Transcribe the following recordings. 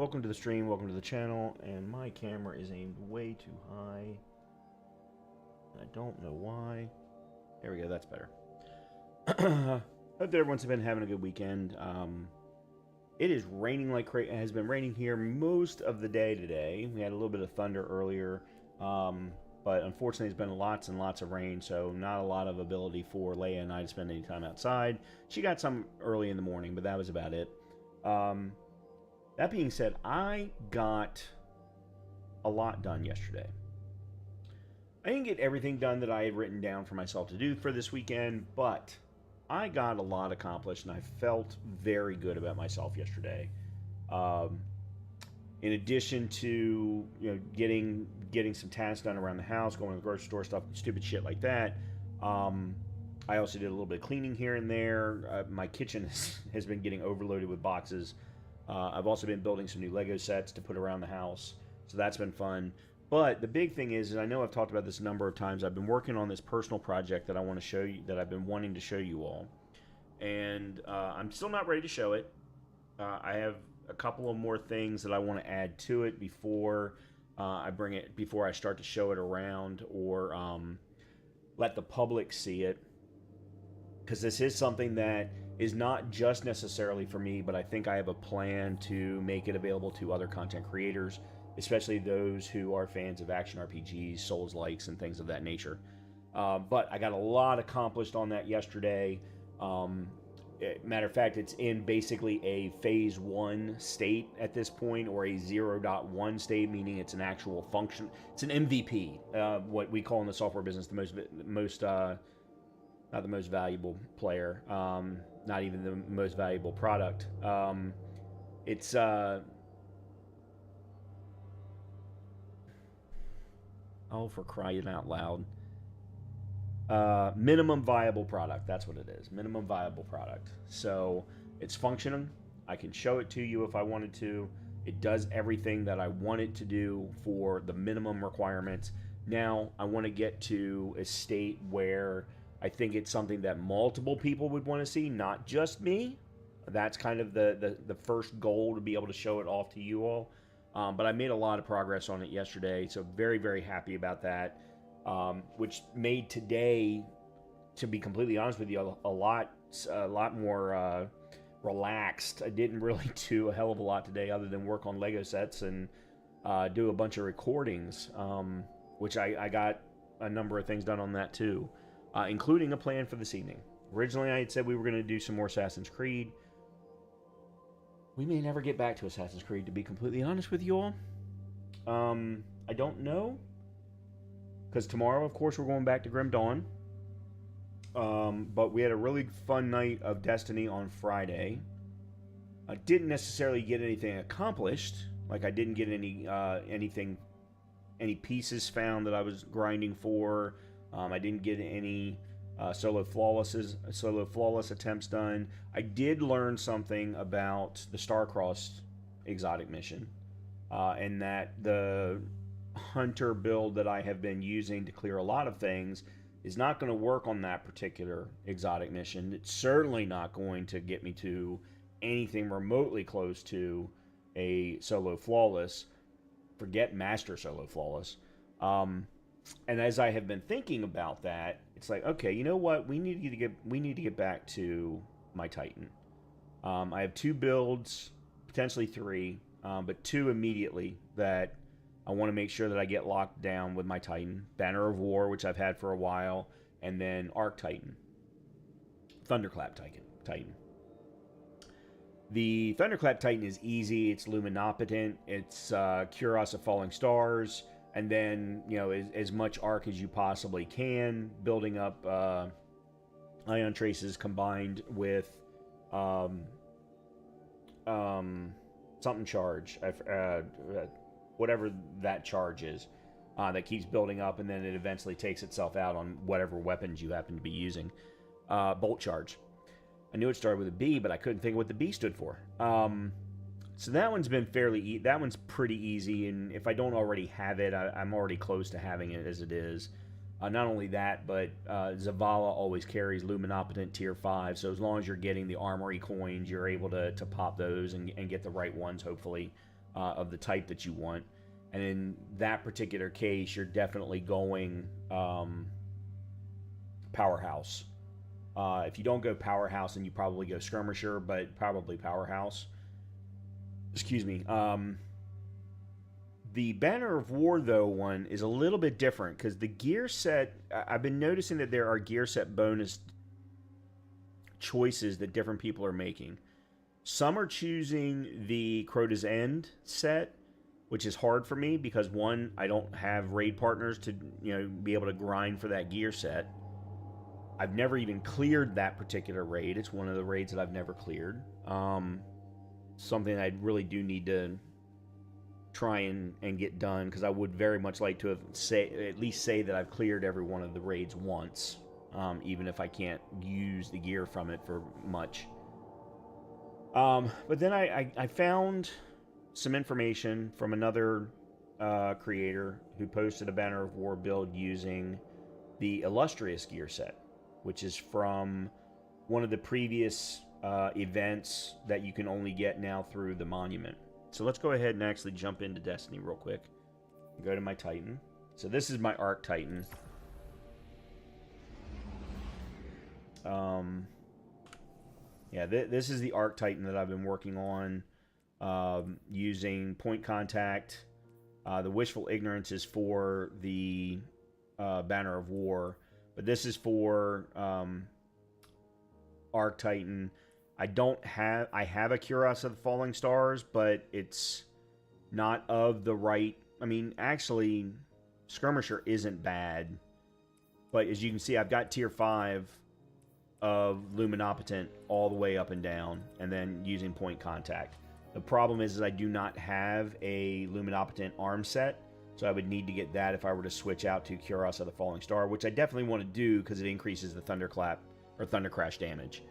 welcome to the stream, welcome to the channel, and my camera is aimed way too high. I don't know why. There we go, that's better. Hope that everyone's been having a good weekend. It is raining like crazy. It has been raining here most of the day today. We had a little bit of thunder earlier, but unfortunately it's been lots and lots of rain, so not a lot of ability for Leia and I to spend any time outside. She got some early in the morning, but that was about it. That being said, I got a lot done yesterday. I didn't get everything done that I had written down for myself to do for this weekend, but I got a lot accomplished, and I felt very good about myself yesterday. In addition to getting some tasks done around the house, going to the grocery store, stuff, stupid shit like that. I also did a little bit of cleaning here and there. My kitchen has been getting overloaded with boxes. I've also been building some new Lego sets to put around the house, so that's been fun. But the big thing is, and I know I've talked about this a number of times, I've been working on this personal project that I want to show you, that I've been wanting to show you all. And I'm still not ready to show it. I have a couple of more things that I want to add to it before before I start to show it around or let the public see it. Because this is something that is not just necessarily for me, but I think I have a plan to make it available to other content creators, especially those who are fans of action RPGs, Souls-likes, and things of that nature. But I got a lot accomplished on that yesterday. Matter of fact, it's in basically a phase 1 state at this point, or a 0.1 state, meaning it's an actual function. It's an MVP, what we call in the software business the most not the most valuable player, not even the most valuable product. It's oh, for crying out loud. Minimum viable product. That's what it is. Minimum viable product. So it's functioning. I can show it to you if I wanted to. It does everything that I want it to do for the minimum requirements. Now I want to get to a state where I think it's something that multiple people would want to see, not just me. That's kind of the first goal, to be able to show it off to you all. But I made a lot of progress on it yesterday, so very, very happy about that. Which made today, to be completely honest with you, a lot more relaxed. I didn't really do a hell of a lot today other than work on Lego sets and do a bunch of recordings, which I got a number of things done on that too, including a plan for this evening. Originally, I had said we were going to do some more Assassin's Creed. We may never get back to Assassin's Creed, to be completely honest with you all. I don't know. Because tomorrow, of course, we're going back to Grim Dawn. But we had a really fun night of Destiny on Friday. I didn't necessarily get anything accomplished. Like, I didn't get any pieces found that I was grinding for. I didn't get any solo flawless attempts done. I did learn something about the Starcrossed exotic mission, and that the hunter build that I have been using to clear a lot of things is not going to work on that particular exotic mission. It's certainly not going to get me to anything remotely close to a solo flawless. Forget master solo flawless. And as I have been thinking about that, it's like, okay, you know what? We need to get back to my Titan. I have 2 builds, potentially 3, but 2 immediately that I want to make sure that I get locked down with my Titan. Banner of War, which I've had for a while, and then Arc Titan. Thunderclap Titan. The Thunderclap Titan is easy. It's Luminopotent. It's Kuros of Falling Stars. And then, as much Arc as you possibly can, building up Ion Traces combined with something charge. Whatever that charge is, that keeps building up, and then it eventually takes itself out on whatever weapons you happen to be using. Bolt charge. I knew it started with a B, but I couldn't think of what the B stood for. So that one's been that one's pretty easy, and if I don't already have it, I'm already close to having it as it is. Not only that, but Zavala always carries Luminopotent Tier 5, so as long as you're getting the Armory coins, you're able to pop those and get the right ones, hopefully. of the type that you want. And in that particular case, you're definitely going powerhouse. If you don't go powerhouse, then you probably go skirmisher, but probably powerhouse. Excuse me. The Banner of War, though, one is a little bit different because the gear set, I've been noticing that there are gear set bonus choices that different people are making. Some are choosing the Crota's End set, which is hard for me because, one, I don't have raid partners to, be able to grind for that gear set. I've never even cleared that particular raid. It's one of the raids that I've never cleared. Something I really do need to try and get done, because I would very much like to have at least say that I've cleared every one of the raids once, even if I can't use the gear from it for much. But then I found some information from another creator who posted a Banner of War build using the Illustrious gear set, which is from one of the previous events that you can only get now through the Monument. So let's go ahead and actually jump into Destiny real quick. Go to my Titan. So this is my Arc Titan. Yeah, this is the Arc Titan that I've been working on using point contact. The Wishful Ignorance is for the Banner of War, but this is for Arc Titan. I have a Cuirass of the Falling Stars, but it's not of the right. I mean, actually, Skirmisher isn't bad, but as you can see, I've got tier 5 of Luminopotent all the way up and down, and then using point contact. The problem is I do not have a Luminopotent arm set, so I would need to get that if I were to switch out to Cuirass of the Falling Star, which I definitely want to do because it increases the Thunderclap or Thunder Crash damage.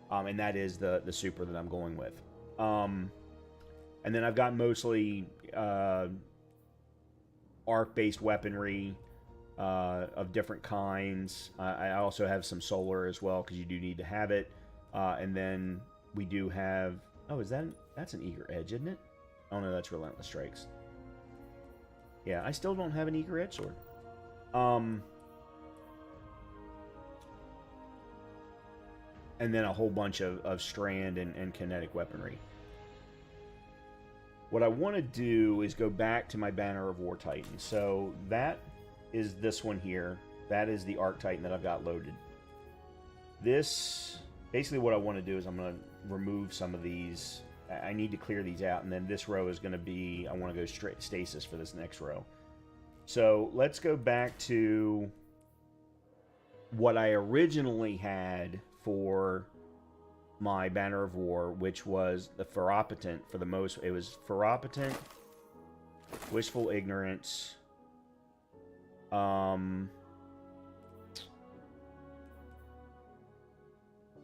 And that is the super that I'm going with. And then I've got mostly arc-based weaponry of different kinds. I also have some solar as well, because you do need to have it. And then we do have... Oh, that's an Eager Edge, isn't it? Oh no, that's Relentless Strikes. Yeah, I still don't have an Eager Edge sword. And then a whole bunch of strand and kinetic weaponry. What I want to do is go back to my Banner of War Titan. So that is this one here. That is the Arc Titan that I've got loaded. This, basically what I want to do is I'm going to remove some of these. I need to clear these out, and then this row is going to be, I want to go straight stasis for this next row. So let's go back to what I originally had for my Banner of War, which was the Ferropotent for the most. It was Ferropotent, Wishful Ignorance,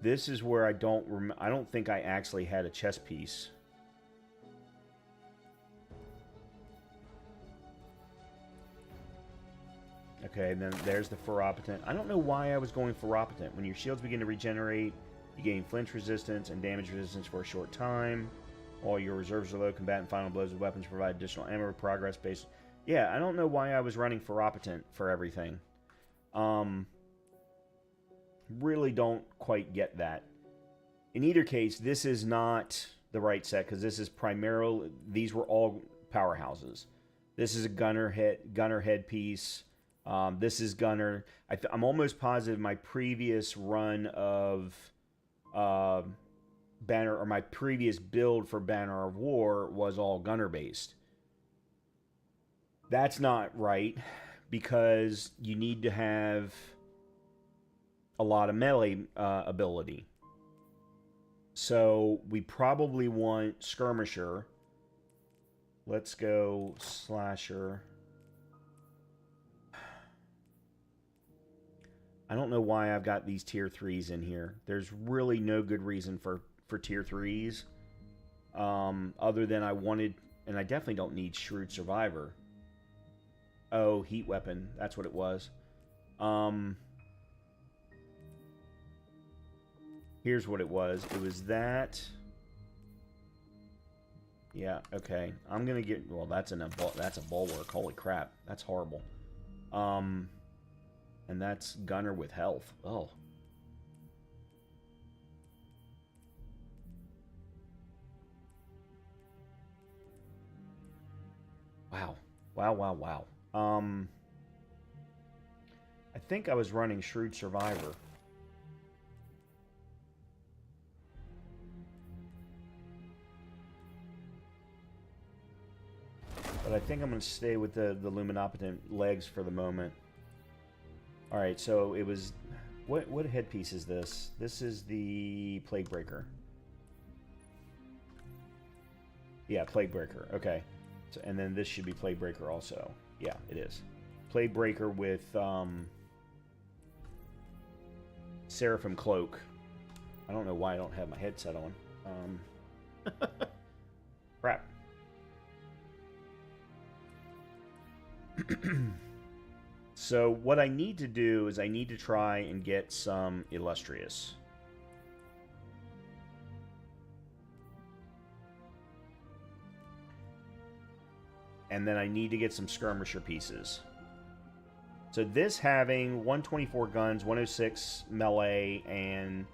this is where I don't think I actually had a chest piece. Okay, and then there's the Ferropotent. I don't know why I was going Ferropotent. When your shields begin to regenerate, you gain flinch resistance and damage resistance for a short time. All your reserves are low. Combatant final blows with weapons provide additional ammo progress based. Yeah, I don't know why I was running Ferropotent for everything. Really don't quite get that. In either case, this is not the right set, because this is primarily, these were all powerhouses. This is a gunner headpiece. This is gunner. I'm almost positive my previous run of Banner, or my previous build for Banner of War, was all gunner based. That's not right, because you need to have a lot of melee ability. So we probably want Skirmisher. Let's go Slasher. I don't know why I've got these tier 3s in here. There's really no good reason for tier 3s. Other than I wanted, and I definitely don't need Shrewd Survivor. Oh, Heat Weapon. That's what it was. Here's what it was. It was that. Yeah, okay. I'm gonna get... Well, that's that's a bulwark. Holy crap. That's horrible. And that's gunner with health. Oh. Wow. Wow, wow, wow. I think I was running Shrewd Survivor. But I think I'm going to stay with the Luminopotent legs for the moment. Alright, so it was... What headpiece is this? This is the Plaguebreaker. Yeah, Plaguebreaker. Okay. So, and then this should be Plaguebreaker also. Yeah, it is. Plaguebreaker with Seraphim Cloak. I don't know why I don't have my headset on. Crap. So what I need to do is I need to try and get some Illustrious. And then I need to get some Skirmisher pieces. So this having 124 guns, 106 melee, and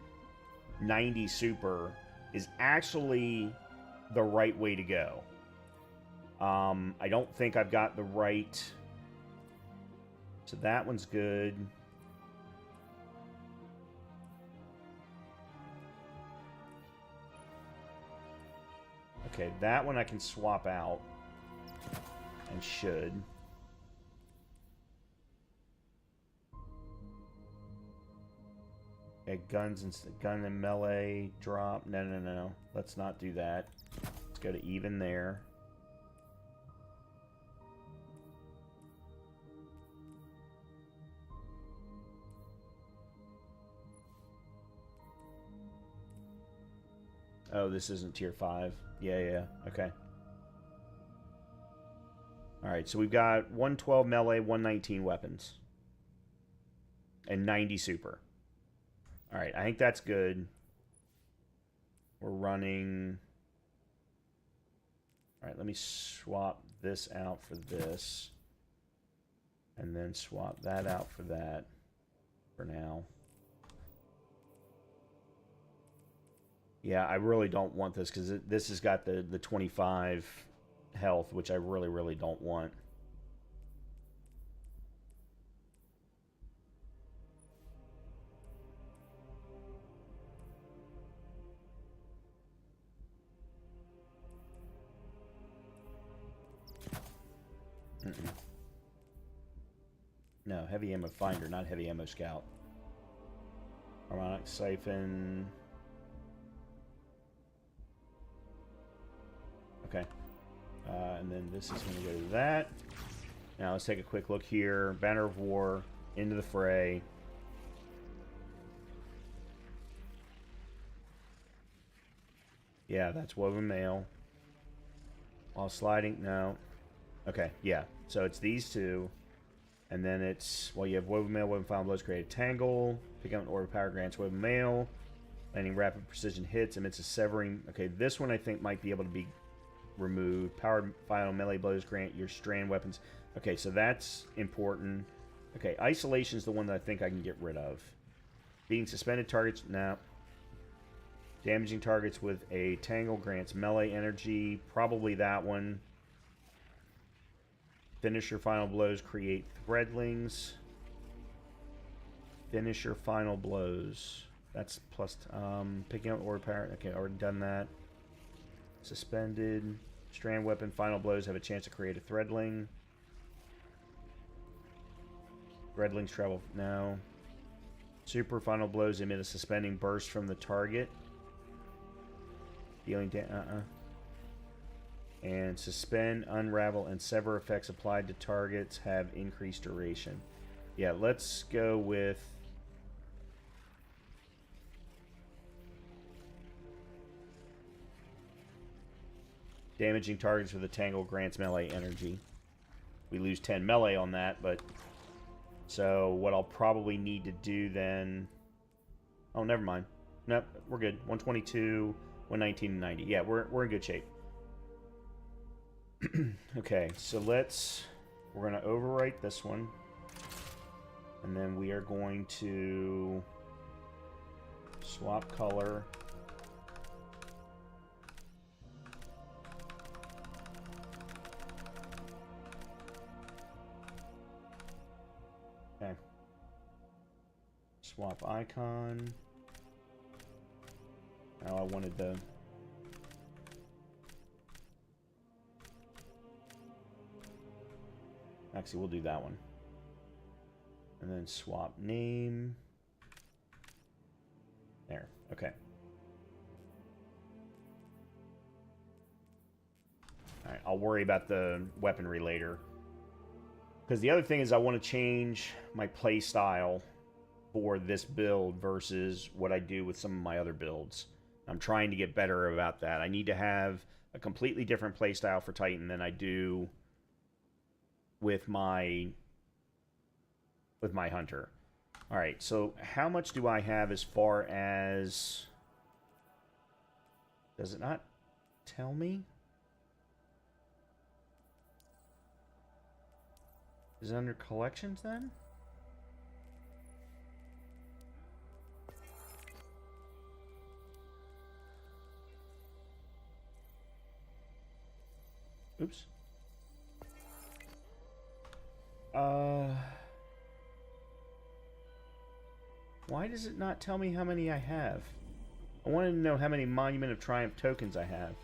90 super is actually the right way to go. I don't think I've got the right... So that one's good. Okay, that one I can swap out. And should. Okay, gun and melee drop. No. Let's not do that. Let's go to even there. Oh, this isn't tier 5. Yeah. Okay. Alright, so we've got 112 melee, 119 weapons. And 90 super. Alright, I think that's good. We're running... Alright, let me swap this out for this. And then swap that out for that. For now. Yeah, I really don't want this, because this has got the 25 health, which I really, really don't want. No, heavy ammo finder, not heavy ammo scout. Harmonic siphon... Okay. And then this is going to go to that. Now let's take a quick look here. Banner of War, into the fray. Yeah, that's woven mail. While sliding, no. Okay, yeah. So it's these two. And then it's, well, you have woven mail, woven final blows, create a tangle. Pick up an order power grants woven mail. Landing rapid precision hits, emits a severing. Okay, this one I think might be able to be removed. Powered final melee blows grant your strand weapons. Okay, so that's important. Okay, isolation is the one that I think I can get rid of. Being suspended targets, no. Damaging targets with a tangle grants melee energy. Probably that one. Finish your final blows, create threadlings. Finish your final blows. That's plus, picking up order power. Okay, already done that. Suspended. Strand weapon, final blows have a chance to create a threadling. Threadlings travel now. Super final blows emit a suspending burst from the target. Dealing And suspend, unravel, and sever effects applied to targets have increased duration. Yeah, let's go with... Damaging targets with a tangle grants melee energy. We lose 10 melee on that, but... So, what I'll probably need to do then... Oh, never mind. Nope, we're good. 122, 119, and 90. Yeah, we're in good shape. Okay, so we're going to overwrite this one. And then we are going to swap color. Okay. Swap icon. Now I wanted the... Actually, we'll do that one. And then swap name. There. Okay. Alright, I'll worry about the weaponry later. Because the other thing is I want to change my play style for this build versus what I do with some of my other builds. I'm trying to get better about that. I need to have a completely different play style for Titan than I do with my hunter. All right, so how much do I have as far as... Does it not tell me? Is it under collections then? Oops. Why does it not tell me how many I have? I wanted to know how many Monument of Triumph tokens I have.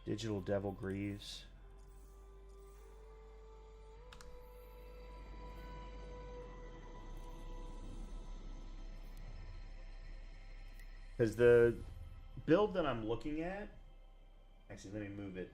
Digital Devil Greaves. Because the build that I'm looking at... Actually, let me move it.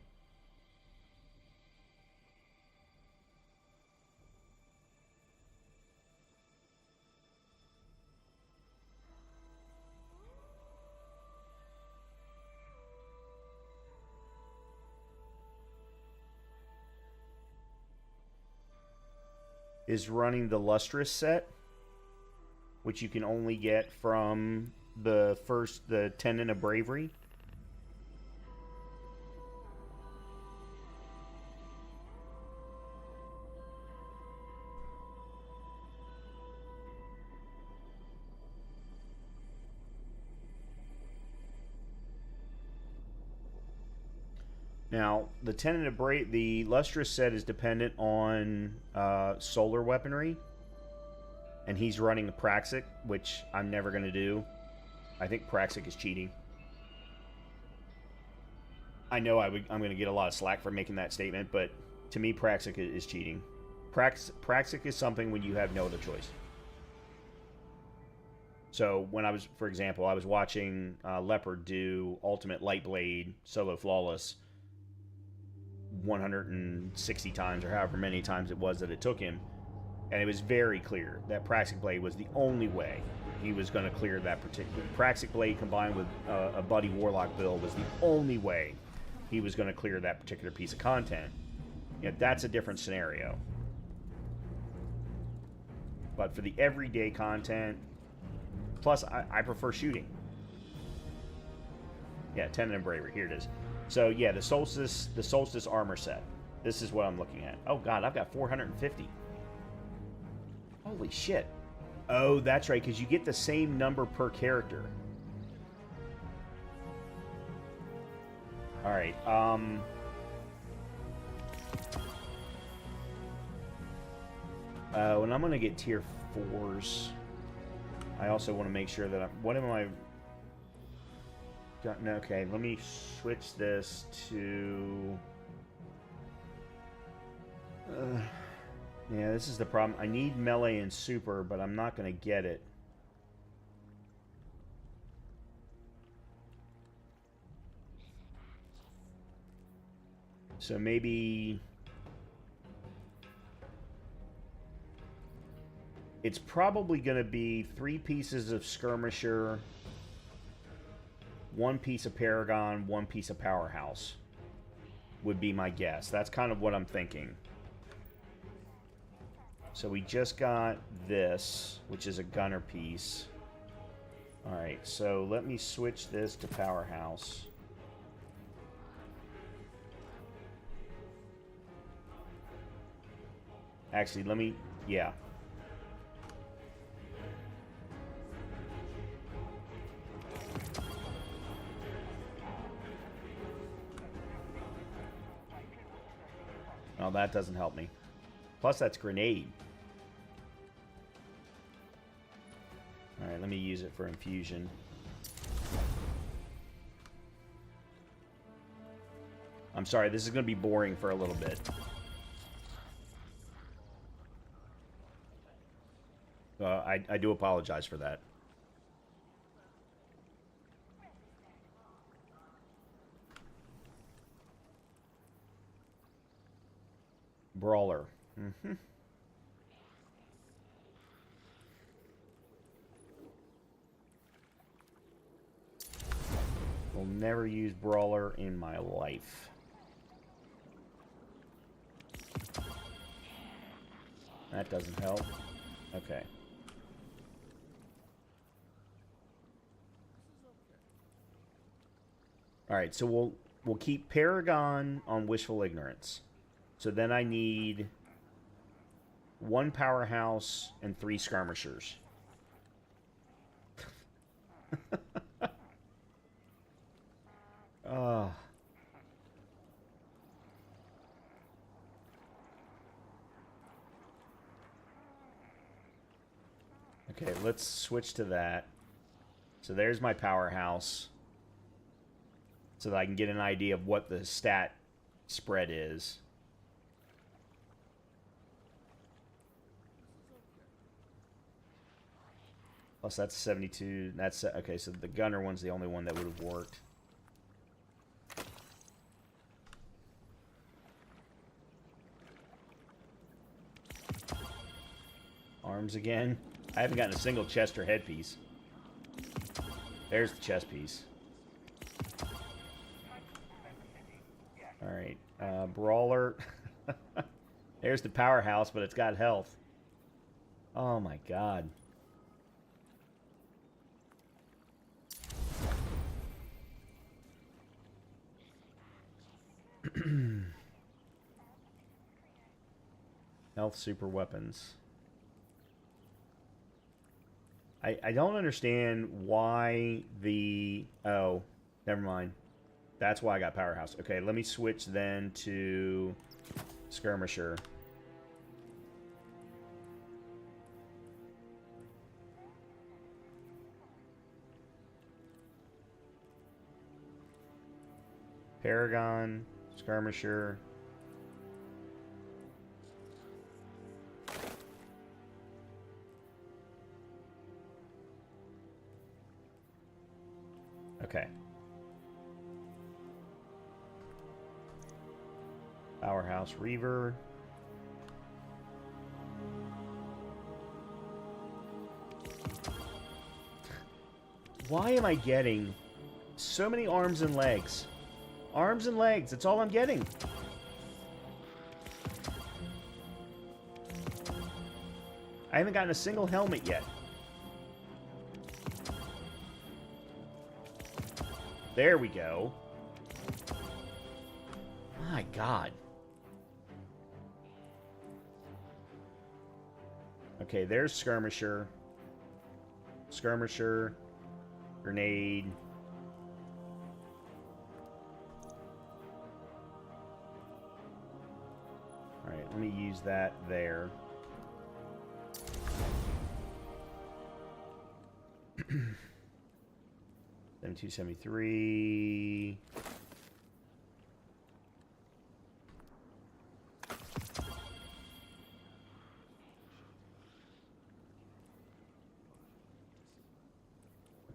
Is running the Lustrous set, which you can only get from the Tenet of Bravery. Now, the Lustrous set is dependent on solar weaponry, and he's running a Praxic, which I'm never going to do. I think Praxic is cheating. I know I'm going to get a lot of slack for making that statement, but to me, Praxic is cheating. Praxic is something when you have no other choice. So when for example, I was watching Leopard do Ultimate Lightblade Solo Flawless 160 times, or however many times it was that it took him, and it was very clear that Praxic Blade was the only way he was going to clear that particular... Praxic Blade combined with a Buddy Warlock build was the only way he was going to clear that particular piece of content. You know, that's a different scenario. But for the everyday content, plus I prefer shooting. Yeah, Tenet and Bravery, here it is. So yeah, the Solstice armor set. This is what I'm looking at. Oh god, I've got 450. Holy shit. Oh, that's right, because you get the same number per character. Alright, when I'm gonna get tier 4s, I also want to make sure that what am I... Okay, let me switch this to... yeah, this is the problem. I need melee and super, but I'm not going to get it. So maybe... It's probably going to be 3 pieces of Skirmisher, 1 piece of Paragon, 1 piece of Powerhouse would be my guess. That's kind of what I'm thinking. So we just got this, which is a gunner piece. Alright, so let me switch this to powerhouse. Actually, let me... yeah. Oh, that doesn't help me. Plus, that's grenade. Alright, let me use it for infusion. I'm sorry, this is going to be boring for a little bit. I do apologize for that. Brawler. Mm-hmm. Will never use Brawler in my life. That doesn't help. Okay. Alright, so we'll keep Paragon on Wishful Ignorance. So then I need 1 Powerhouse and 3 Skirmishers. Okay, let's switch to that. So there's my Powerhouse. So that I can get an idea of what the stat spread is. Plus that's 72. That's okay, so the gunner one's the only one that would have worked. Arms again. I haven't gotten a single chest or headpiece. There's the chest piece. Alright, Brawler. There's the Powerhouse, but it's got health. Oh my god. Health super weapons. I don't understand why the... oh, never mind. That's why I got Powerhouse. Okay, let me switch then to Skirmisher. Paragon, Skirmisher. Okay. Powerhouse Reaver. Why am I getting so many arms and legs? Arms and legs, that's all I'm getting. I haven't gotten a single helmet yet. There we go. My God. Okay, there's Skirmisher. Skirmisher. Grenade. Alright, let me use that there. 7273.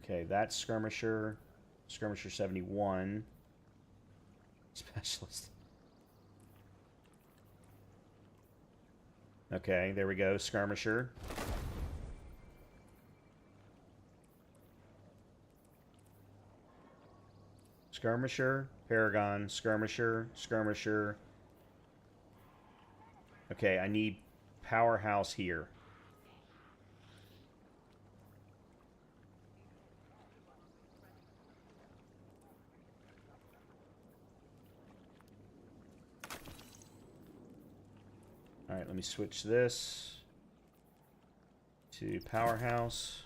Okay, that's Skirmisher. Skirmisher 71. Specialist. Okay, there we go. Skirmisher. Skirmisher, Paragon, Skirmisher, Skirmisher. Okay, I need Powerhouse here. Alright, let me switch this to Powerhouse.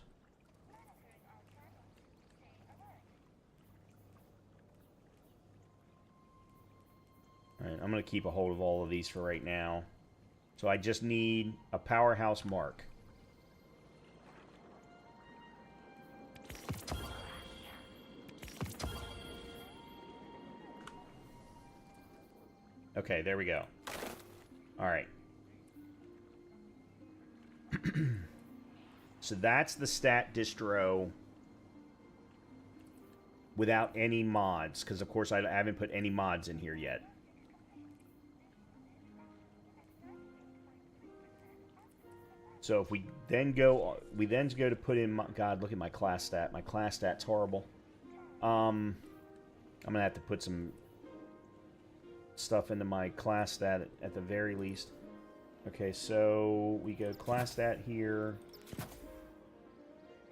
Alright, I'm going to keep a hold of all of these for right now. So I just need a Powerhouse mark. Okay, there we go. Alright. So that's the stat distro without any mods, because of course I haven't put any mods in here yet. So if we then go to put in, God, look at my class stat. My class stat's horrible. I'm gonna have to put some stuff into my class stat at the very least. Okay, so we go class stat here,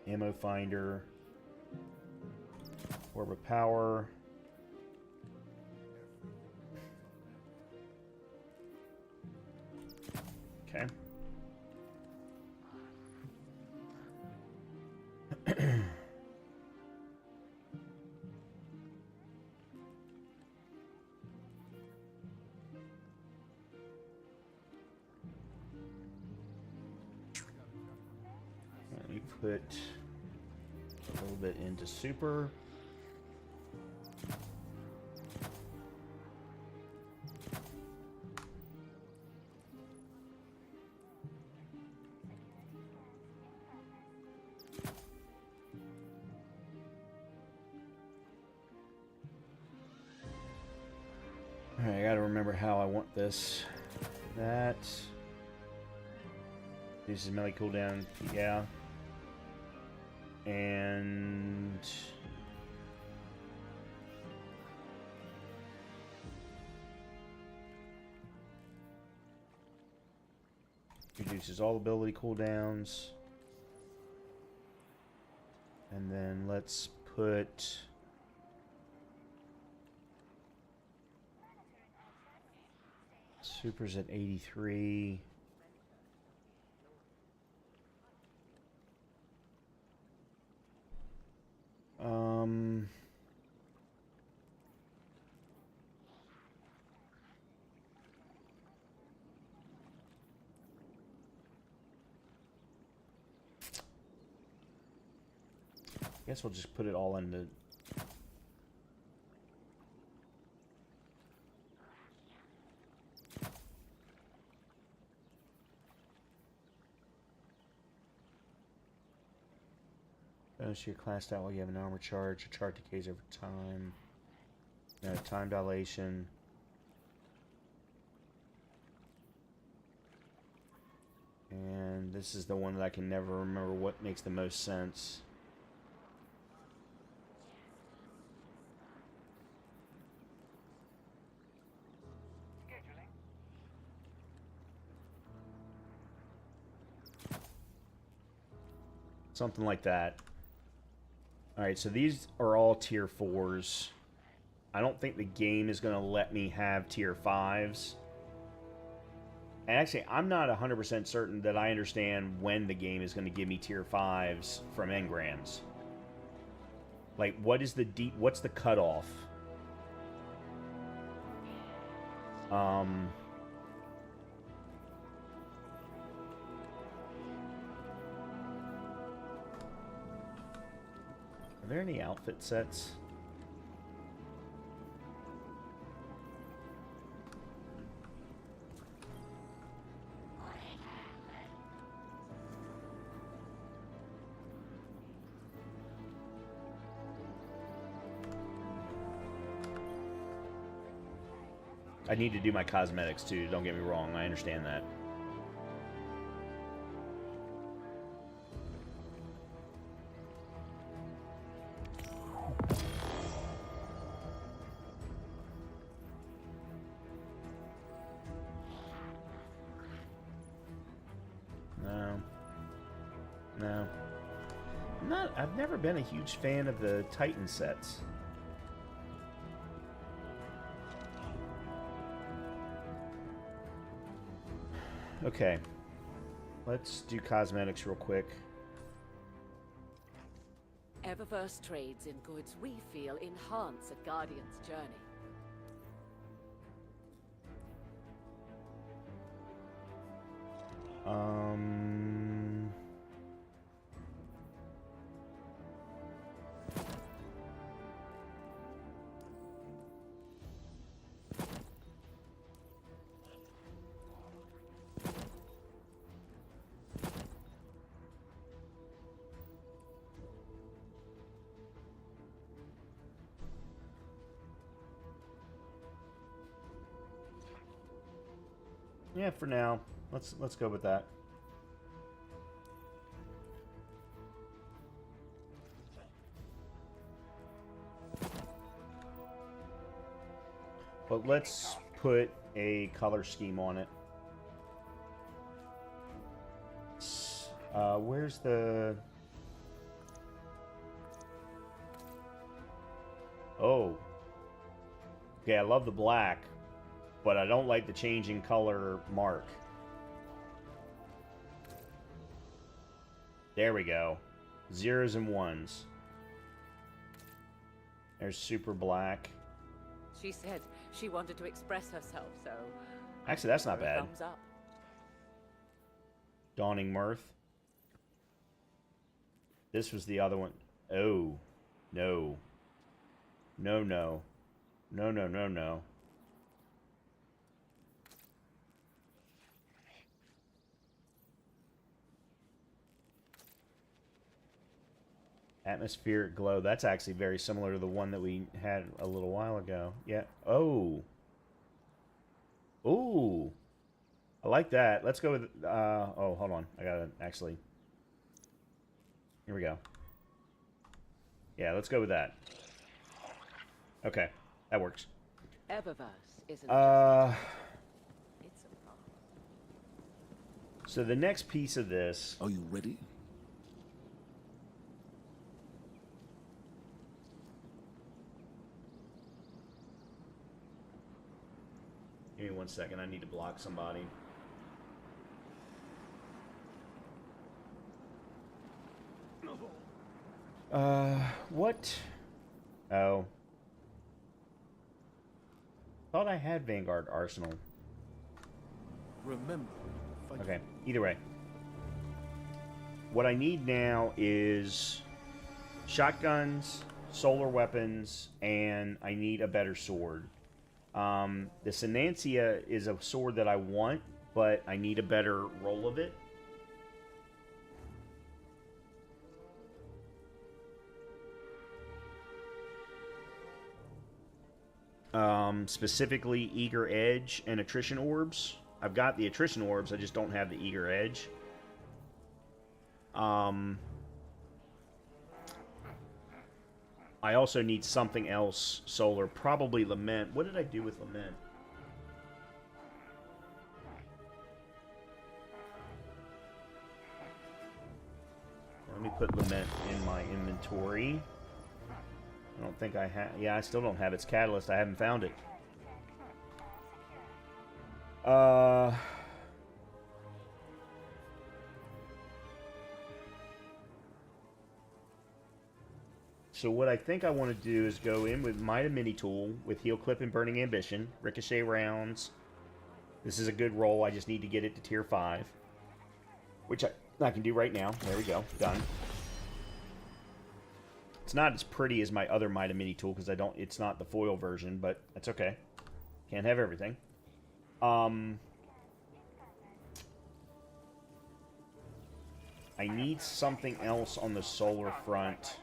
ammo finder, orb of power. Okay. Let me put a little bit into super. Alright, I gotta remember how I want this. That. This is melee cooldown, yeah. And reduces all ability cooldowns. And then let's put Super's at 83. I guess we'll just put it all into. Bonus your class stat while you have an armor charge. Your charge decays over time. Time dilation. And this is the one that I can never remember what makes the most sense. Something like that. Alright, so these are all tier 4s. I don't think the game is going to let me have tier 5s. And actually, I'm not 100% certain that I understand when the game is going to give me tier 5s from engrams. Like, what's the cutoff? Are there any outfit sets? I need to do my cosmetics too, don't get me wrong, I understand that. No. I've never been a huge fan of the Titan sets. Okay. Let's do cosmetics real quick. Eververse trades in goods we feel enhance a Guardian's journey. Yeah, for now. Let's go with that. But let's put a color scheme on it. Where's the... Oh. Okay, I love the black, but I don't like the changing color mark. There we go. Zeros and ones. There's super black. She said she wanted to express herself, so... Actually, that's not bad. Thumbs up. Dawning Mirth. This was the other one. Oh. No. No, no. No, no, no, no. Atmospheric glow. That's actually very similar to the one that we had a little while ago. Yeah. Oh. Ooh. I like that. Let's go with... oh, hold on. I gotta actually... Here we go. Yeah, let's go with that. Okay. That works. Eververse isn't it's a problem. So the next piece of this... Are you ready? Give me 1 second. I need to block somebody. What? Oh. Thought I had Vanguard Arsenal. Remember. Okay, either way. What I need now is shotguns, solar weapons, and I need a better sword. The Sinancia is a sword that I want, but I need a better roll of it. Specifically Eager Edge and Attrition Orbs. I've got the Attrition Orbs, I just don't have the Eager Edge. I also need something else solar, probably Lament. What did I do with Lament? Let me put Lament in my inventory. I don't think I have... Yeah, I still don't have its catalyst. I haven't found it. So what I think I want to do is go in with Might of Mini Tool with Heal Clip and Burning Ambition. Ricochet rounds. This is a good roll. I just need to get it to tier 5. Which I can do right now. There we go. Done. It's not as pretty as my other Might of Mini Tool because it's not the foil version, but that's okay. Can't have everything. I need something else on the solar front.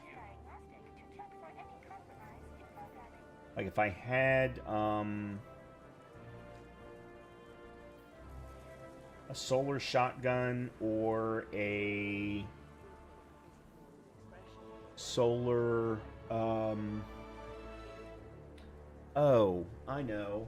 Like if I had a solar shotgun or a solar oh, I know.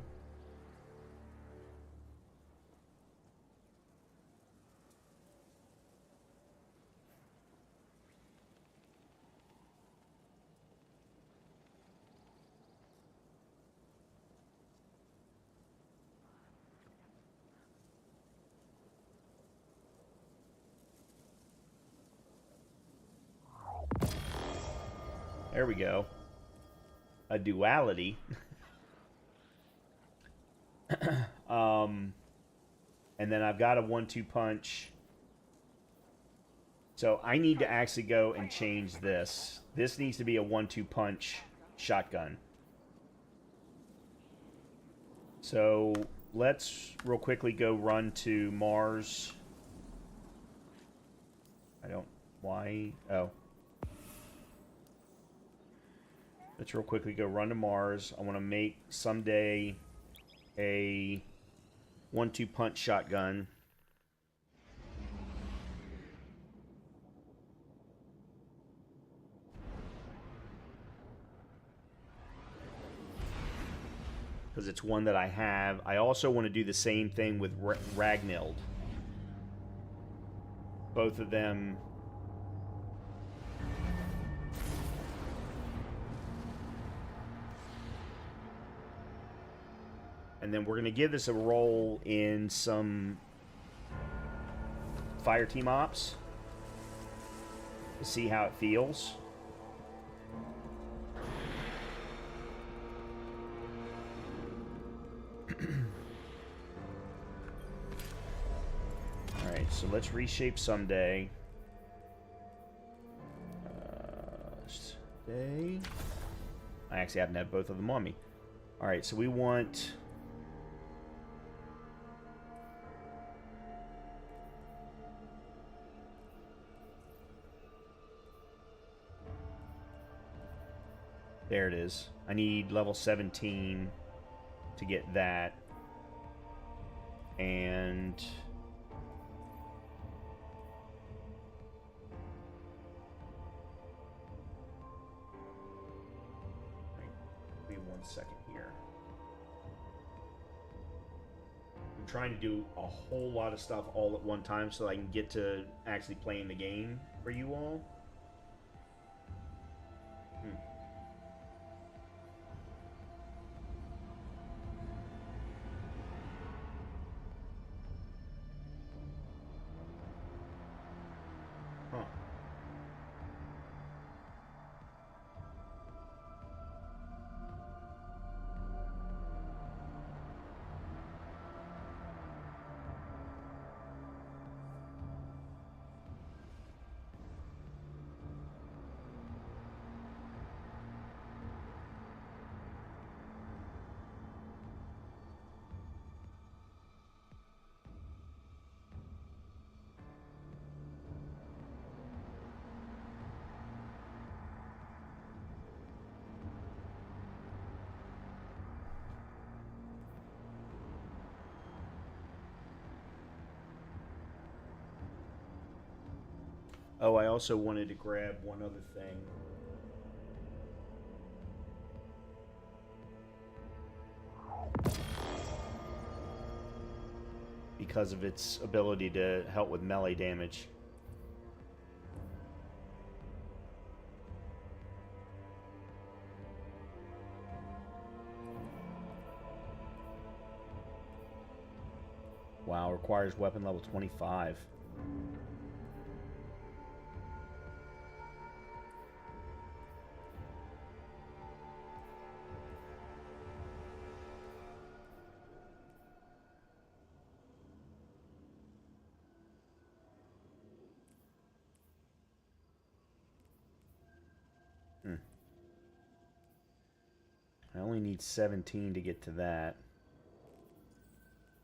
There we go. A duality. And then I've got a 1-2 punch. So I need to actually go and change this. This needs to be a 1-2 punch shotgun. So let's real quickly go run to Mars. Why? Oh. Let's real quickly go run to Mars. I want to make someday a 1-2 punch shotgun. Because it's one that I have. I also want to do the same thing with Ragnhild. Both of them. And then we're going to give this a roll in some fire team ops to see how it feels. Alright, so let's reshape someday. Today. I actually happen to have both of them on me. Alright, so we want... There it is. I need level 17 to get that. And... Wait 1 second here. I'm trying to do a whole lot of stuff all at one time so I can get to actually playing the game for you all. Oh, I also wanted to grab one other thing. Because of its ability to help with melee damage. Wow, requires weapon level 25. I only need 17 to get to that.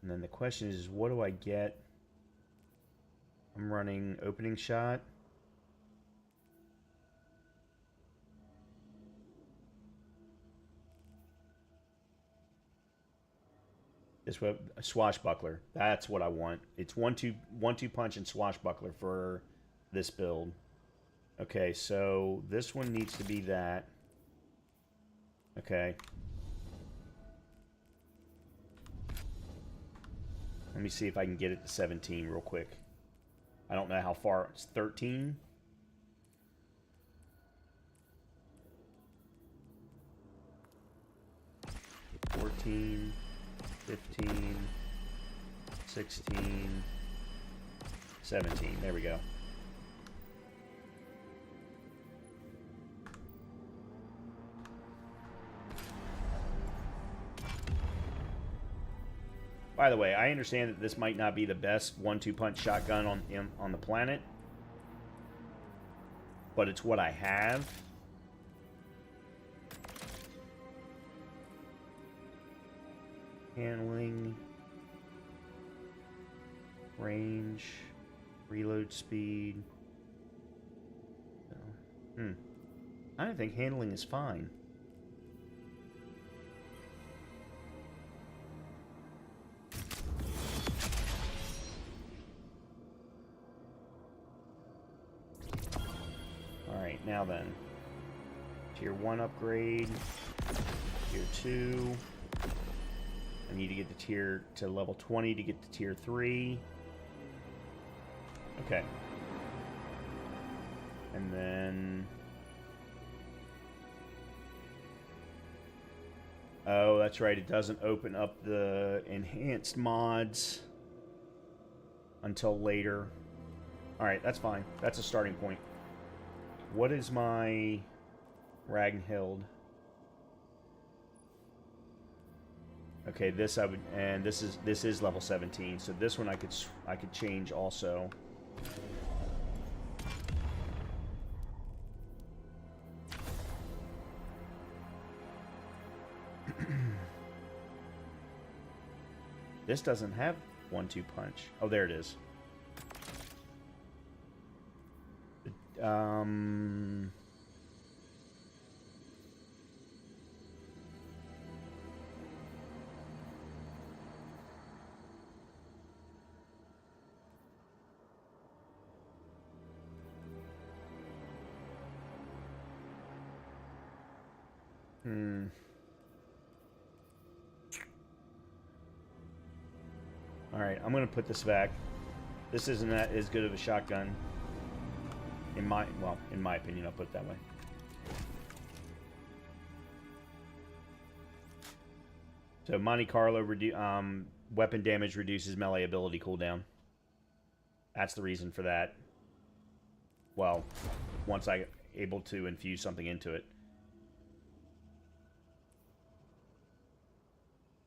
And then the question is, what do I get? I'm running opening shot. This way, swashbuckler. That's what I want. It's 1-2 punch and swashbuckler for this build. Okay, so this one needs to be that. Okay. Let me see if I can get it to 17 real quick. I don't know how far. It's 13. $14, $15, $16, $17. There we go. By the way, I understand that this might not be the best 1-2 punch shotgun on the planet, but it's what I have. Handling, range, reload speed. I don't think handling is fine. Alright, now then. Tier 1 upgrade. Tier 2. I need to get to level 20 to get to tier 3. Okay. And then... Oh, that's right. It doesn't open up the enhanced mods until later. Alright, that's fine. That's a starting point. What is my Ragnhild? Okay, this I would, and this is level 17, so this one I could change also. This doesn't have 1-2 punch. Oh, there it is. Alright, I'm going to put this back. This isn't that as good of a shotgun. In my opinion, I'll put it that way. So Monte Carlo weapon damage reduces melee ability cooldown. That's the reason for that. Well, once I'm able to infuse something into it.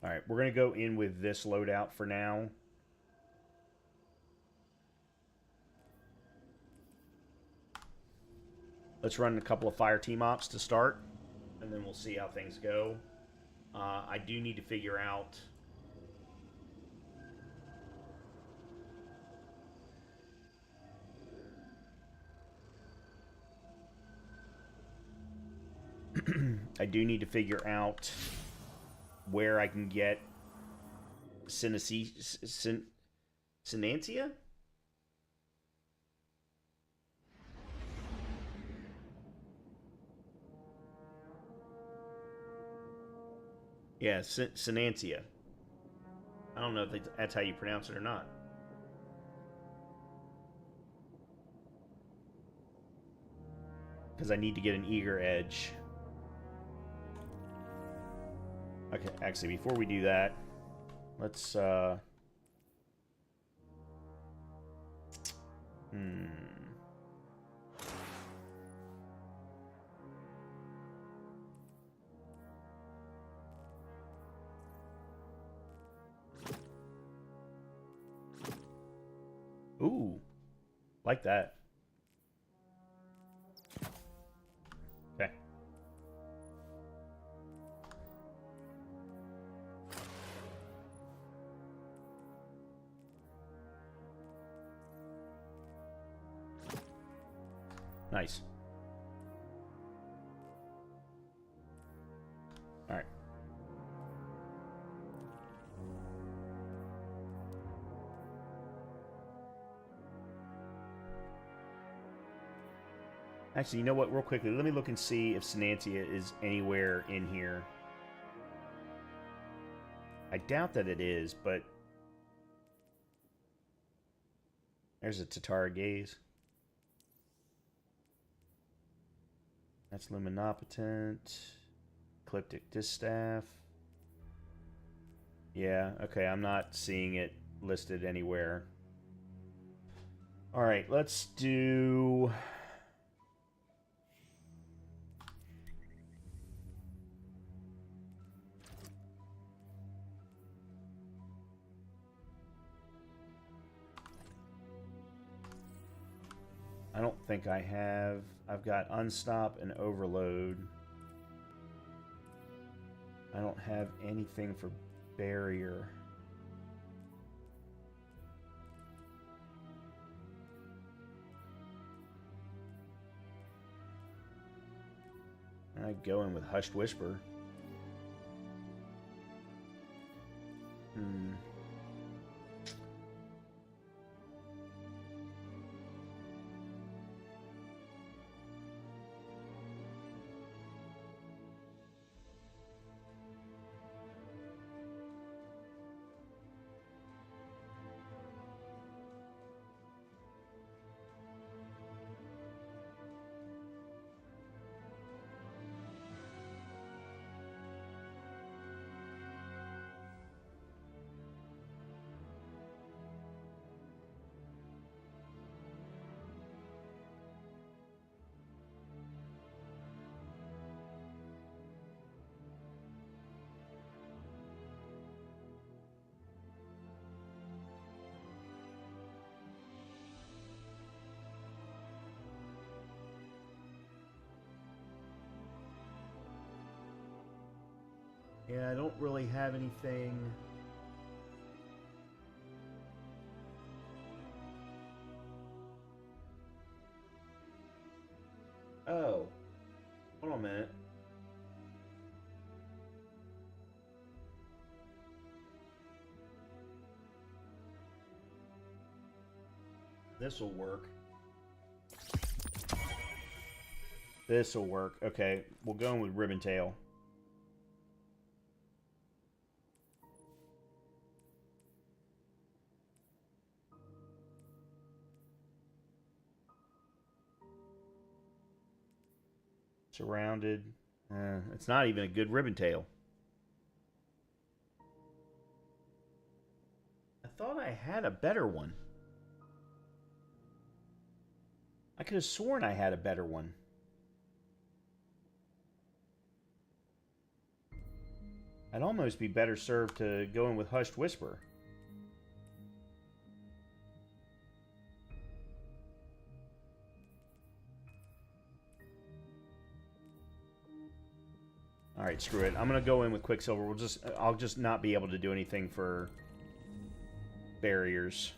Alright, we're going to go in with this loadout for now. Let's run a couple of fire team ops to start, and then we'll see how things go. I do need to figure out... I do need to figure out where I can get Synancia? Yeah, Synancia. I don't know if that's how you pronounce it or not. Because I need to get an eager edge. Okay, actually, before we do that, let's, Ooh, like that. Okay. Nice. All right. Actually, you know what? Real quickly, let me look and see if Synancia is anywhere in here. I doubt that it is, but... There's a Tatara Gaze. That's Luminopotent. Ecliptic Distaff. Yeah, okay, I'm not seeing it listed anywhere. Alright, let's do... I don't think I have. I've got unstop and overload. I don't have anything for barrier. I go in with Hushed Whisper. Yeah, I don't really have anything. Oh. Hold on a minute. This'll work. This'll work. Okay, we'll go in with Ribbon Tail. Surrounded. It's not even a good Ribbon Tail. I thought I had a better one. I could have sworn I had a better one. I'd almost be better served to go in with Hushed Whisper. Alright, screw it. I'm gonna go in with Quicksilver. I'll just not be able to do anything for barriers.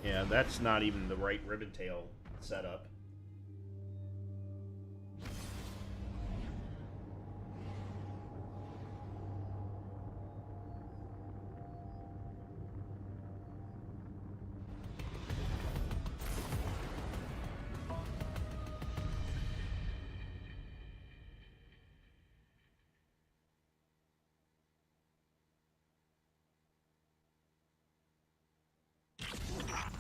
Yeah, that's not even the right Ribbon Tail setup.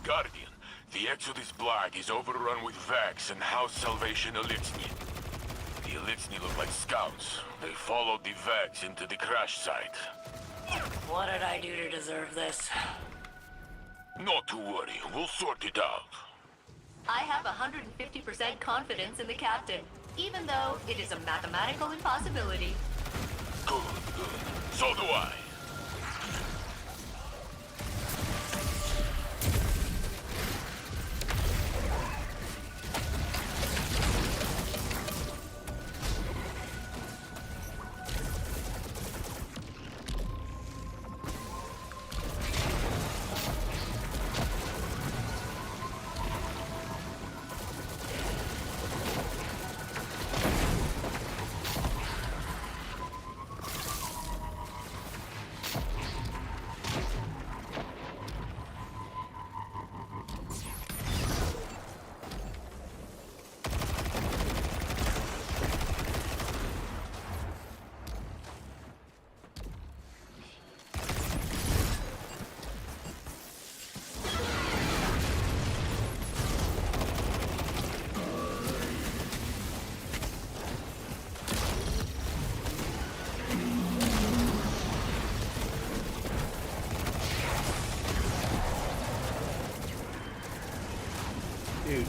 Guardian, the Exodus Black is overrun with Vex and House Salvation Elitsni. The Elitsni look like scouts. They followed the Vex into the crash site. What did I do to deserve this? Not to worry, we'll sort it out. I have 150% confidence in the captain, even though it is a mathematical impossibility. Good, good. So do I. Dude.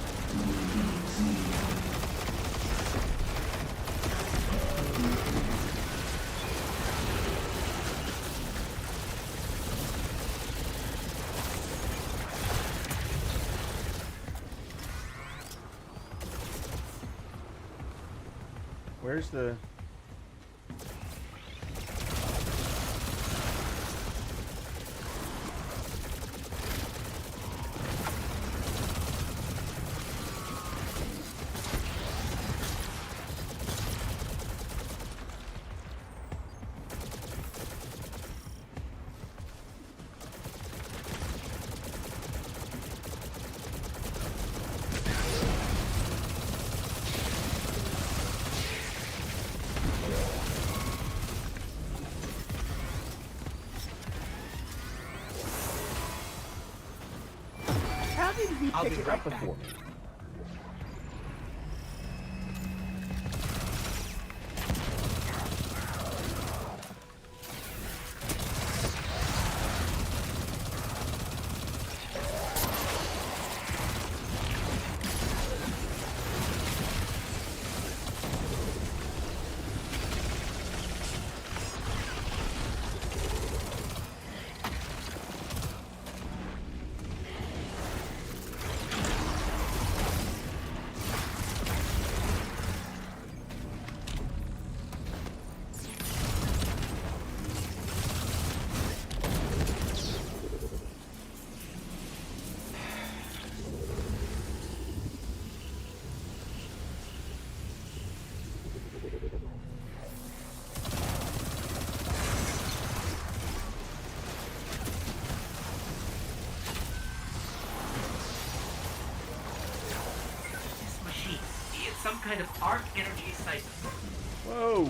Where's the... How did he I'll pick be it right up back. before me? This machine, it's some kind of arc energy cipher. Whoa!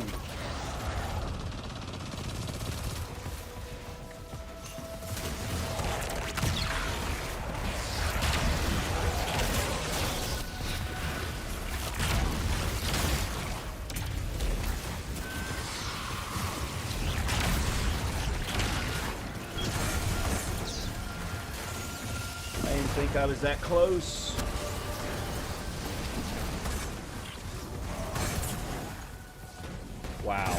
I didn't think I was that close. Wow.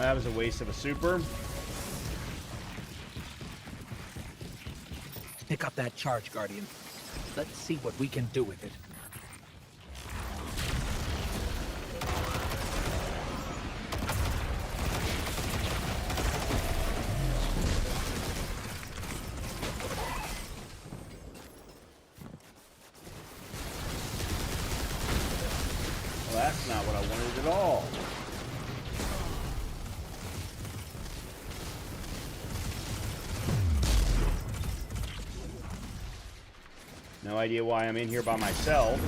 That was a waste of a super. pick up that charge, Guardian. Let's see what we can do with it. Well, that's not what I wanted at all. No idea why I'm in here by myself.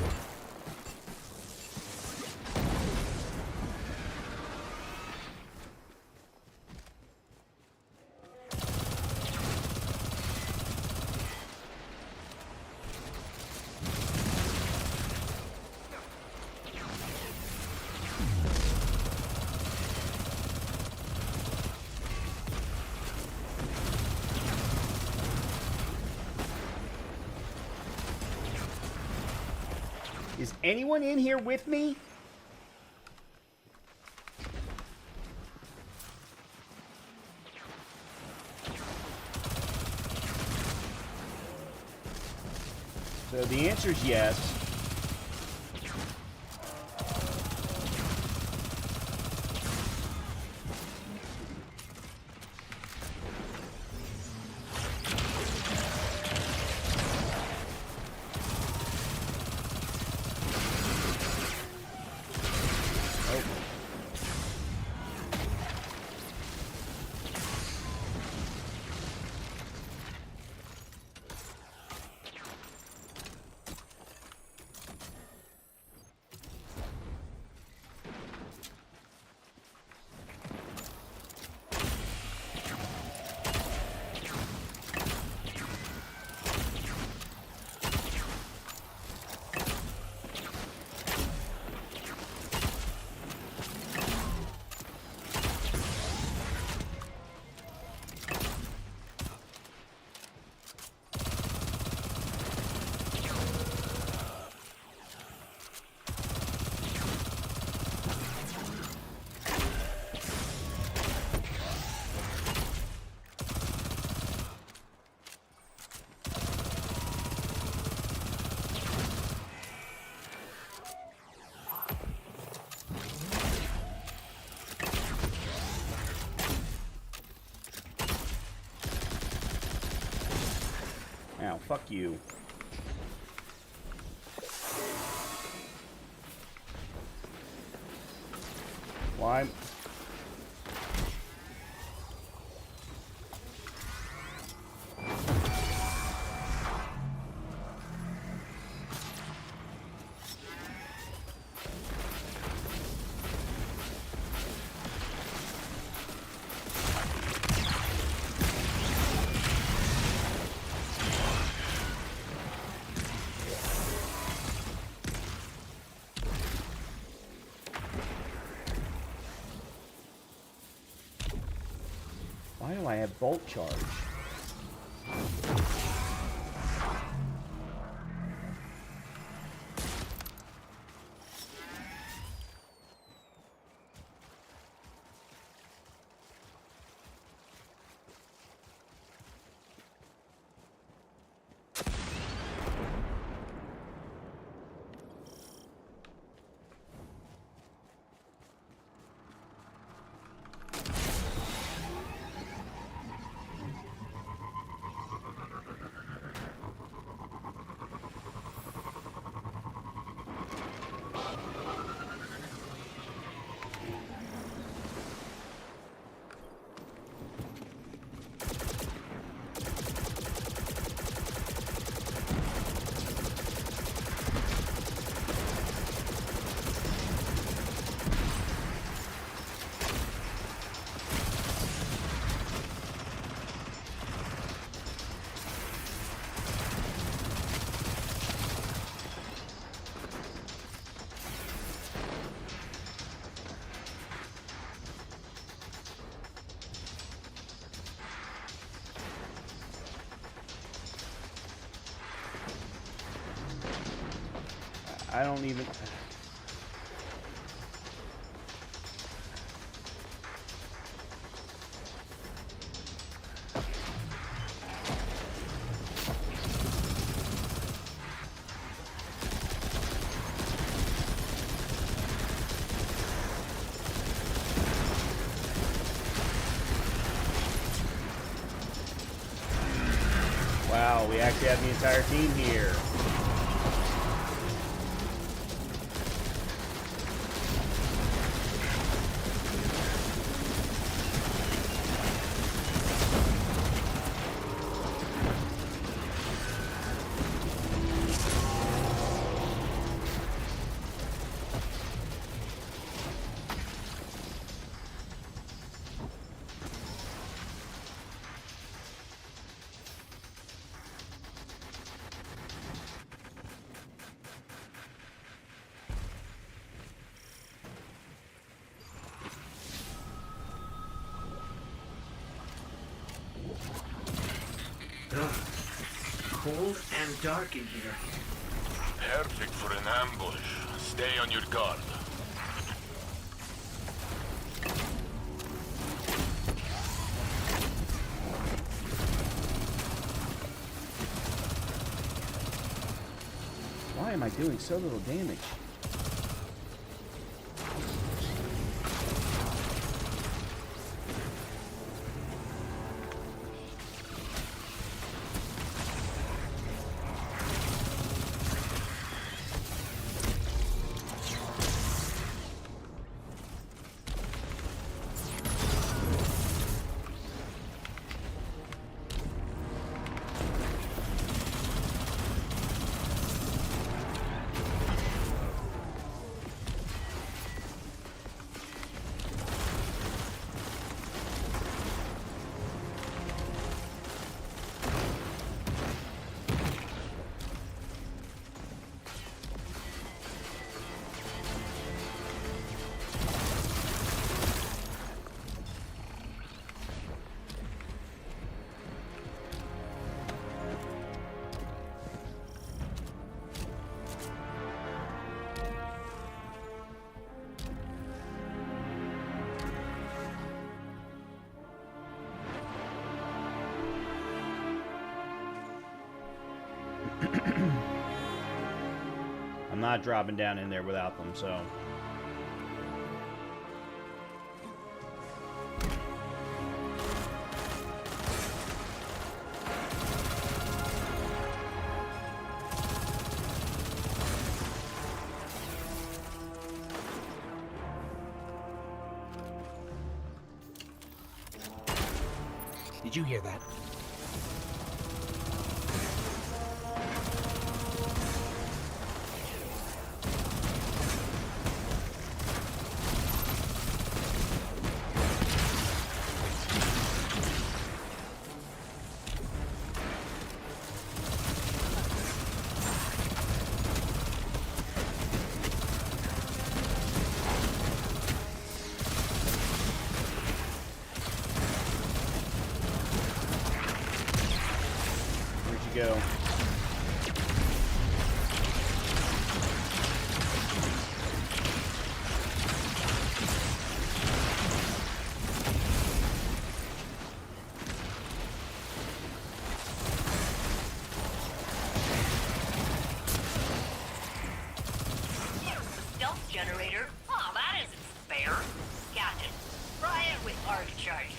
Is anyone in here with me? So the answer is yes. Ow, fuck you. Why? Why do I have bolt charge? I don't even... Wow, we actually have the entire team here. Ugh. Cold and dark in here. Perfect for an ambush. Stay on your guard. Why am I doing so little damage? I'm not dropping down in there without them, so... Did you hear that? Go. Stealth generator? Oh, that isn't fair. Captain, try it with arc charges.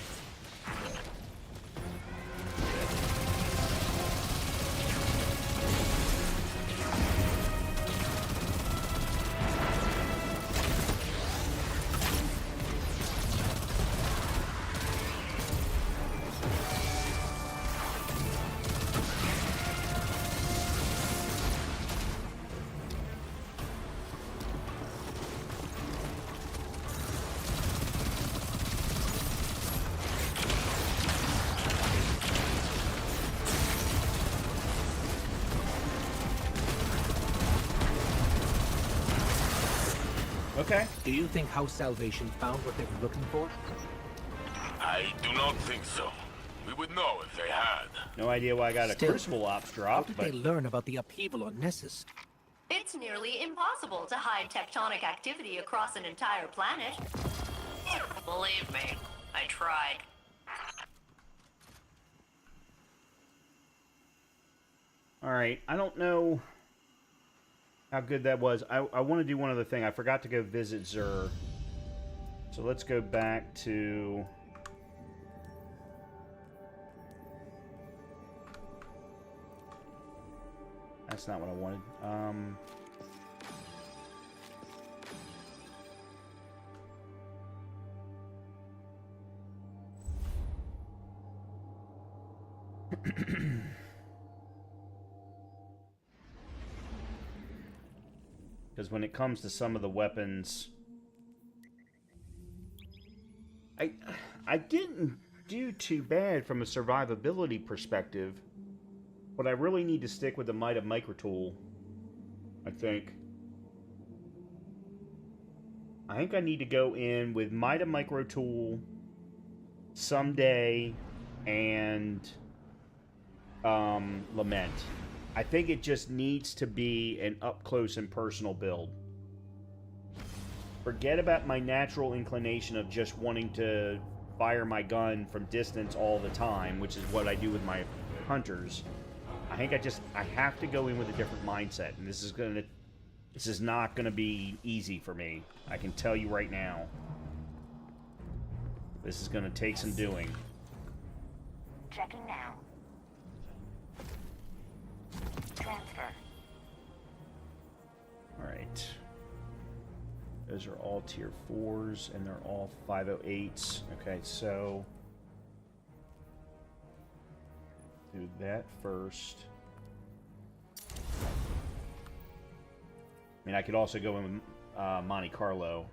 Okay. Do you think House Salvation found what they were looking for? I do not think so. We would know if they had. No idea why I got a Still, Crucible Ops How drop, did but... they learn about the upheaval on Nessus? It's nearly impossible to hide tectonic activity across an entire planet. Believe me, I tried. Alright, I don't know how good that was. I want to do one other thing. I forgot to go visit Zur. So let's go back to... That's not what I wanted. Because when it comes to some of the weapons, I didn't do too bad from a survivability perspective, but I really need to stick with the Might of Micro Tool. I think I need to go in with Might of Micro Tool someday and Lament. I think it just needs to be an up-close and personal build. Forget about my natural inclination of just wanting to fire my gun from distance all the time, which is what I do with my hunters. I think I have to go in with a different mindset, and this is not gonna be easy for me. I can tell you right now. This is gonna take some doing. Checking now. Transfer. Alright. Those are all tier 4s, and they're all 508s. Okay, so do that first. I mean, I could also go in with Monte Carlo.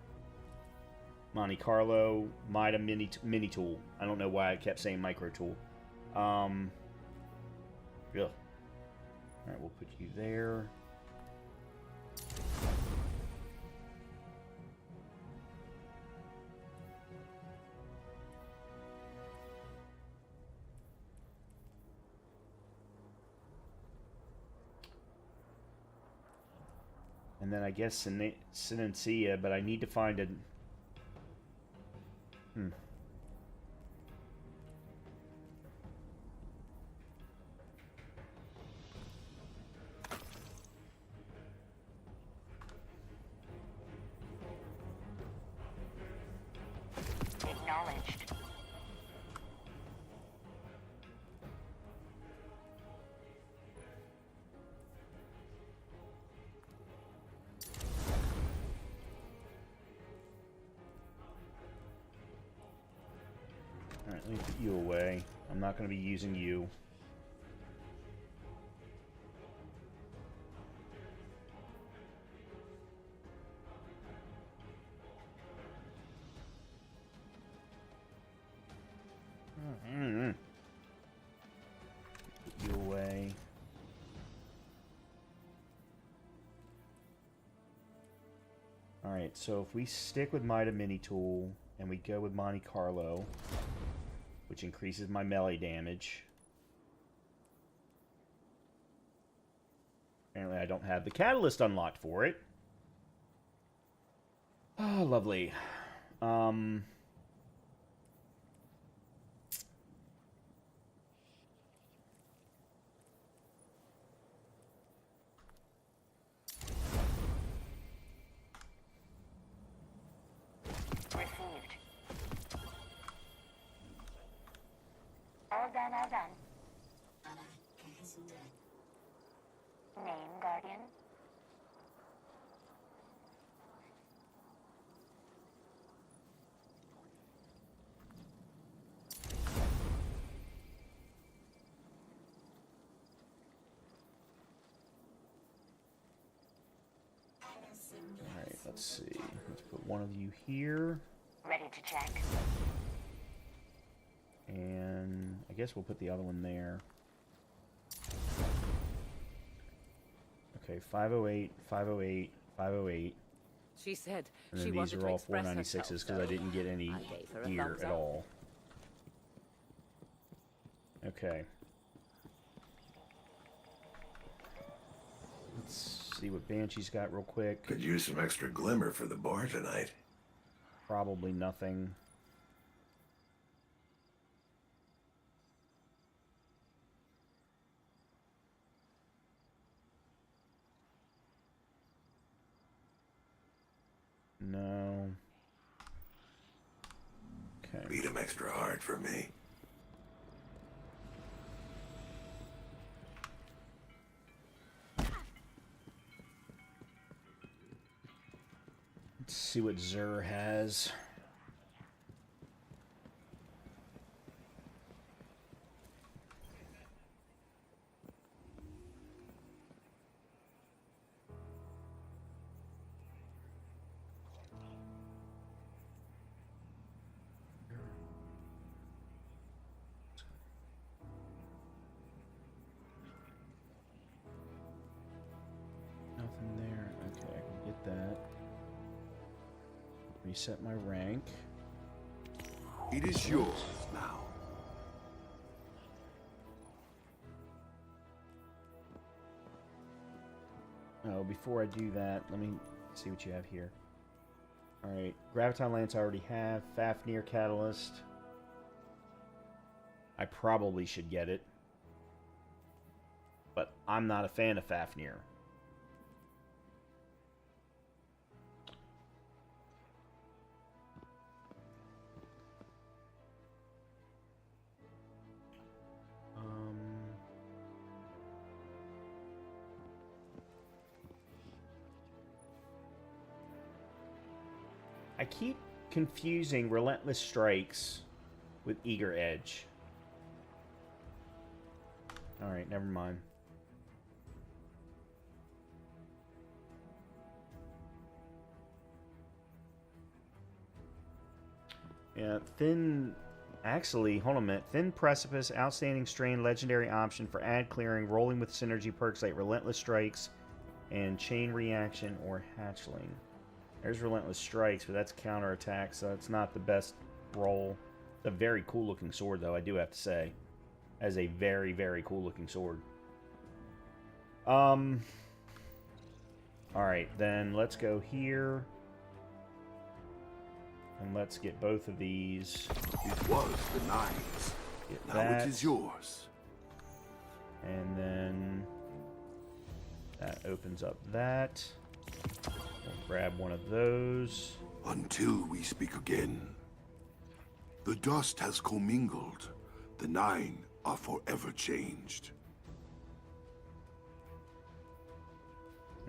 Monte Carlo, Mida mini tool. I don't know why I kept saying micro tool. Yeah. Alright, we'll put you there. And then I guess Sinencia, but I need to find a... Acknowledged. Alright, let me put you away. I'm not going to be using you. Put you away. Alright, so if we stick with Mida Mini Tool and we go with Monte Carlo, which increases my melee damage. Apparently I don't have the catalyst unlocked for it. Oh, lovely. Received. All done, all done. Name, Guardian. Alright, let's see. Let's put one of you here. Ready to check. And I guess we'll put the other one there. Okay, 508, 508, 508. She said And she then these wanted are to all express 496s herself, because I so didn't get any I gave her a gear thumbs at up. all. Okay. Let's see what Banshee's got real quick. Could use some extra glimmer for the bar tonight. Probably nothing. No. Okay. Beat 'em extra hard for me. see what Zur has. Nothing there. Okay, I can get that. Reset my rank. It is yours now. Oh, before I do that, let me see what you have here. Alright, Graviton Lance I already have. Fafnir Catalyst. I probably should get it. But I'm not a fan of Fafnir. I keep confusing Relentless Strikes with Eager Edge. Alright, never mind. Yeah, Thin... Actually, hold on a minute. Thin Precipice, Outstanding Strain, Legendary option for ad clearing, rolling with synergy perks like Relentless Strikes and Chain Reaction or Hatchling. There's Relentless Strikes, but that's counterattack, so it's not the best roll. It's a very cool looking sword, though, I do have to say. As a very, very cool looking sword. Alright, then let's go here. And let's get both of these. It was the Nine's. Get Now that. it is yours. And then that opens up that. We'll grab one of those. Until we speak again. The dust has commingled. The Nine are forever changed.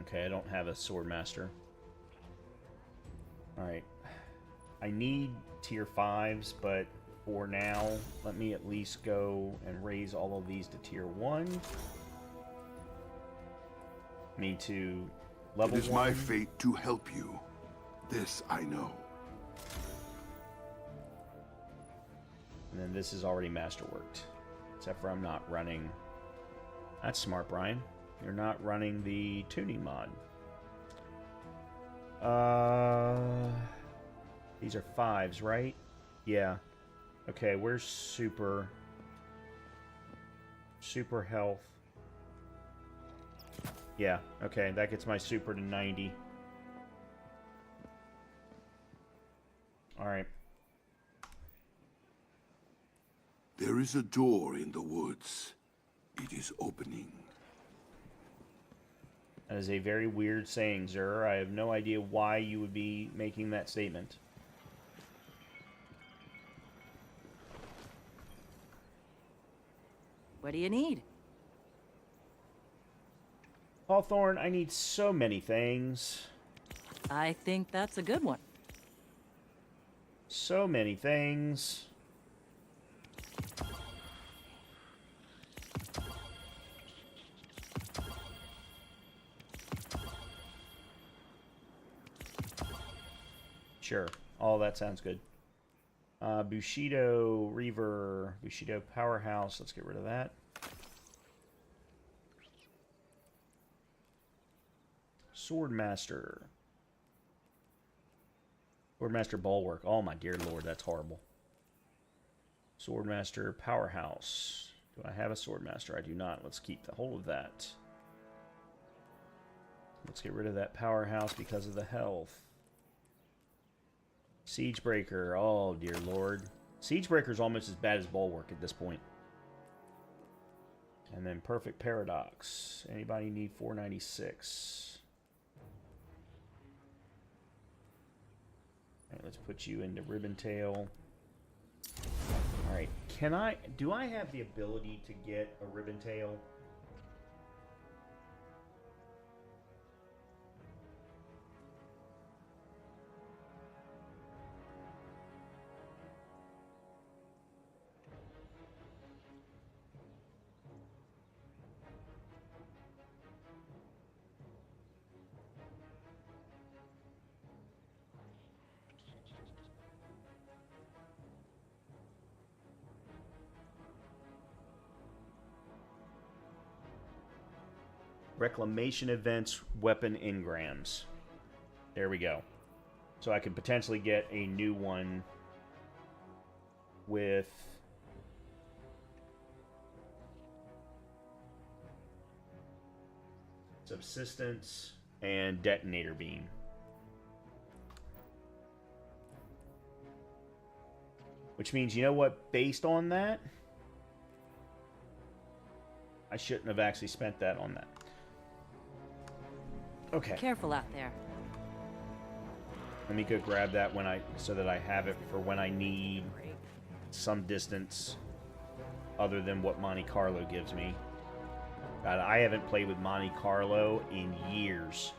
Okay, I don't have a Swordmaster. Alright. I need tier 5s, but for now, let me at least go and raise all of these to tier 1. Me to level 1. It is my fate to help you. This I know. And then this is already masterworked. Except for I'm not running... That's smart, Brian. You're not running the tuning mod. These are 5s, right? Yeah. Okay, where's super... Super health. Yeah, okay, that gets my super to 90. Alright. There is a door in the woods. It is opening. That is a very weird saying, Zur. I have no idea why you would be making that statement. What do you need? Hawthorne, I need so many things. I think that's a good one. So many things. Sure. All that sounds good. Bushido, Reaver, Bushido Powerhouse. Let's get rid of that. Swordmaster. Swordmaster Bulwark. Oh my dear lord, that's horrible. Swordmaster Powerhouse. Do I have a Swordmaster? I do not. Let's keep the whole of that. Let's get rid of that Powerhouse because of the health. Siegebreaker. Oh dear lord. Siegebreaker's almost as bad as Bulwark at this point. And then Perfect Paradox. Anybody need 496? Alright, let's put you into Ribbontail. Alright, do I have the ability to get a Ribbontail? Reclamation events, weapon engrams. There we go. So I could potentially get a new one with subsistence and detonator beam. Which means, you know what, based on that, I shouldn't have actually spent that on that. Okay. Careful out there. Let me go grab that so that I have it for when I need some distance other than what Monte Carlo gives me. God, I haven't played with Monte Carlo in years.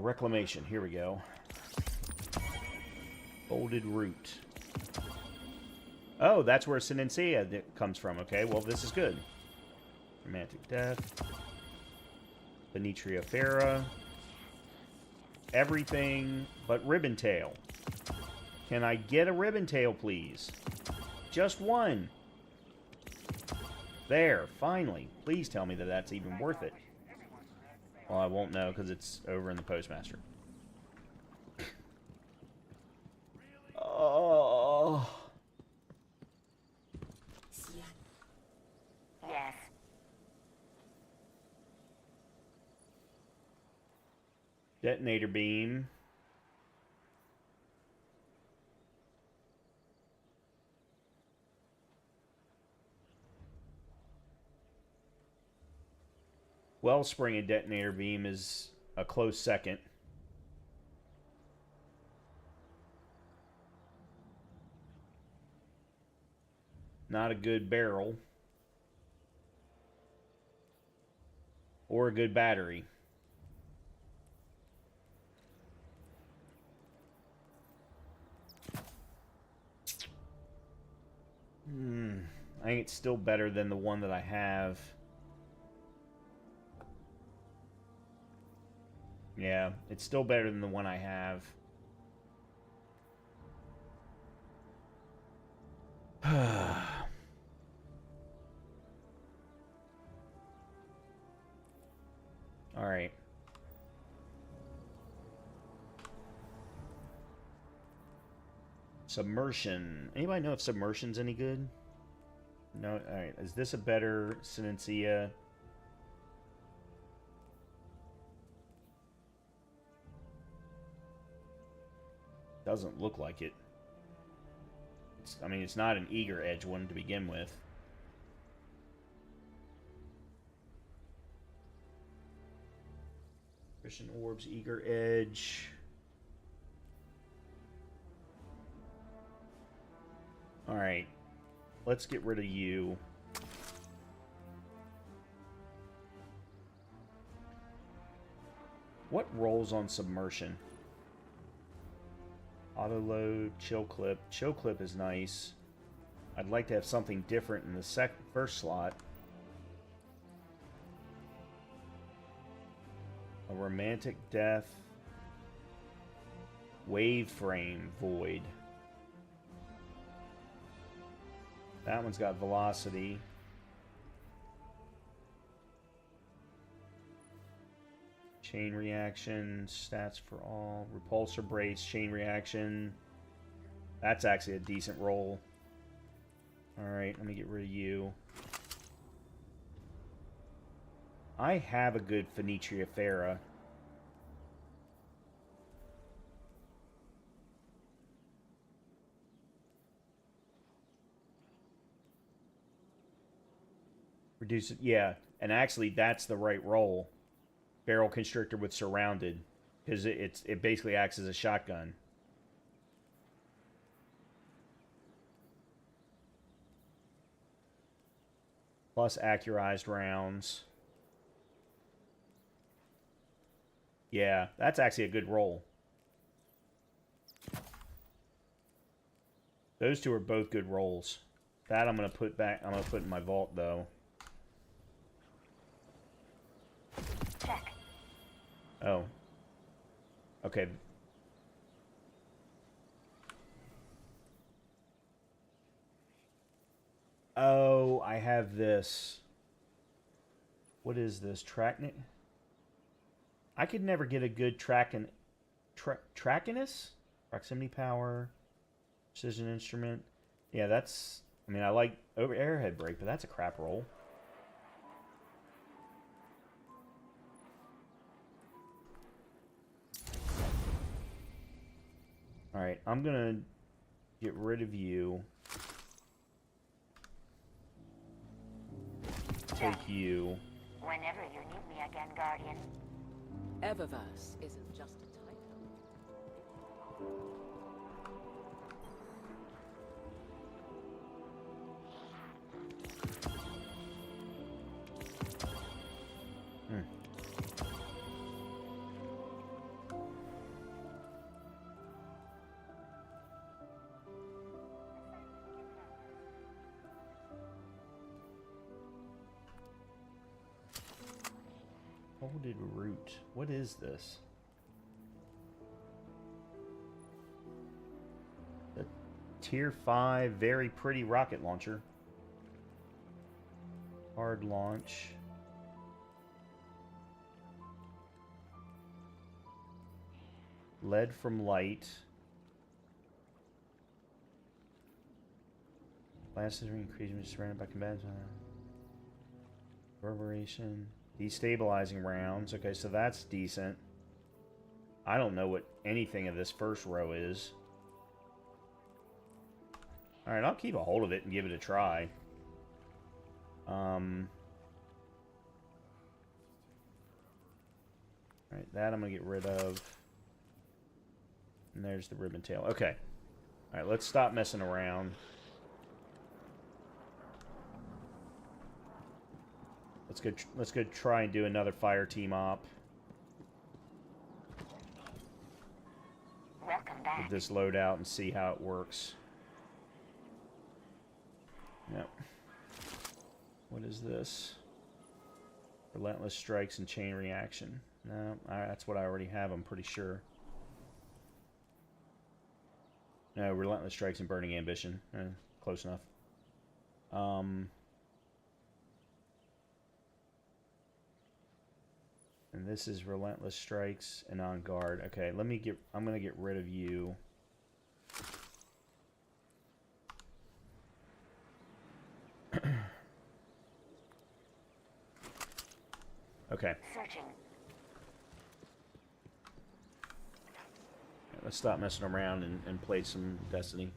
Reclamation, here we go. Folded root. Oh, that's where Sinencia comes from. Okay, well, this is good. Romantic Death. Venetria Fera. Everything but Ribbon Tail. Can I get a Ribbon Tail, please? Just one. There, finally. Please tell me that that's even worth it. Well, I won't know because it's over in the Postmaster. Oh. Yes. Detonator beam. Wellspring and detonator beam is a close second. Not a good barrel. Or a good battery. I think it's still better than the one that I have. Yeah, it's still better than the one I have. All right. Submersion. Anybody know if submersion's any good? No. All right. Is this a better Sinencia? Doesn't look like it. I mean, it's not an eager edge one to begin with. Christian Orbs, eager edge. Alright. Let's get rid of you. What rolls on submersion? Auto load, chill clip. Chill clip is nice. I'd like to have something different in the first slot. A romantic death. Wave frame void. That one's got velocity. Chain reaction, stats for all, repulsor brace, chain reaction. That's actually a decent roll. Alright, let me get rid of you. I have a good Venetria Fera. Reduce it, yeah. And actually, that's the right roll. Barrel Constrictor with Surrounded. Because it basically acts as a shotgun. Plus accurized rounds. Yeah, that's actually a good roll. Those two are both good rolls. That I'm gonna put back. I'm gonna put in my vault though. Check. Oh. Okay. Oh, I have this. What is this? Tracknet? I could never get a good trackiness? Proximity power. Precision instrument. Yeah, that's... I mean, I like over airhead brake, but that's a crap roll. Alright, I'm gonna get rid of you. Take you. Whenever you need me again, Guardian. Eververse isn't just a title. Folded root. What is this? A tier 5 very pretty rocket launcher. Hard launch. Lead from light. Blast is increasing when surrounded by combatants. Reverberation. Destabilizing rounds. Okay, so that's decent. I don't know what anything of this first row is. Alright, I'll keep a hold of it and give it a try. Alright, that I'm going to get rid of. And there's the ribbon tail. Okay. Alright, let's stop messing around. Let's go try and do another fire team op. Welcome back. With this loadout and see how it works. Yep. What is this? Relentless strikes and chain reaction. No, that's what I already have, I'm pretty sure. No, relentless strikes and burning ambition. Close enough. And this is relentless strikes and on guard. Okay, I'm gonna get rid of you. Okay. Searching. Let's stop messing around and play some Destiny.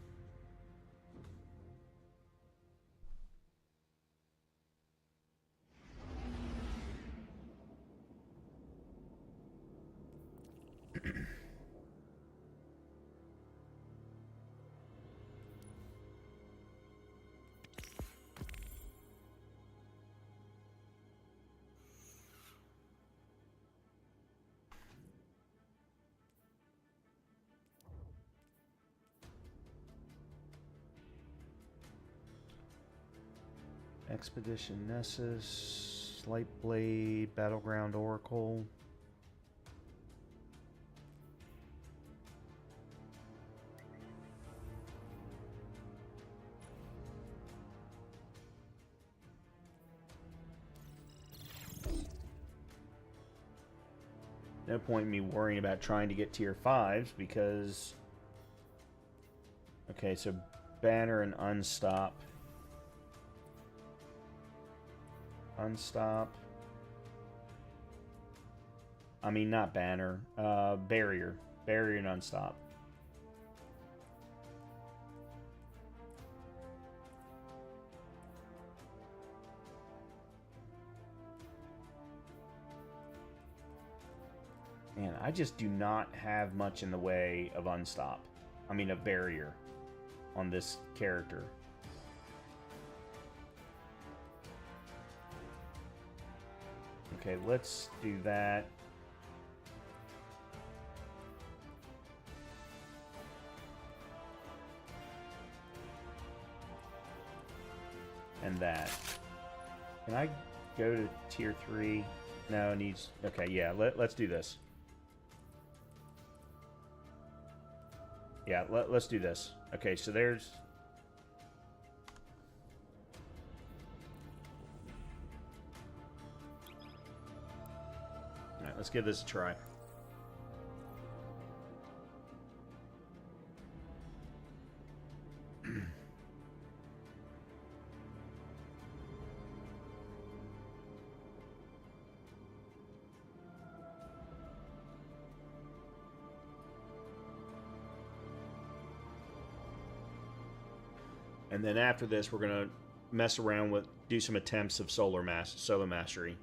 Expedition Nessus, Light Blade, Battleground Oracle. No point in me worrying about trying to get tier 5s because... Okay, so Banner and Unstop. Unstop. I mean, not Banner. Barrier. Barrier and Unstop. Man, I just do not have much in the way of Unstop. I mean, of Barrier on this character. Okay, let's do that. and that. Can I go to tier 3? No, it needs... Okay, yeah, let's do this. Yeah, let's do this. Okay, so there's... Alright, let's give this a try. And then after this, we're gonna mess around with, do some attempts of solo mastery.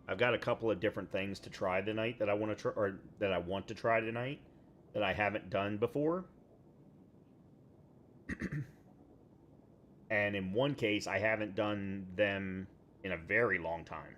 I've got a couple of different things to try tonight that I want to try, or that I want to try tonight that I haven't done before. And in one case, I haven't done them in a very long time.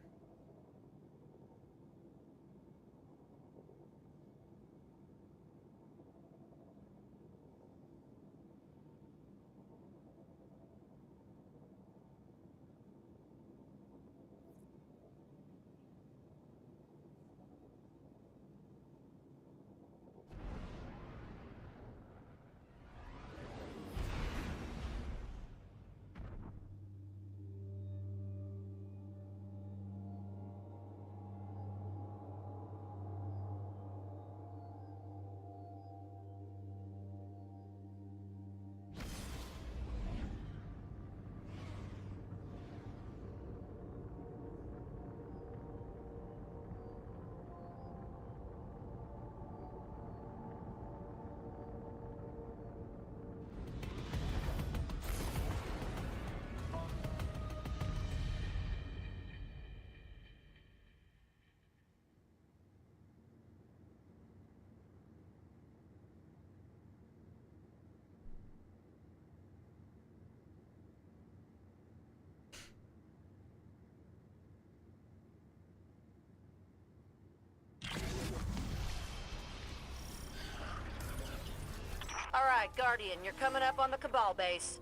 Alright, Guardian, you're coming up on the Cabal base.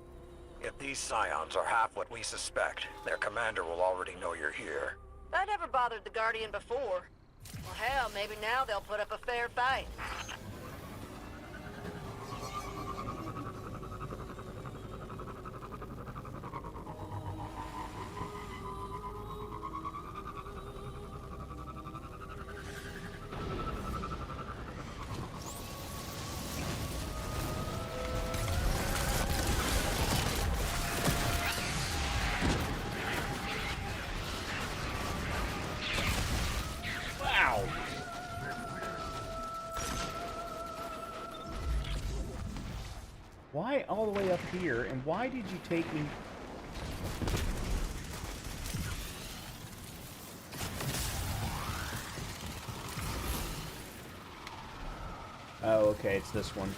If these scions are half what we suspect, their commander will already know you're here. That never bothered the Guardian before. Well, hell, maybe now they'll put up a fair fight. Wow! Why all the way up here, and why did you take me... Oh, okay, it's this one.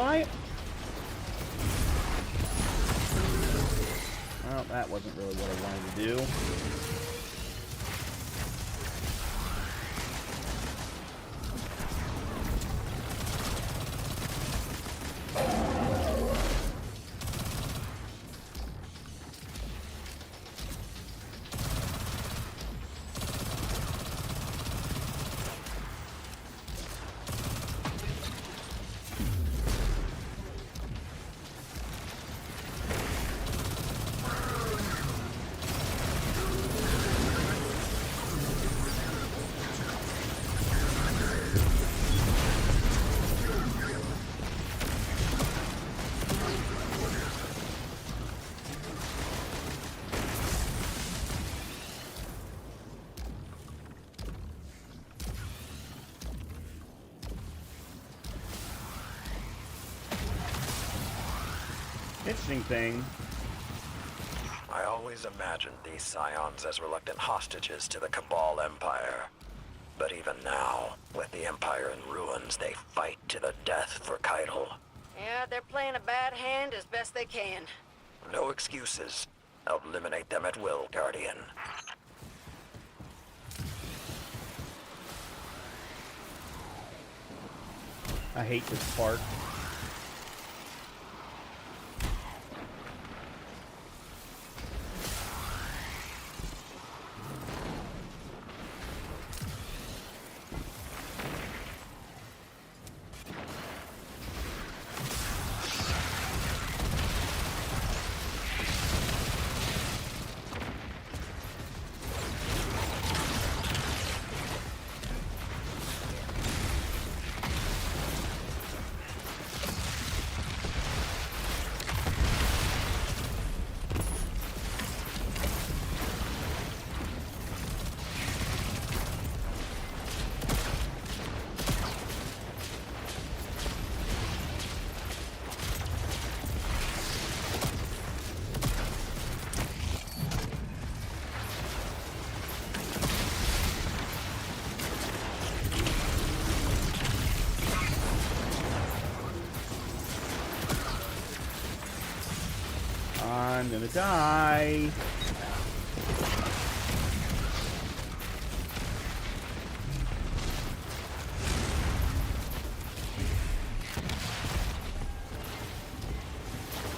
Why? Well, that wasn't really what I wanted to do. Interesting thing. I always imagined these scions as reluctant hostages to the Cabal Empire. But even now, with the Empire in ruins, they fight to the death for Keitel. Yeah, they're playing a bad hand as best they can. No excuses. Eliminate them at will, Guardian. I hate this part. I'm gonna die.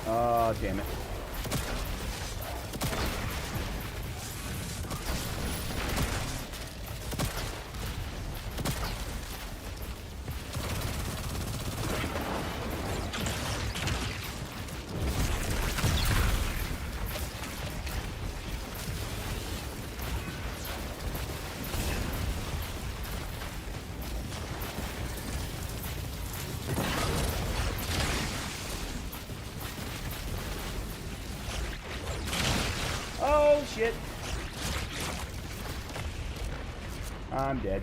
Oh, damn it. Oh, shit. I'm dead.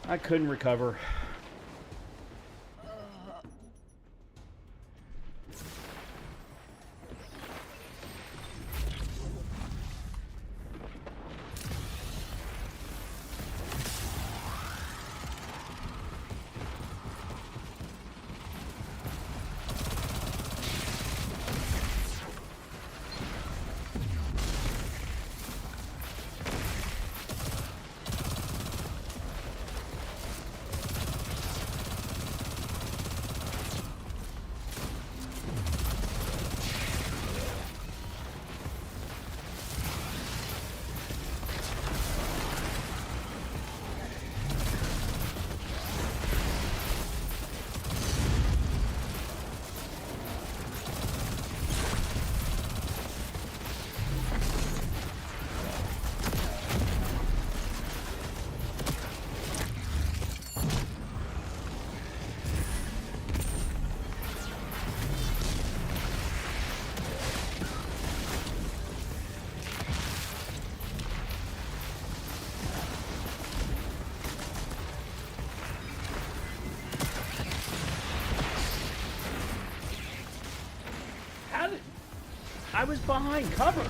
I couldn't recover. I was behind cover.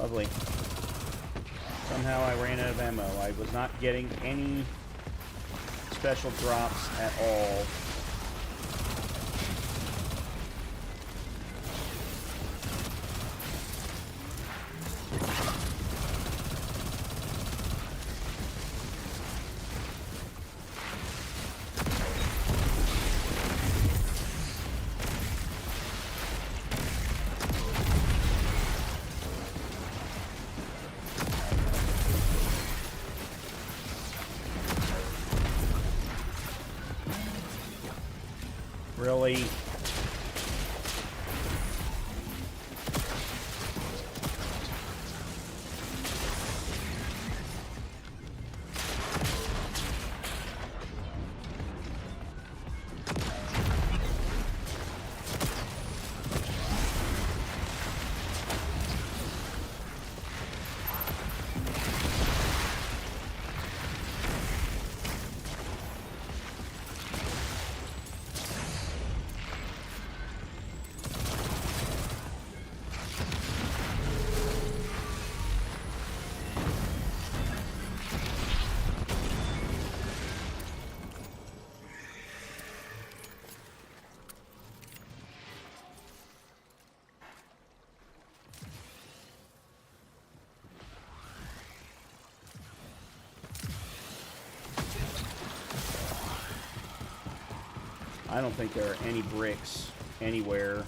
Lovely. Somehow I ran out of ammo. I was not getting any special drops at all. Really? I don't think there are any bricks anywhere.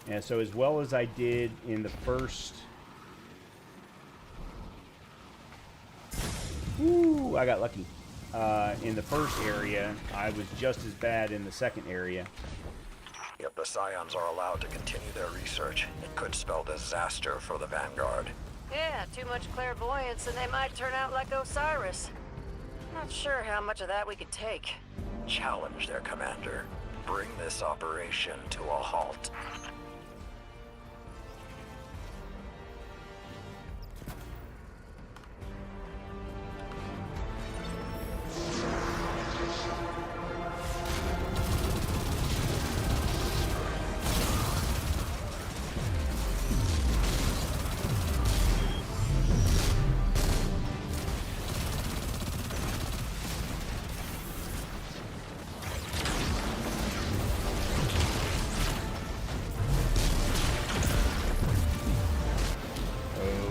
Yeah, so as well as I did in the first... Ooh, I got lucky. In the first area, I was just as bad in the second area. If the Scions are allowed to continue their research, it could spell disaster for the Vanguard. Yeah, too much clairvoyance and they might turn out like Osiris. Not sure how much of that we could take. Challenge their commander. Bring this operation to a halt.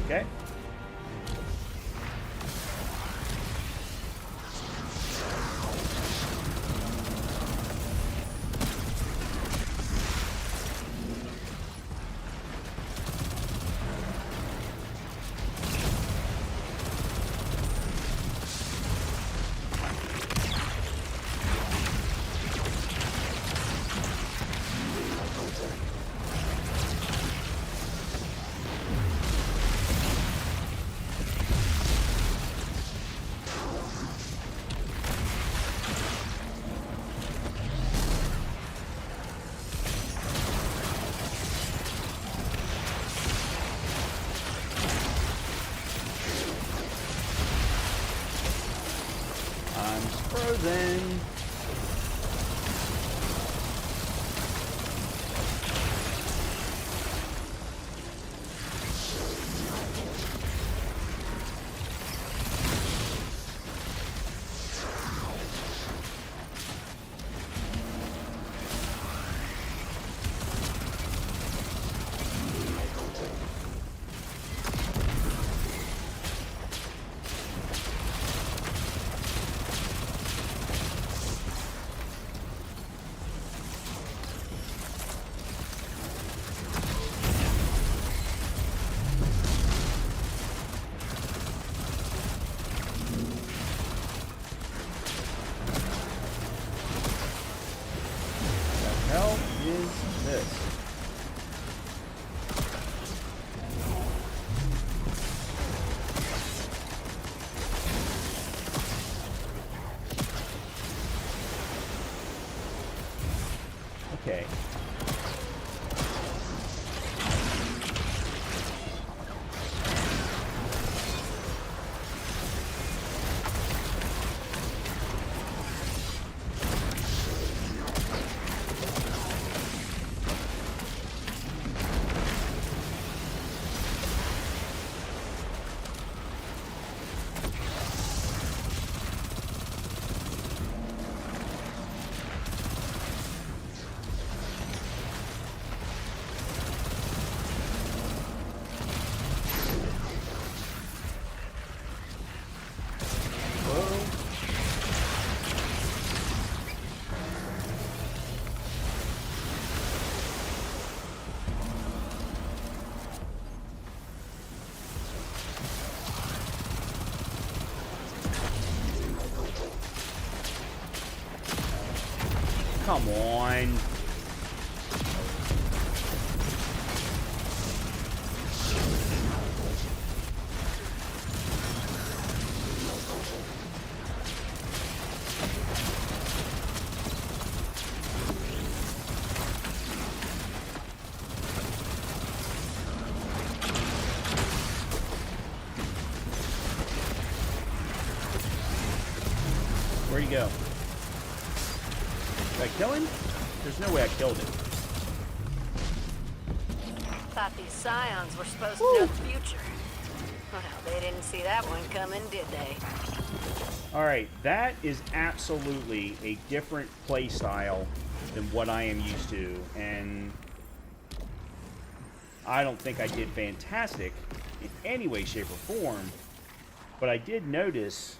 Okay. Frozen. come on. Where'd he go? Did I kill him? There's no way I killed him. Thought these scions were supposed to know the future. Well, they didn't see that one coming, did they? Alright, that is absolutely a different play style than what I am used to, and I don't think I did fantastic in any way, shape, or form, but I did notice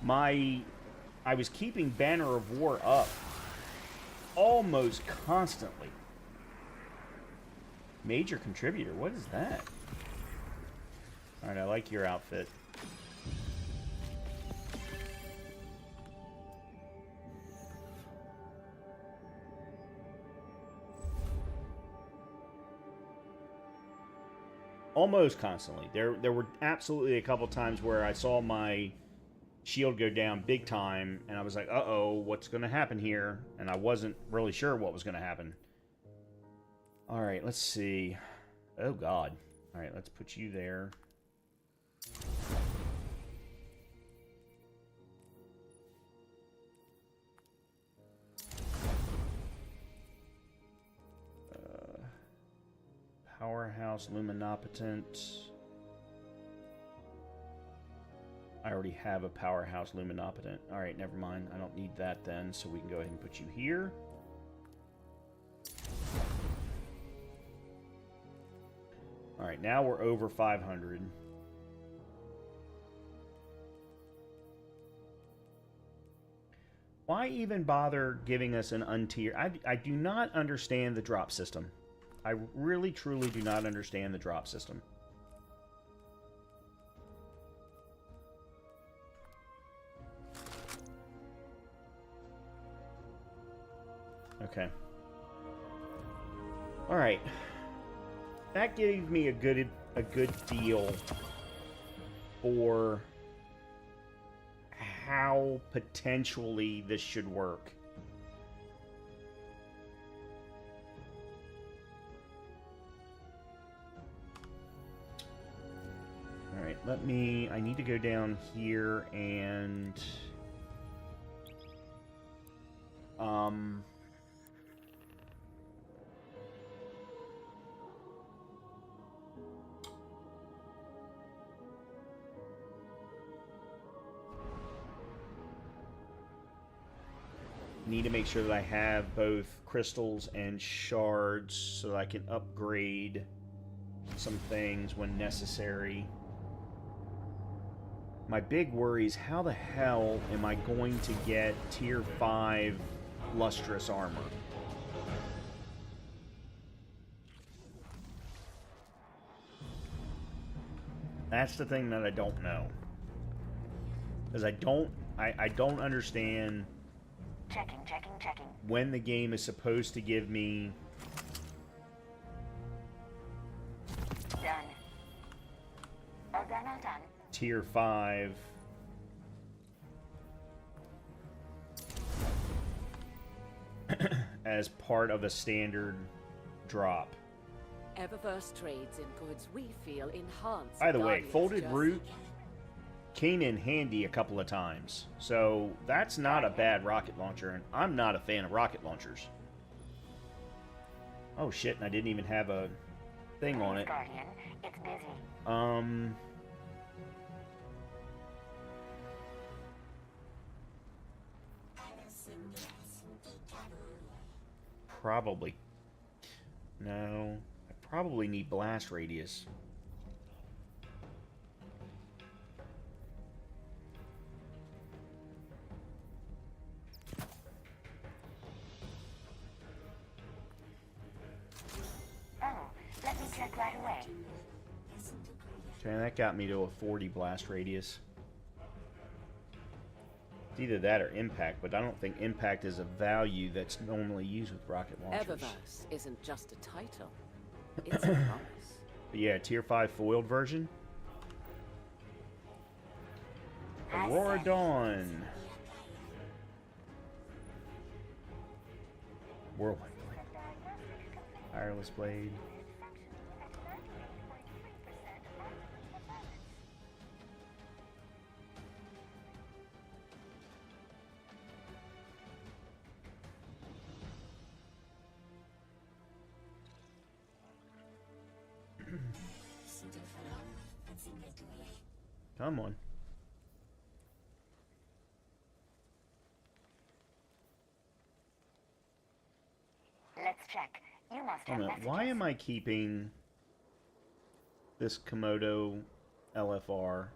I was keeping Banner of War up almost constantly. Major contributor, what is that? Alright, I like your outfit. Almost constantly. There were absolutely a couple times where I saw my shield go down big time, and I was like, uh-oh, what's going to happen here? And I wasn't really sure what was going to happen. Alright, let's see. Oh, God. Alright, let's put you there. Powerhouse Luminopotent. I already have a Powerhouse Luminopotent. Alright, never mind. I don't need that then, so we can go ahead and put you here. Alright, now we're over 500. Why even bother giving us an untier? I do not understand the drop system. I really, truly do not understand the drop system. Okay. Alright. That gave me a good deal for how potentially this should work. Alright, I need to go down here and need to make sure that I have both crystals and shards so that I can upgrade some things when necessary. My big worry is how the hell am I going to get tier 5 lustrous armor? That's the thing that I don't know. Because I don't understand Checking. when the game is supposed to give me Done. All done. tier 5 as part of a standard drop. Eververse trades in goods we feel enhance. By the way, Guardian's folded journey. root came in handy a couple of times, so that's not a bad rocket launcher, and I'm not a fan of rocket launchers. Oh shit, and I didn't even have a thing on it. Guardian, it's busy. Probably. No, I probably need blast radius. Oh, let me check right away. Okay, that got me to a 40 blast radius. It's either that or impact, but I don't think impact is a value that's normally used with rocket launchers. Eververse isn't just a title. It's a promise. But yeah, tier 5 foiled version. Aurora Dawn. Whirlwind Blade. Tireless Blade. Come on. Let's check. You must Oh, have no. messages. Why am I keeping this Komodo LFR?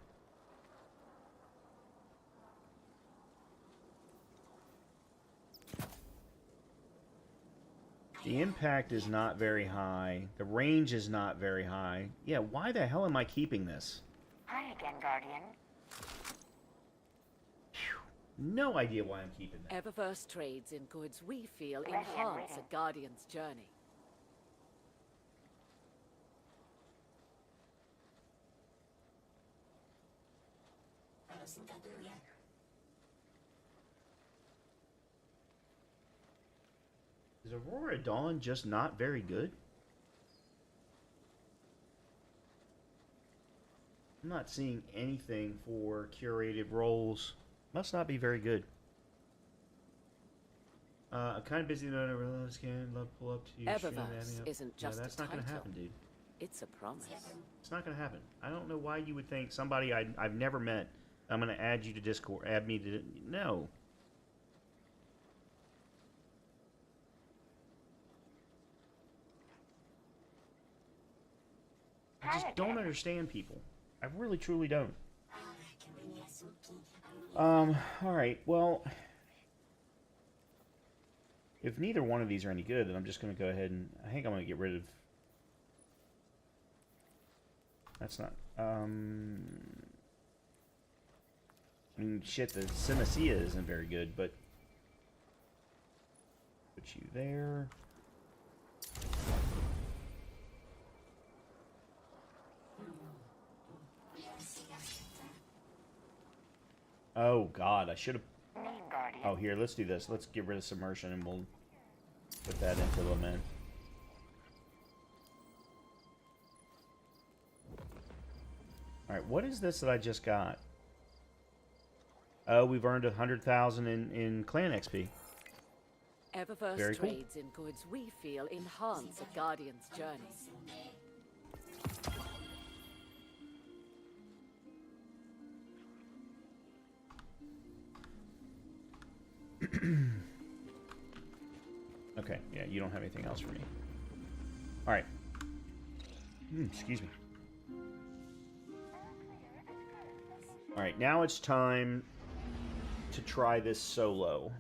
The impact is not very high. The range is not very high. Yeah, why the hell am I keeping this? Hi again, Guardian. No idea why I'm keeping that. Eververse trades in goods we feel Ready and enhance waiting. a Guardian's journey. Is Aurora Dawn just not very good? I'm not seeing anything for curated roles. Must not be very good. I'm kind of busy though. I really can love pull up to you. Eververse isn't just that's a not gonna title. happen, dude. It's a promise. It's not gonna happen. I don't know why you would think somebody I've never met. I'm gonna add you to Discord. Add me to no. I just don't understand people. I really truly don't. Alright, well, if neither one of these are any good, then I'm just going to go ahead and, I think I'm going to get rid of, that's not, I mean, shit, the Synestia isn't very good, but, put you there. Oh god, I should have. Oh, here, let's do this. Let's get rid of submersion and we'll put that into lament. Alright, what is this that I just got? Oh, we've earned 100,000 in clan XP. Eververse Very cool. trades in goods we feel enhance a Guardian's journey. Okay, yeah, you don't have anything else for me. Alright. Excuse me. Alright, now it's time to try this solo.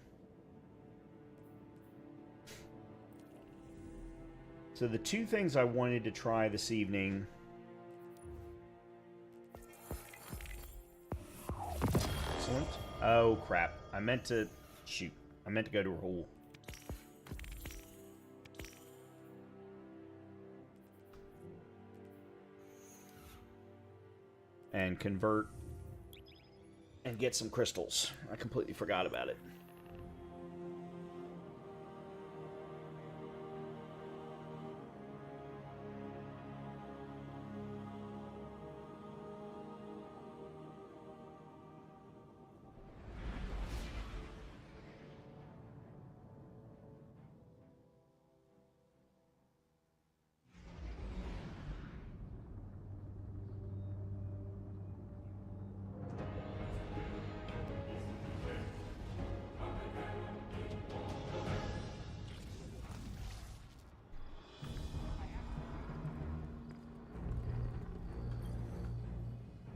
So the two things I wanted to try this evening... Excellent. Oh, crap. I meant to... Shoot. I meant to go to a hole. And convert and get some crystals. I completely forgot about it.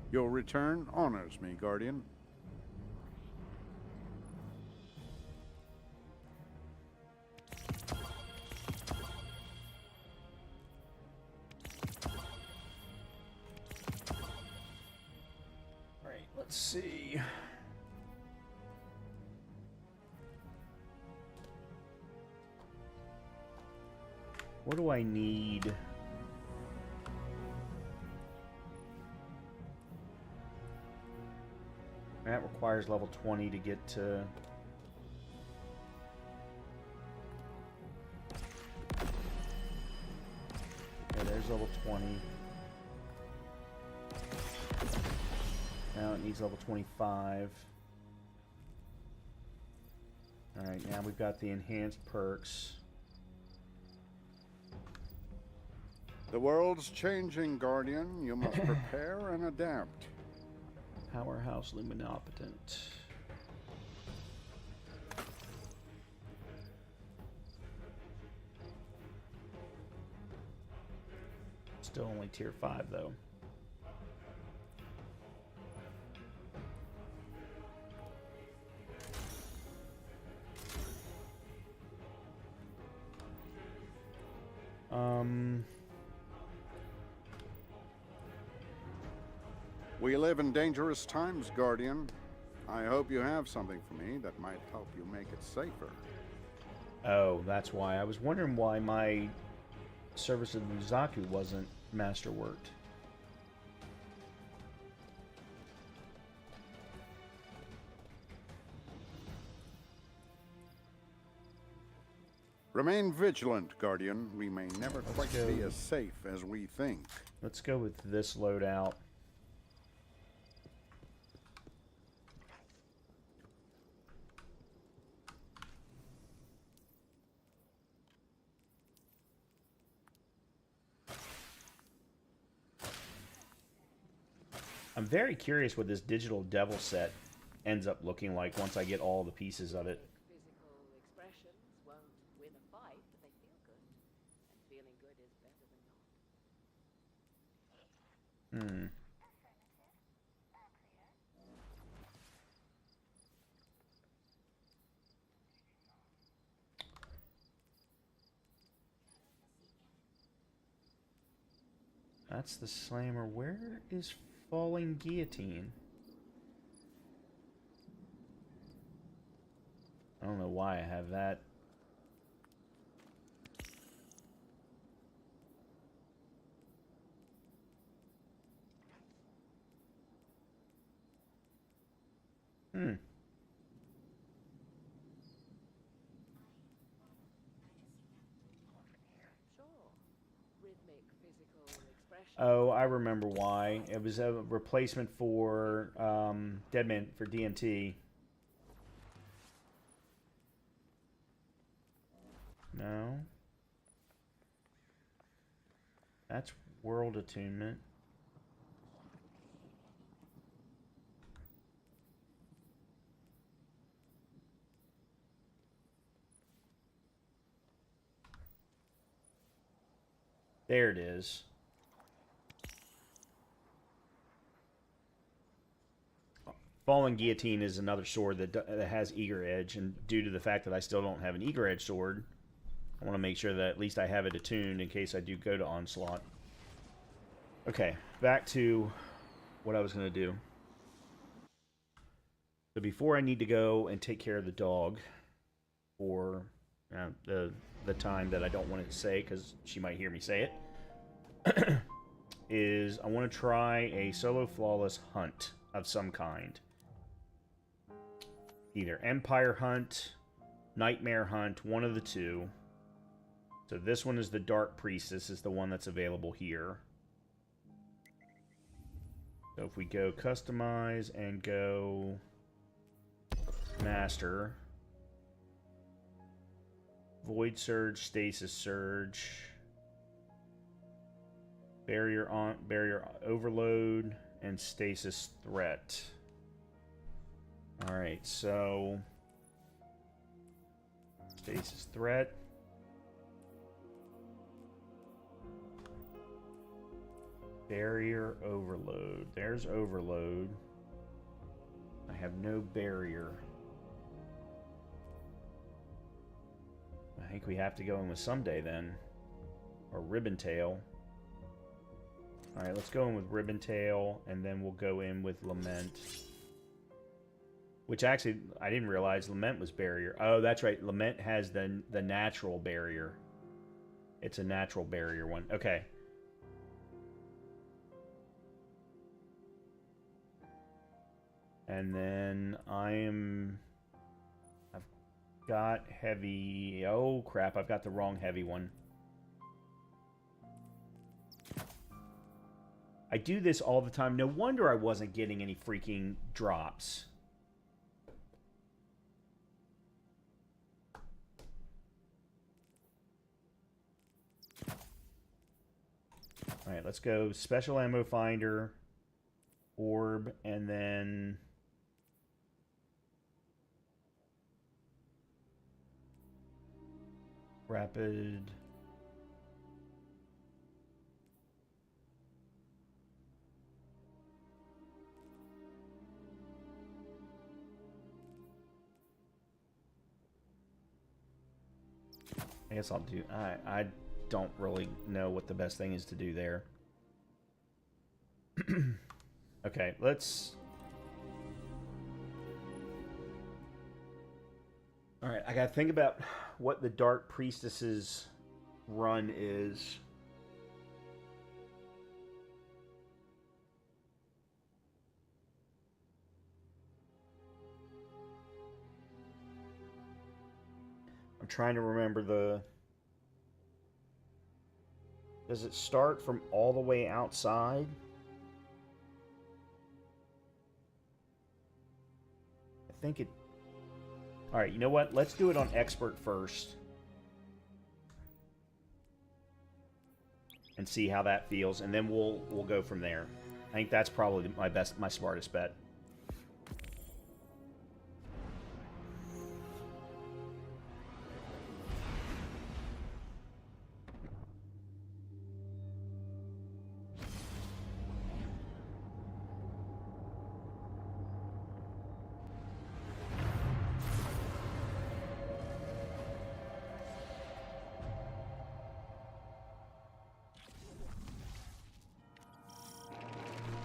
Your return honors me, Guardian. Alright, let's see. What do I need? That requires level 20 to get to... Okay, there's level 20. Now it needs level 25. Alright, now we've got the enhanced perks. The world's changing, Guardian. You must prepare and adapt. Powerhouse Luminopotent. Still only tier 5 though. We live in dangerous times, Guardian. I hope you have something for me that might help you make it safer. Oh, that's why. I was wondering why my service of Muzaku wasn't masterworked. Remain vigilant, Guardian. We may never quite be as safe as we think. Let's go with this loadout. I'm very curious what this digital devil set ends up looking like once I get all the pieces of it. Physical expressions won't win a fight, but they feel good. And feeling good is better than not. That's the slammer. Where is Falling Guillotine? I don't know why I have that. Oh, I remember why. It was a replacement for Deadman for DMT. No. That's World Attunement. There it is. Fallen Guillotine is another sword that has Eager Edge, and due to the fact that I still don't have an Eager Edge sword, I want to make sure that at least I have it attuned in case I do go to Onslaught. Okay, back to what I was going to do. So before I need to go and take care of the dog for the time that I don't want it to say, because she might hear me say it, is I want to try a solo flawless hunt of some kind. Either Empire Hunt, Nightmare Hunt, one of the two. So this one is the Dark Priestess, is the one that's available here. So if we go Customize and go Master, Void Surge, Stasis Surge, Barrier Overload, and Stasis Threat. Alright, so Stasis Threat. Barrier Overload. There's Overload. I have no barrier. I think we have to go in with Someday then. Or Ribbontail. Alright, let's go in with Ribbontail, and then we'll go in with Lament. Which actually, I didn't realize Lament was barrier. Oh, that's right. Lament has the natural barrier. It's a natural barrier one. Okay. And then I've got heavy. Oh crap, I've got the wrong heavy one. I do this all the time. No wonder I wasn't getting any freaking drops. Alright, let's go special ammo finder, orb, and then rapid. I guess I'll do... I don't really know what the best thing is to do there. Okay, let's... Alright, I gotta think about what the Dark Priestess's run is. I'm trying to remember the... Does it start from all the way outside? I think it... Alright, you know what? Let's do it on Expert first. And see how that feels, and then we'll go from there. I think that's probably my smartest bet.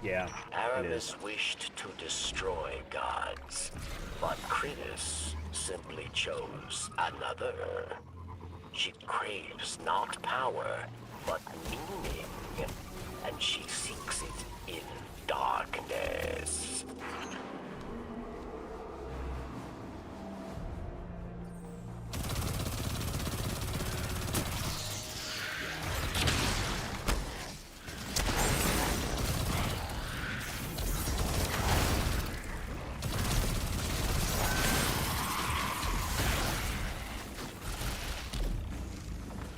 Yeah, Aramis wished to destroy gods, but Kritis simply chose another. She craves not power, but meaning, and she seeks it in darkness.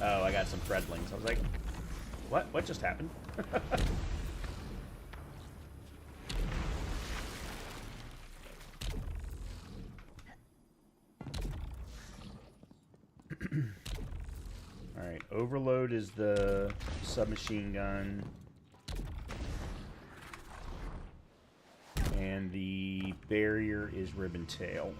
Oh, I got some threadlings. I was like, what? What just happened? Alright, Overload is the submachine gun. And the barrier is Ribbon Tail.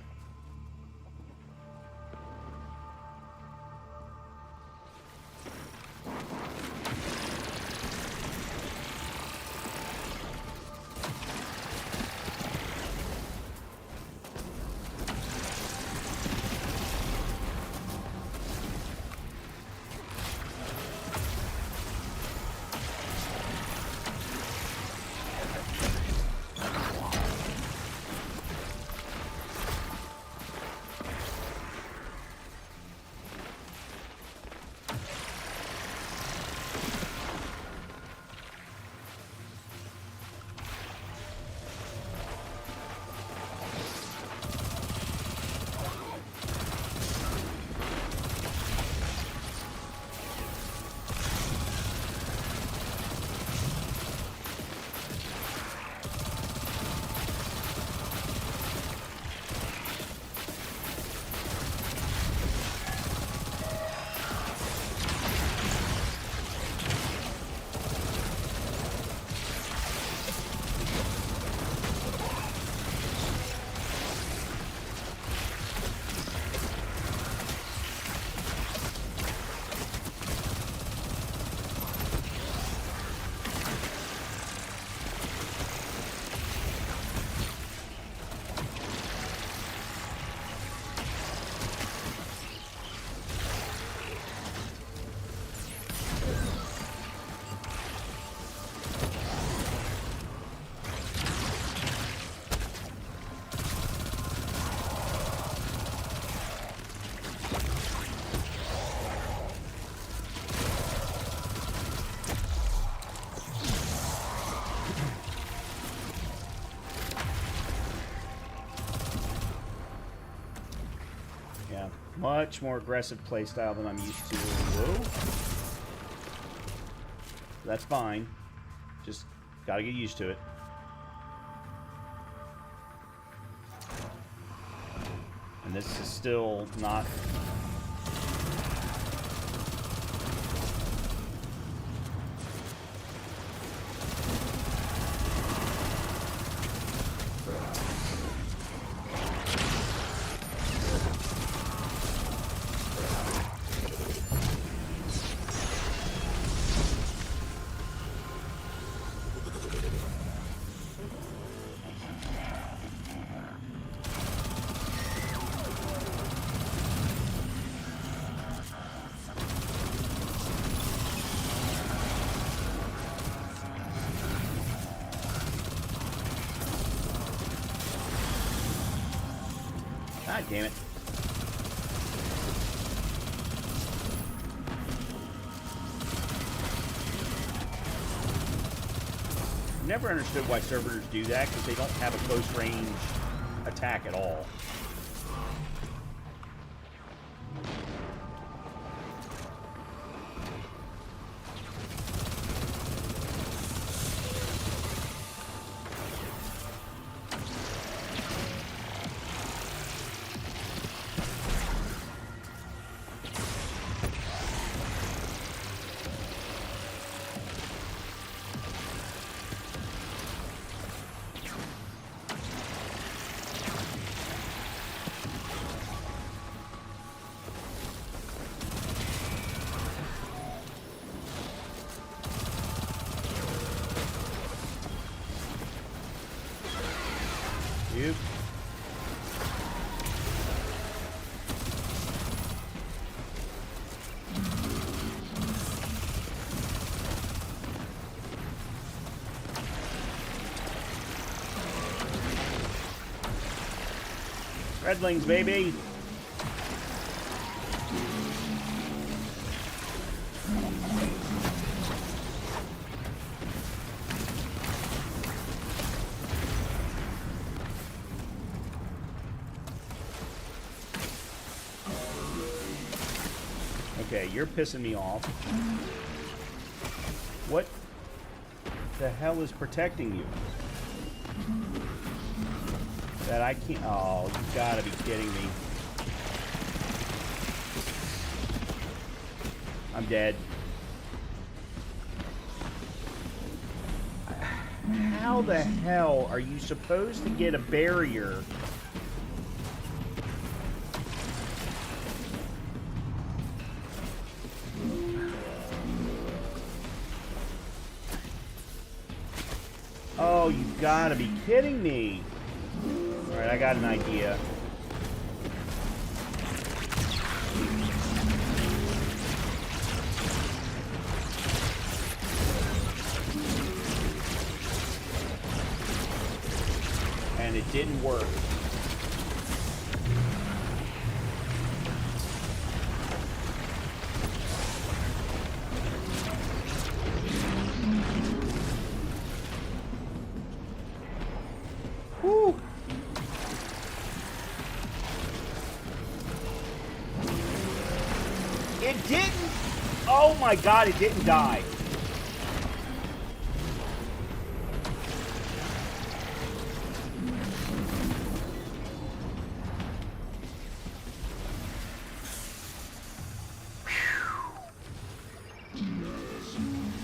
Much more aggressive playstyle than I'm used to. Whoa. That's fine. Just gotta get used to it. And this is still not... God damn it. Never understood why servers do that, because they don't have a close range attack at all. Yep. Redlings, baby. Okay, you're pissing me off. What the hell is protecting you? That I can't... Oh, you gotta be kidding me. I'm dead. How the hell are you supposed to get a barrier? Oh, you gotta be kidding me. Alright, I got an idea. And it didn't work. Whew. It didn't. Oh my God, it didn't die.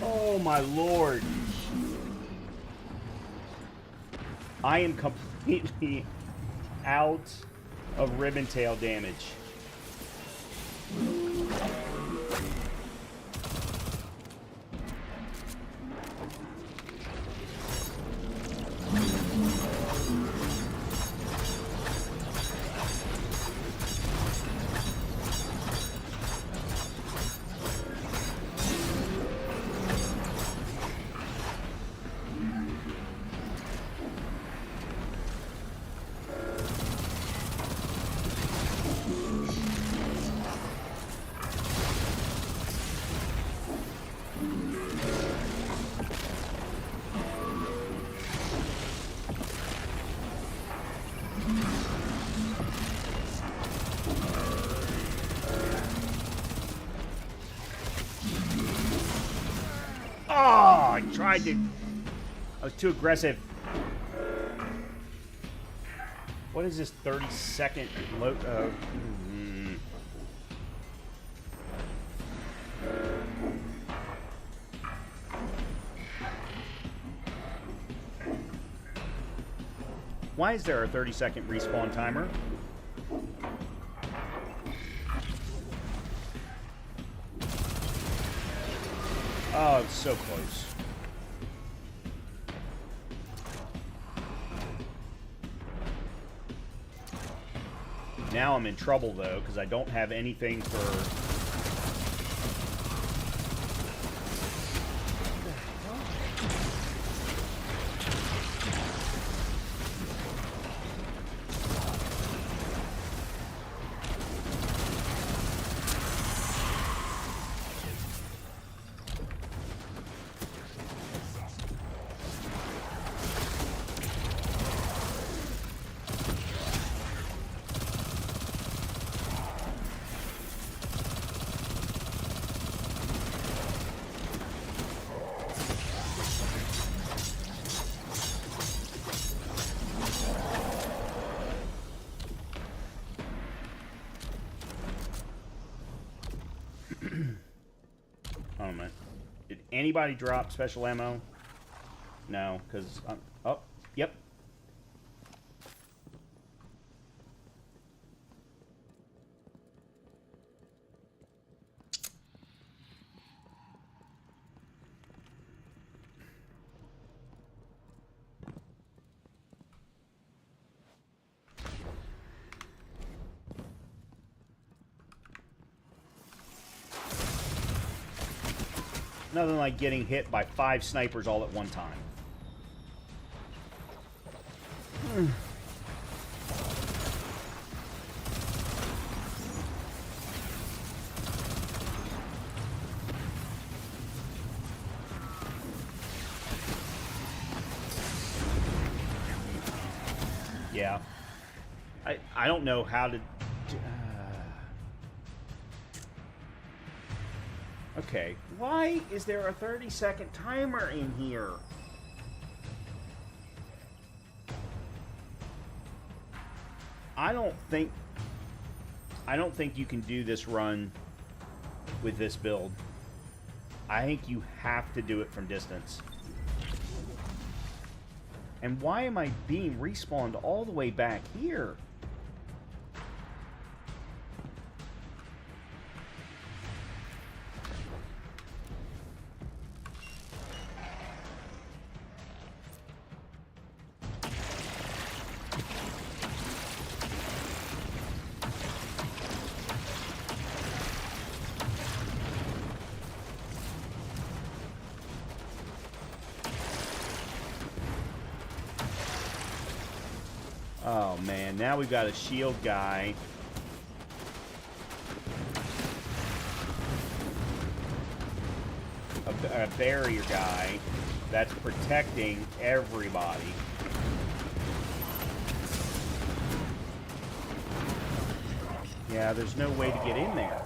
Oh my Lord. I am completely out of ribbon tail damage. tried to... I was too aggressive. What is this 30-second load? Why is there a 30-second respawn timer? Oh, it's so close. Now I'm in trouble, though, because I don't have anything for... Oh, man. Did anybody drop special ammo? No, because... oh, yep. Nothing like getting hit by 5 snipers all at one time. Yeah. I don't know how to... Okay, why is there a 30-second timer in here? I don't think you can do this run with this build. I think you have to do it from distance. And why am I being respawned all the way back here? Oh man, now we've got a shield guy. A barrier guy that's protecting everybody. Yeah, there's no way to get in there.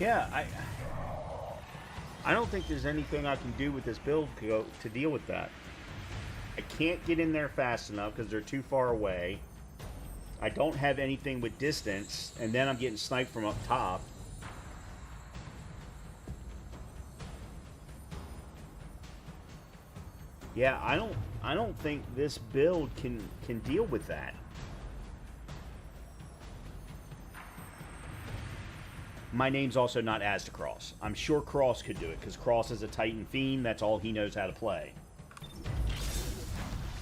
Yeah, I don't think there's anything I can do with this build to deal with that. I can't get in there fast enough because they're too far away. I don't have anything with distance, and then I'm getting sniped from up top. Yeah, I don't think this build can deal with that. My name's also not Asda Cross. I'm sure Cross could do it, because Cross is a Titan Fiend. That's all he knows how to play.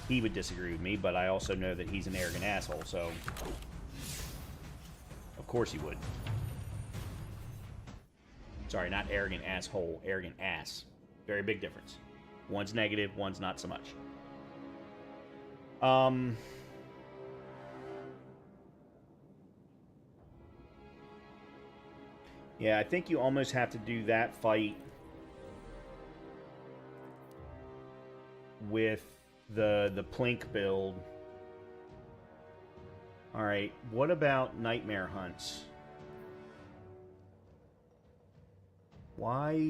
He would disagree with me, but I also know that he's an arrogant asshole, so... Of course he would. Sorry, not arrogant asshole, arrogant ass. Very big difference. One's negative, one's not so much. Yeah, I think you almost have to do that fight with the Plink build. Alright, what about Nightmare Hunts? Why...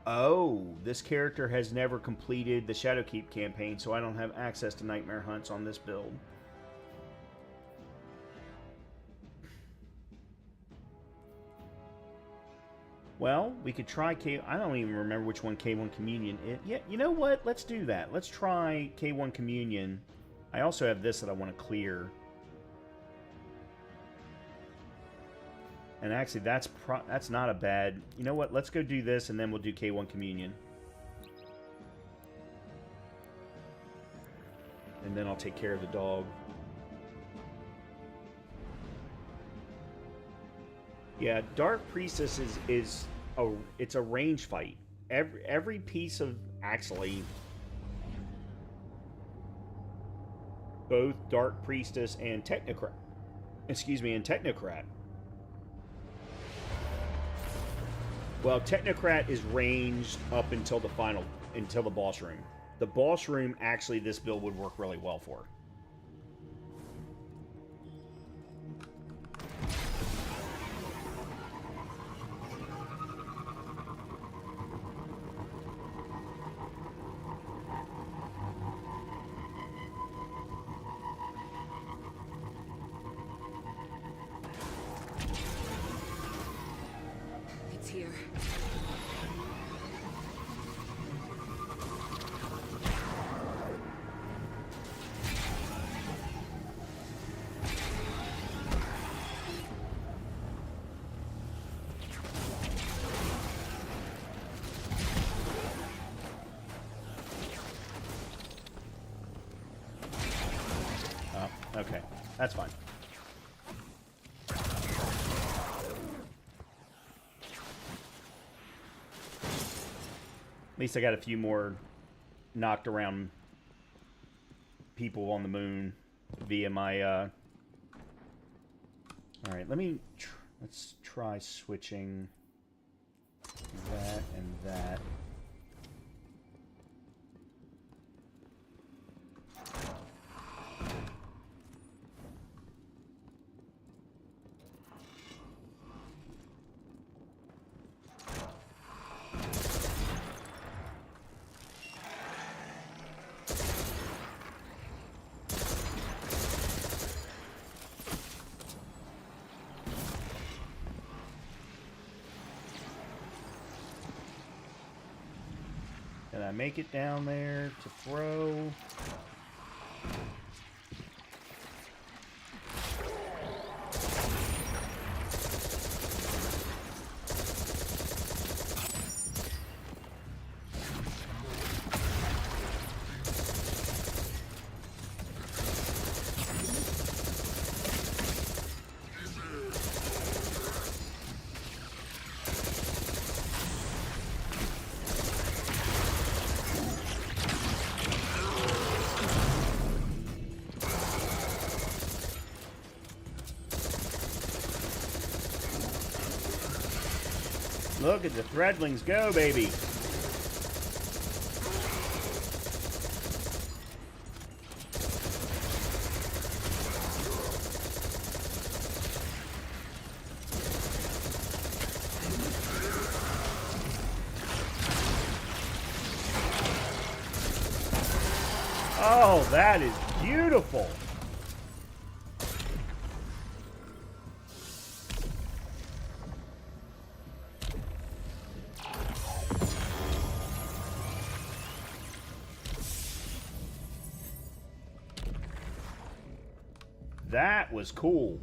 Oh, this character has never completed the Shadowkeep campaign, so I don't have access to Nightmare Hunts on this build. Well, we could try K... I don't even remember which one K1 Communion is. Yeah, you know what? Let's do that. Let's try K1 Communion. I also have this that I want to clear. And actually, that's not a bad... You know what? Let's go do this, and then we'll do K1 Communion. And then I'll take care of the dog. Yeah, Dark Priestess is it's a range fight. Every piece of... Actually... Both Dark Priestess and Technocrat... Excuse me, and Technocrat... Well, Technocrat is ranged up until the boss room. The boss room, actually, this build would work really well for. It's here. Okay, that's fine. At least I got a few more knocked around people on the moon via my, Alright, let's try switching that and that. Can I make it down there to throw? Look at the threadlings go, baby. Oh, that is beautiful. That was cool.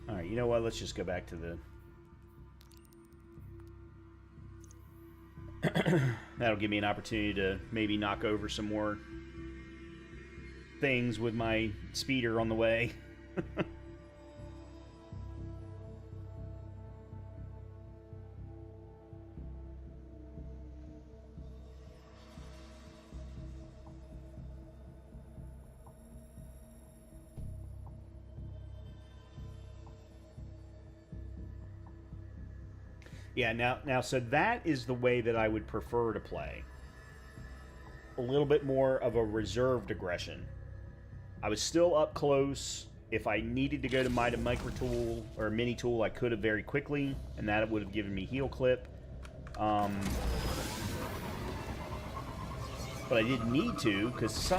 All right, you know what? Let's just go back to the... That'll give me an opportunity to maybe knock over some more things with my speeder on the way. Yeah, now, so that is the way that I would prefer to play. A little bit more of a reserved aggression. I was still up close. If I needed to go to micro tool or mini tool, I could have very quickly, and that would have given me heal clip. But I didn't need to, because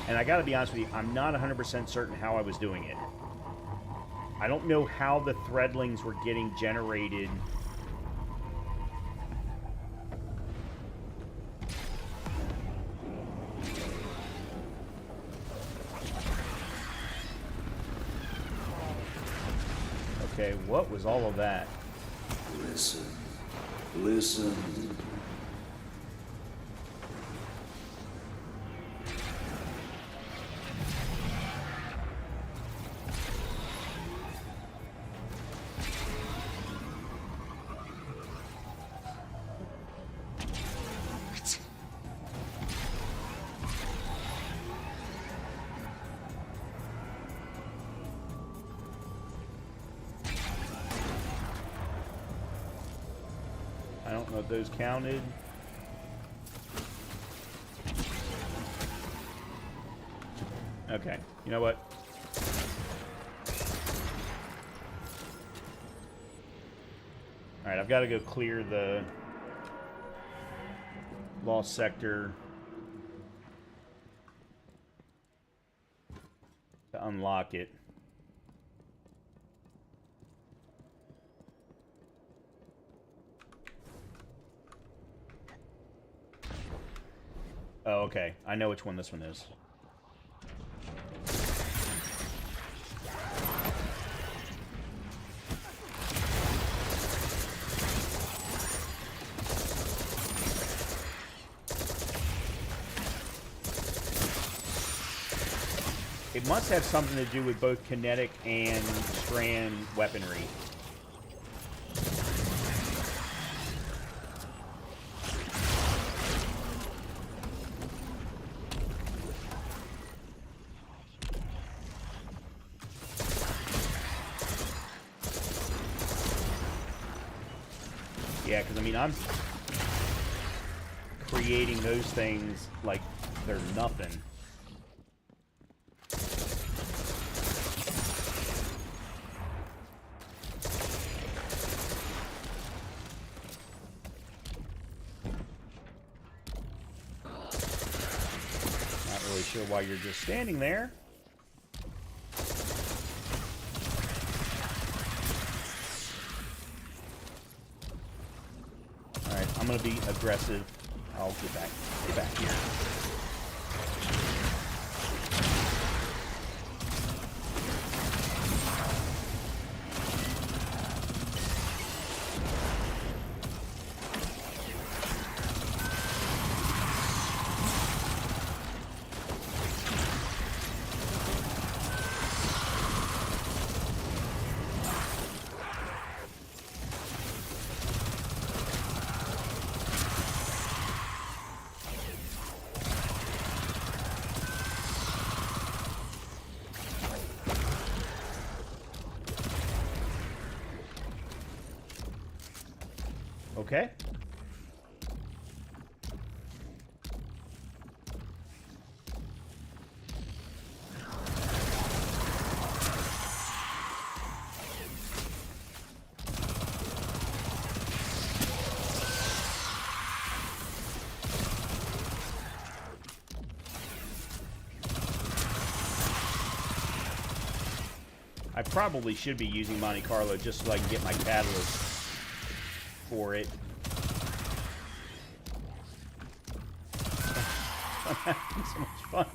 and I gotta be honest with you, I'm not 100% certain how I was doing it. I don't know how the threadlings were getting generated. Okay, what was all of that? Listen. Listen. I don't know if those counted. Okay, you know what? Alright, I've got to go clear the lost sector to unlock it. Oh, okay. I know which one this one is. It must have something to do with both kinetic and strand weaponry. Yeah, because I mean, I'm creating those things like they're nothing. Not really sure why you're just standing there. I'm gonna be aggressive. I'll get back here. Okay. I probably should be using Monte Carlo just so I can get my catalyst for it. I'm having so much fun.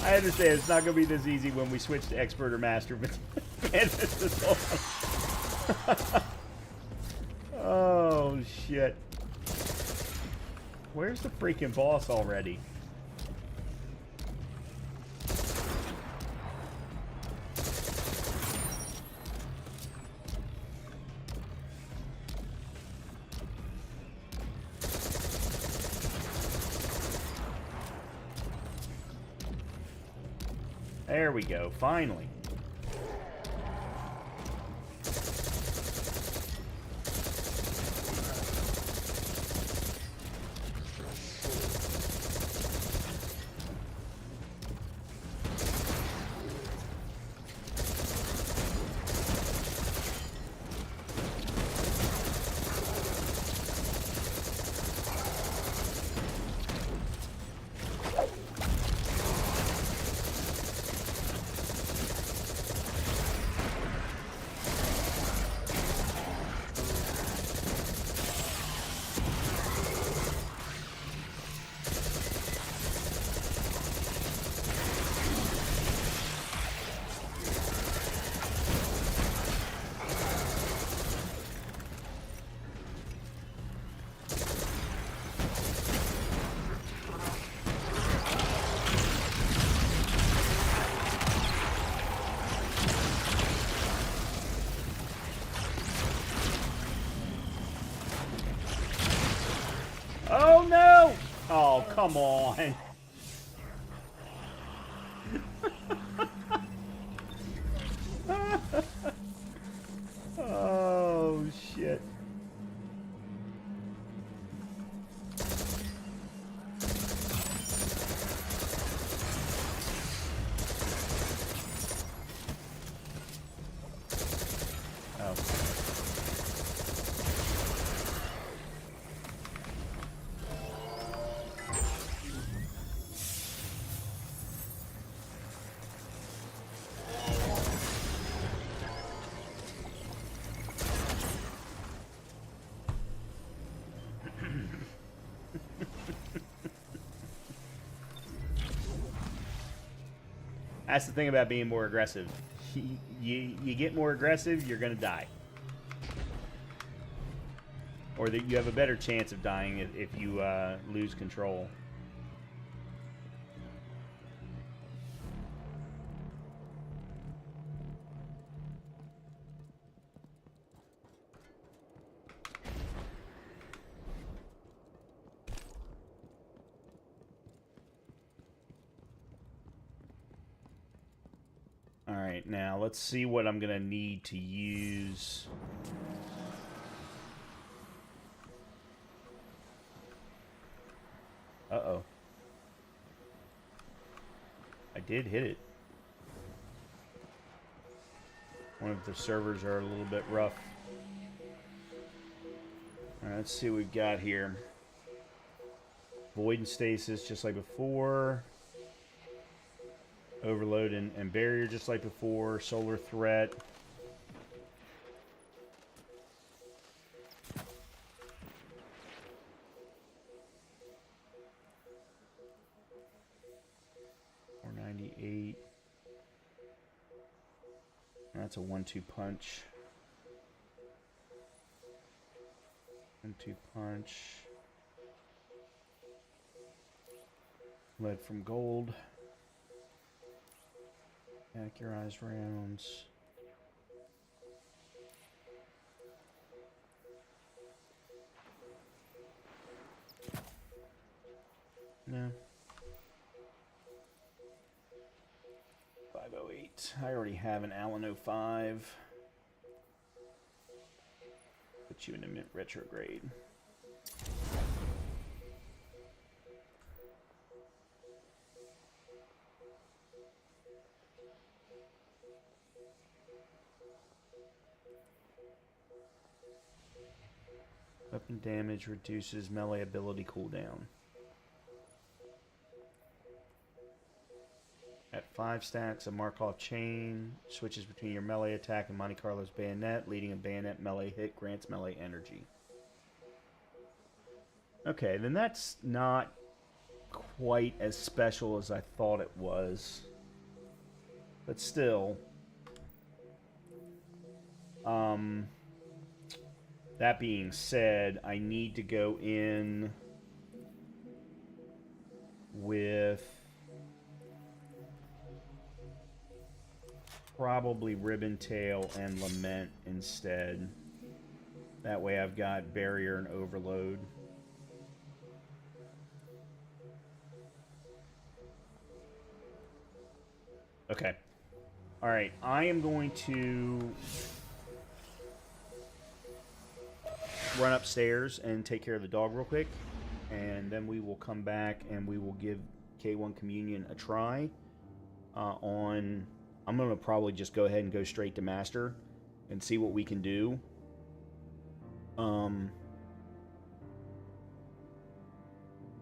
I understand it's not going to be this easy when we switch to expert or master, but man, this is awesome. Oh shit! Where's the freaking boss already? There we go, finally. Oh no! Oh, come on. Oh shit. Oh. That's the thing about being more aggressive. You get more aggressive, you're gonna die. Or that you have a better chance of dying if you lose control. Alright, now let's see what I'm gonna need to use. Uh-oh. I did hit it. One of the servers are a little bit rough. Alright, let's see what we've got here. Void and stasis, just like before. Overload and barrier, just like before. Solar threat. $498. That's a 1-2 punch. 1-2 punch. Lead from gold. Accurized rounds. No. 508. I already have an Allen 05. Put you in a retrograde. Weapon damage reduces melee ability cooldown. At 5 stacks, a Markov chain switches between your melee attack and Monte Carlo's bayonet. Leading a bayonet melee hit grants melee energy. Okay, then that's not quite as special as I thought it was. But still. That being said, I need to go in with probably Ribbon Tail and Lament instead. That way I've got Barrier and Overload. Okay. Alright, I am going to run upstairs and take care of the dog real quick. And then we will come back and we will give K1 Communion a try on... I'm going to probably just go ahead and go straight to Master and see what we can do. And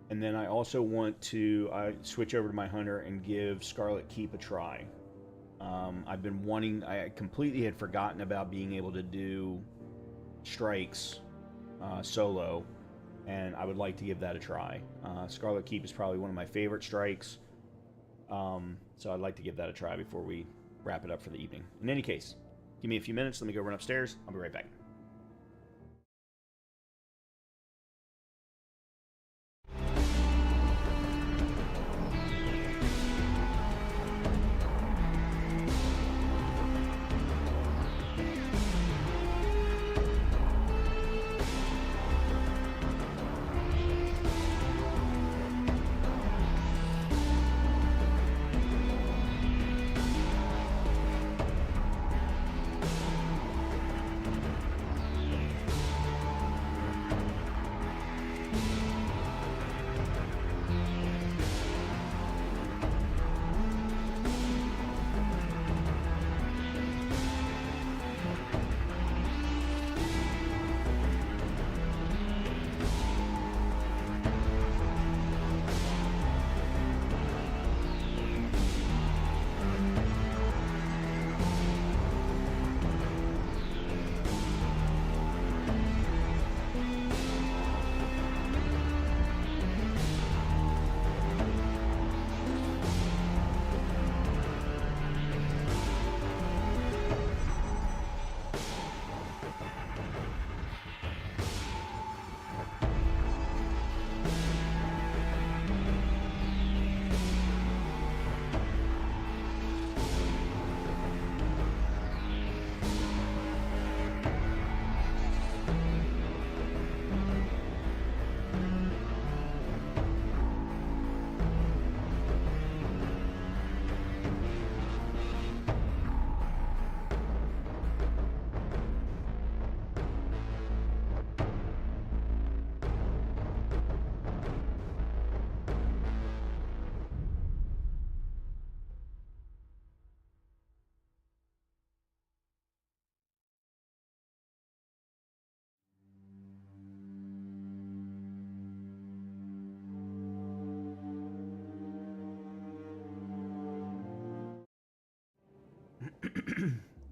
then I also want to switch over to my Hunter and give Scarlet Keep a try. I've been wanting... I completely had forgotten about being able to do strikes solo, and I would like to give that a try. Scarlet Keep is probably one of my favorite strikes. So I'd like to give that a try before we wrap it up for the evening. In any case, give me a few minutes. Let me go run upstairs. I'll be right back.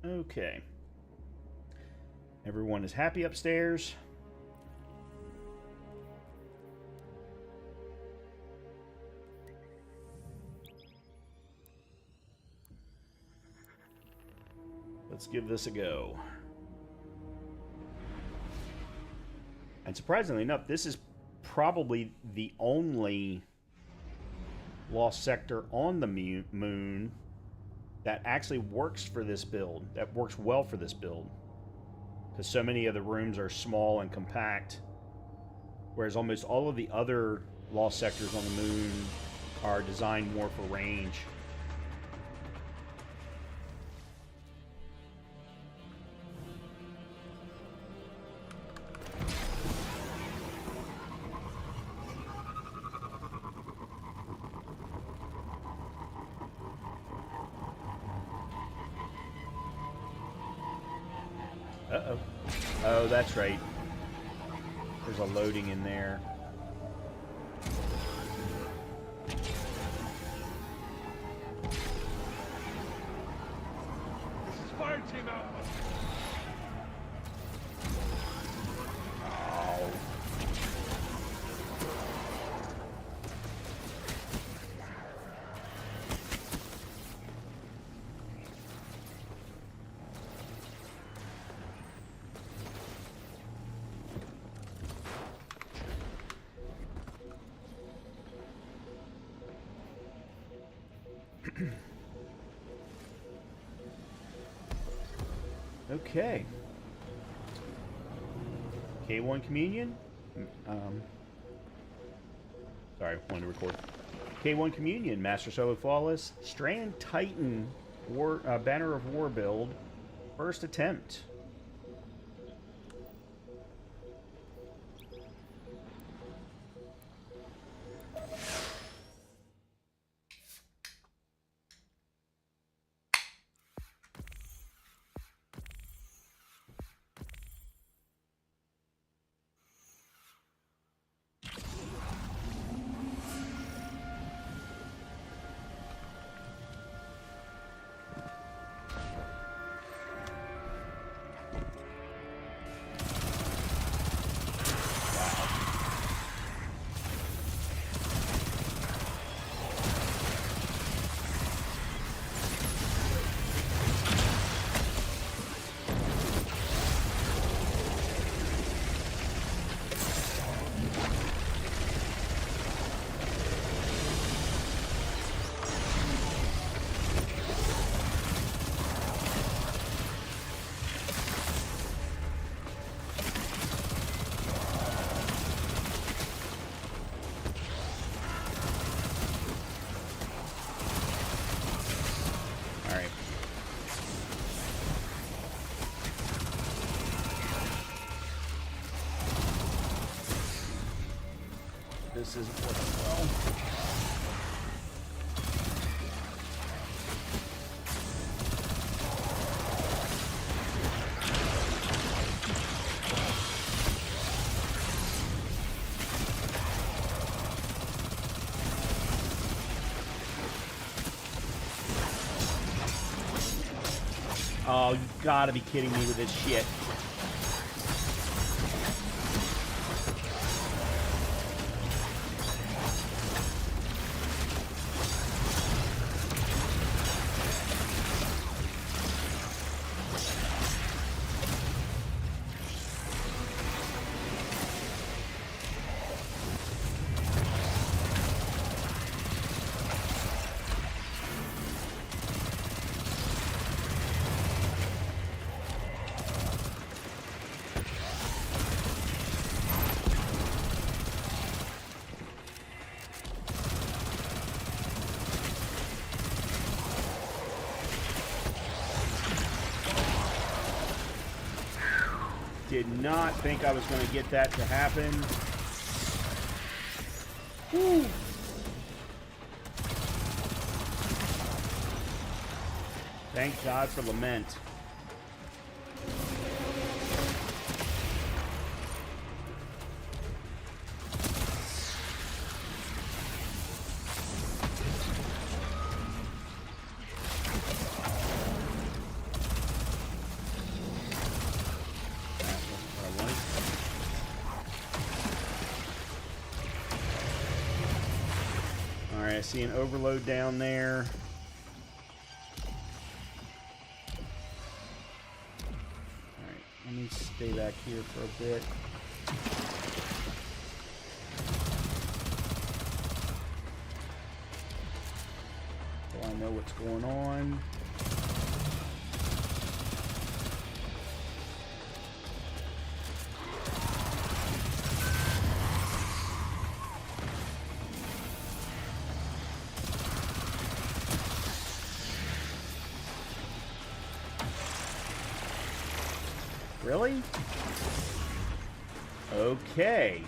Okay. Everyone is happy upstairs. Let's give this a go. And surprisingly enough, this is probably the only lost sector on the moon that actually works for this build, that works well for this build. Because so many of the rooms are small and compact, whereas almost all of the other lost sectors on the moon are designed more for range. Uh-oh. Oh, that's right. There's a loading in there. This is fire team Alpha. Oh. Okay. K1 Communion? Sorry, wanted to record. K1 Communion, Master Solo Flawless, Strand Titan, Banner of War build, first attempt. This isn't working well. Oh, you gotta be kidding me with this shit. Did not think I was going to get that to happen. Woo. Thank God for Lament. I see an overload down there. Alright, let me stay back here for a bit. So I know what's going on. Really? Okay.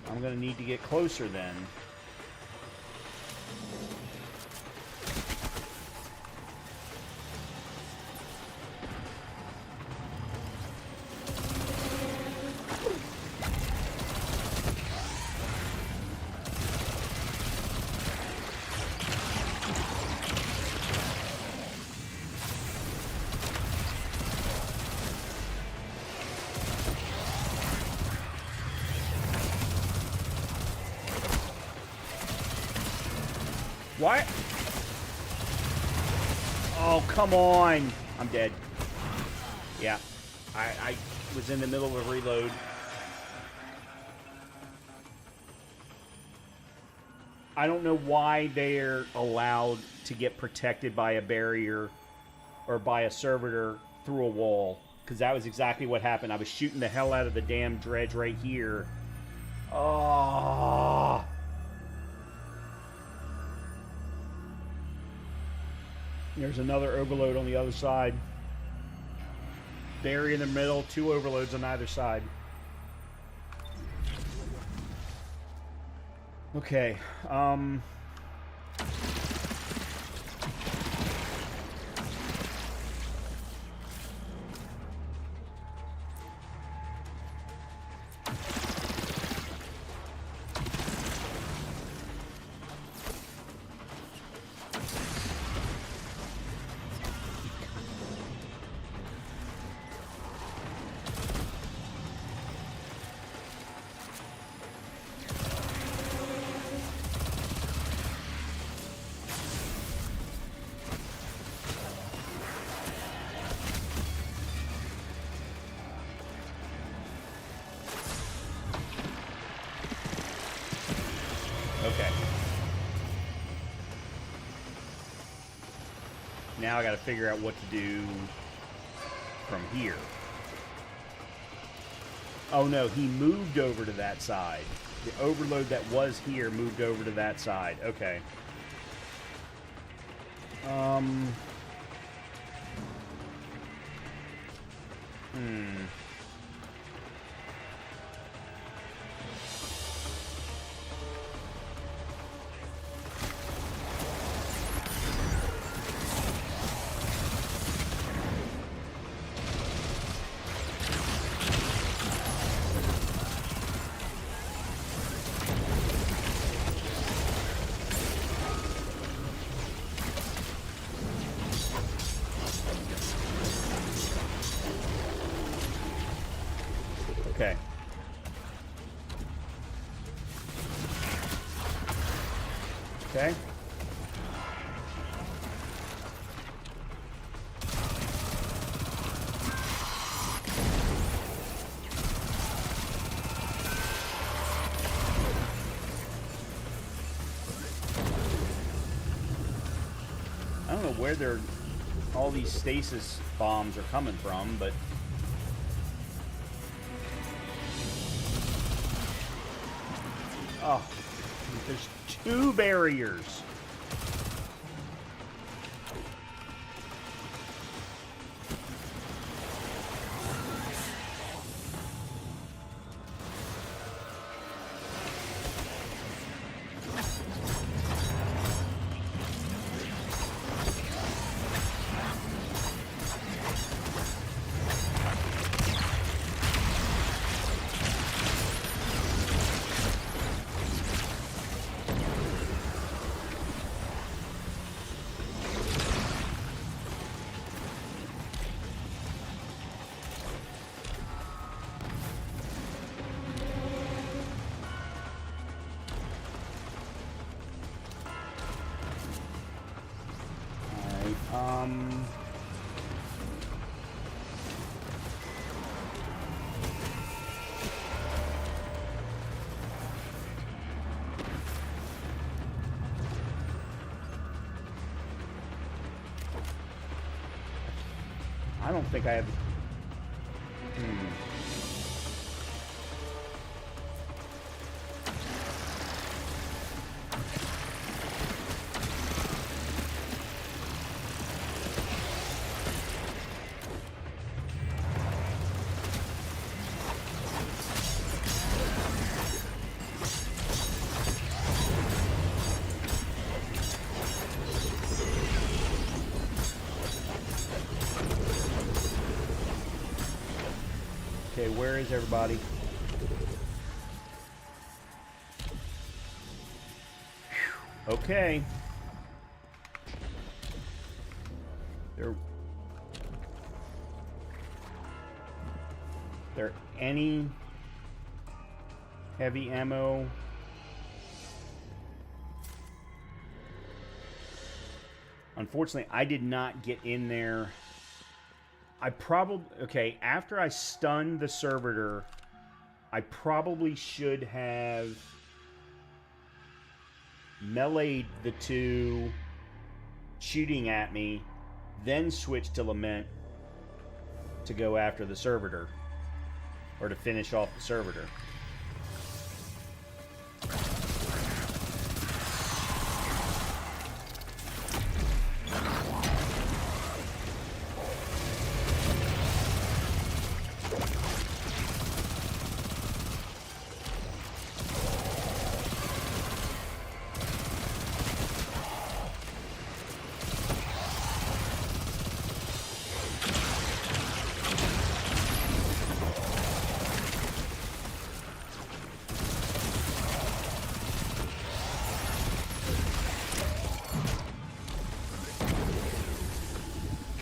I'm gonna need to get closer then. What? Oh, come on. I'm dead. Yeah. I was in the middle of a reload. I don't know why they're allowed to get protected by a barrier or by a servitor through a wall. Because that was exactly what happened. I was shooting the hell out of the damn dredge right here. Oh. There's another overload on the other side. Barrier in the middle, 2 overloads on either side. Okay, okay. Now I gotta figure out what to do from here. Oh no, he moved over to that side. The overload that was here moved over to that side. Okay. Okay. Okay. I don't know where all these stasis bombs are coming from, but oh, there's 2 barriers. I don't think I have... Okay, where is everybody? Whew. Okay. There any heavy ammo? Unfortunately, I did not get in there. I probably... Okay, after I stunned the servitor, I probably should have meleeed the two shooting at me, then switched to Lament to go after the servitor. Or to finish off the servitor.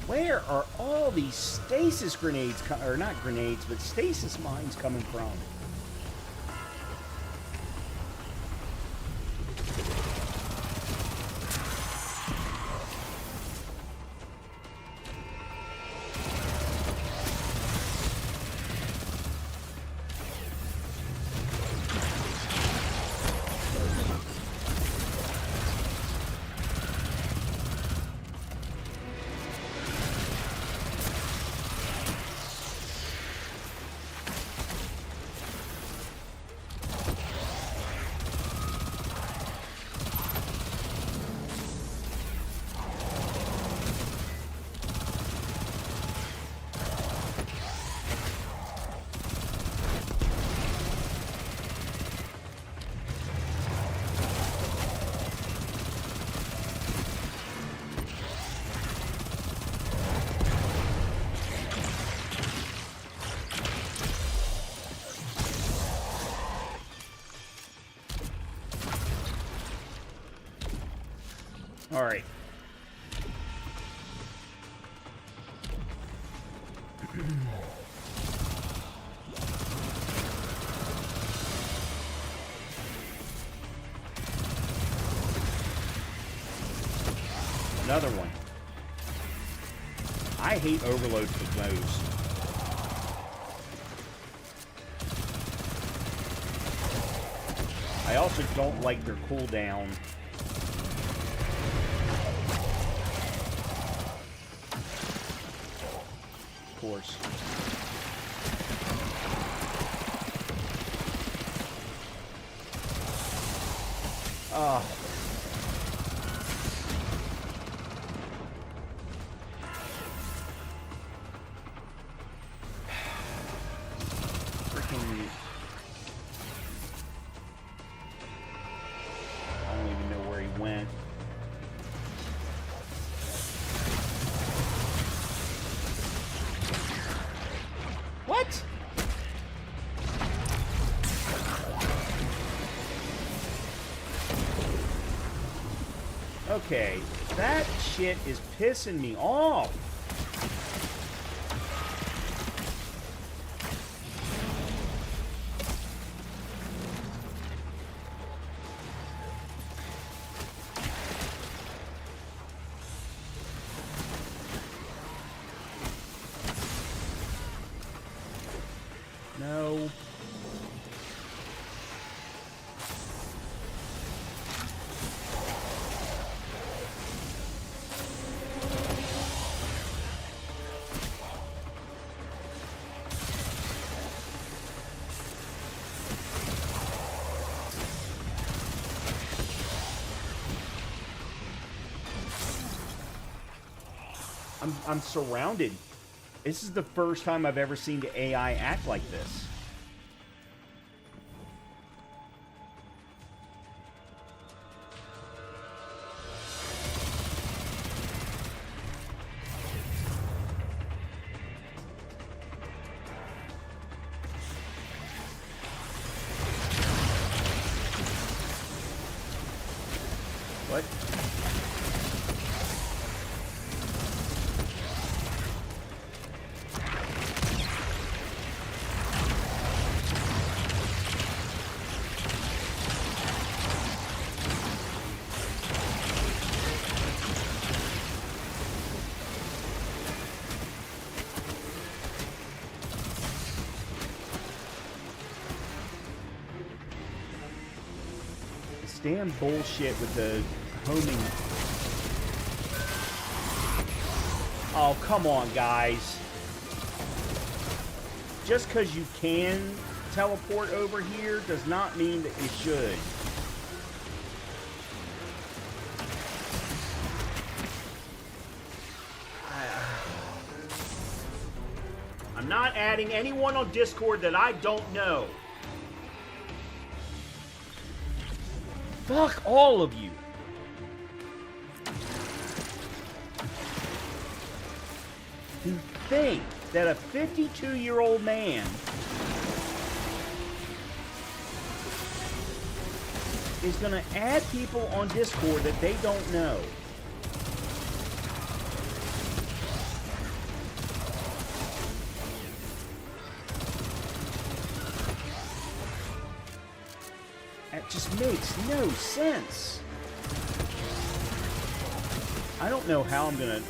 Where are all these stasis grenades, or not grenades, but stasis mines coming from? All right. Another one. I hate overload for those. I also don't like their cooldown. Of course. Oh. Freaking... I don't even know where he went. What? Okay, that shit is pissing me off. No. I'm surrounded. This is the first time I've ever seen the AI act like this. What? damn bullshit with the homing. Oh, come on, guys. Just because you can teleport over here does not mean that you should. I'm not adding anyone on Discord that I don't know. Fuck all of you. To think that a 52-year-old man is going to add people on Discord that they don't know. That just makes no sense. I don't know how I'm going to...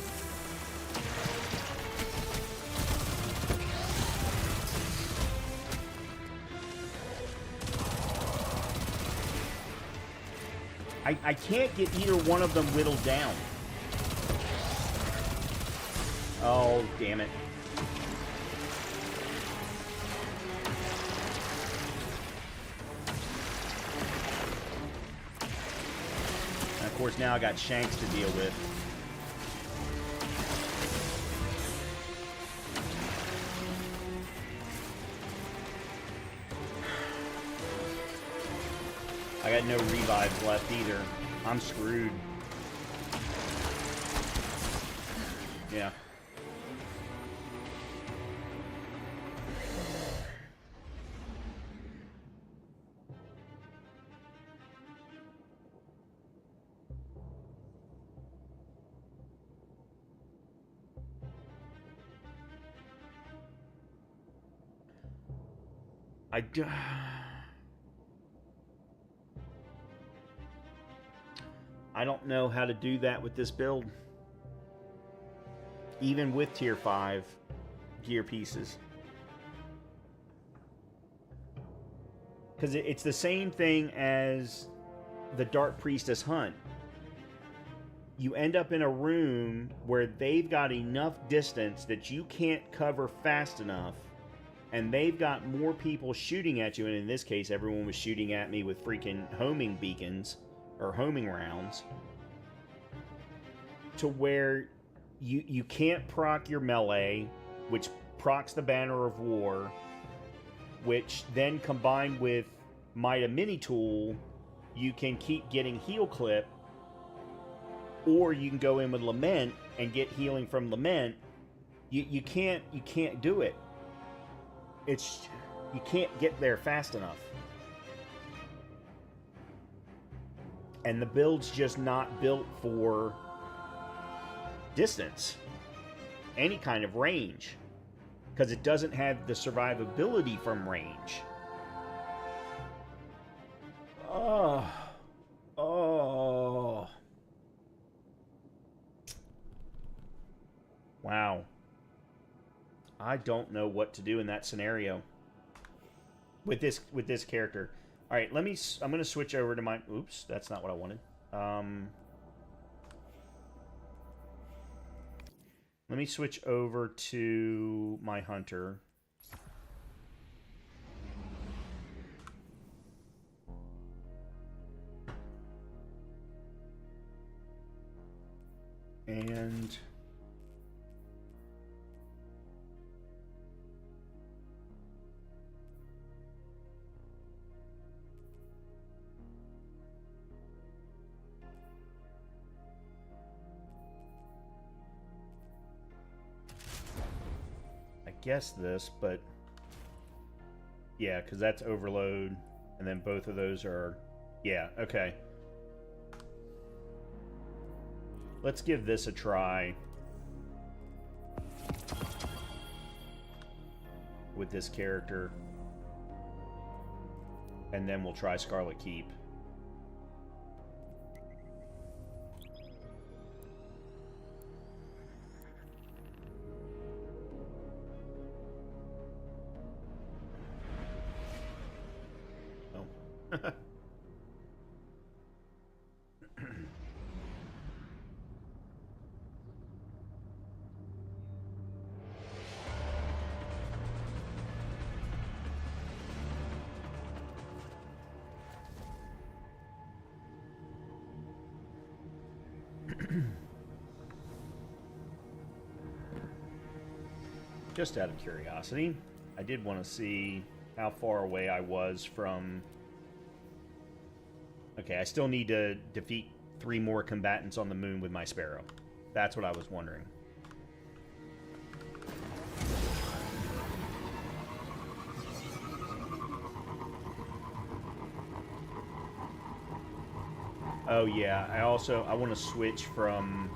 I can't get either one of them whittled down. Oh, damn it. And of course, now I got Shanks to deal with. I got no revives left either. I'm screwed. Yeah. I don't know how to do that with this build. Even with tier 5 gear pieces. Because it's the same thing as the Dark Priestess hunt. You end up in a room where they've got enough distance that you can't cover fast enough. And they've got more people shooting at you. And in this case, everyone was shooting at me with freaking homing beacons. Or homing rounds, to where you can't proc your melee, which procs the Banner of War, which then combined with Might Mini Tool, you can keep getting heal clip, or you can go in with Lament and get healing from Lament. You can't do it. You can't get there fast enough. And the build's just not built for distance. Any kind of range. Because it doesn't have the survivability from range. Oh. Oh. Wow. I don't know what to do in that scenario. With this character. All right, I'm going to switch over to my... Oops, that's not what I wanted. Let me switch over to my hunter. And... guess this, but yeah, because that's overload, and then both of those are, yeah, okay. Let's give this a try with this character, and then we'll try Scarlet Keep. Just out of curiosity, I did want to see how far away I was from... Okay, I still need to defeat 3 more combatants on the moon with my Sparrow. That's what I was wondering. Oh yeah, I want to switch from...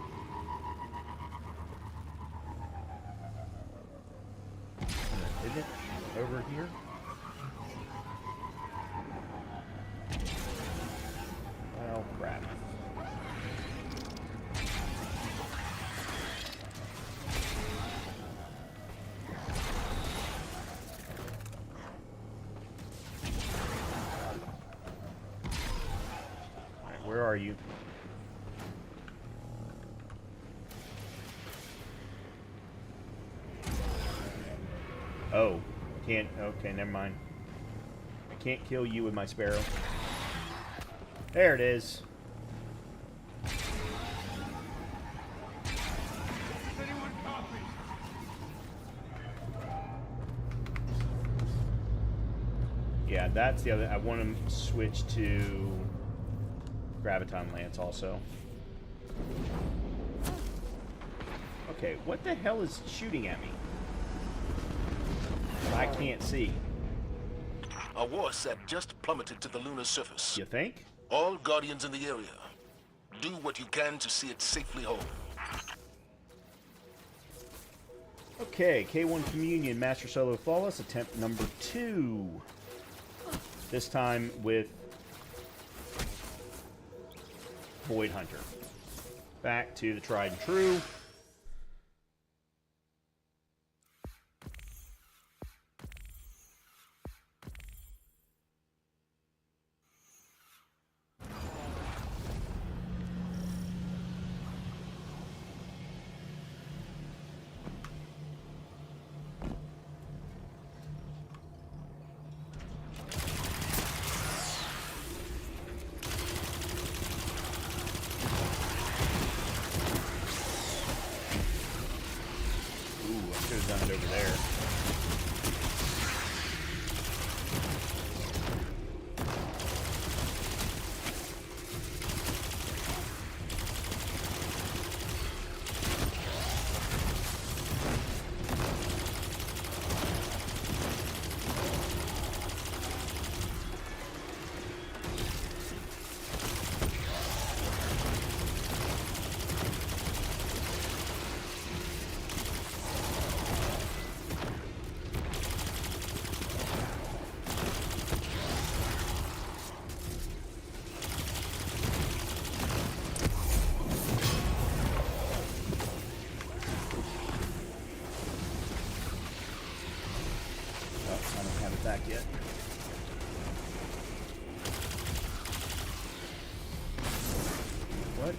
Isn't it over here? Well, crap. Alright, where are you? Oh, can't. Okay, never mind. I can't kill you with my Sparrow. There it is. Yeah, that's the other. I want to switch to Graviton Lance also. Okay, what the hell is shooting at me? I can't see. A warset just plummeted to the lunar surface. You think? All Guardians in the area, do what you can to see it safely home. Okay, K1 Communion, Master Solo Flawless, attempt number 2. This time with Void Hunter. Back to the tried and true. Done it over there. Back yet. What?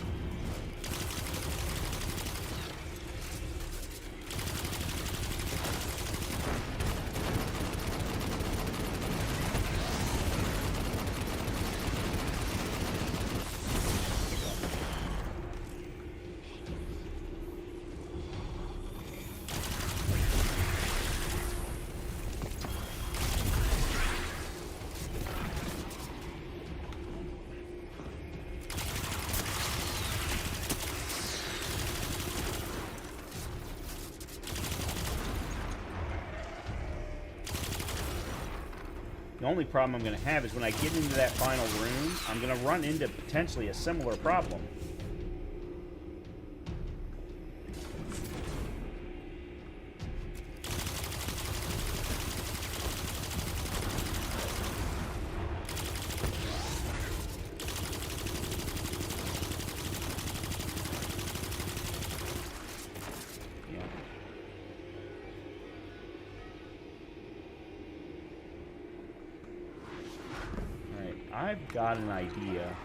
The only problem I'm going to have is when I get into that final room, I'm going to run into potentially a similar problem. I've got an idea.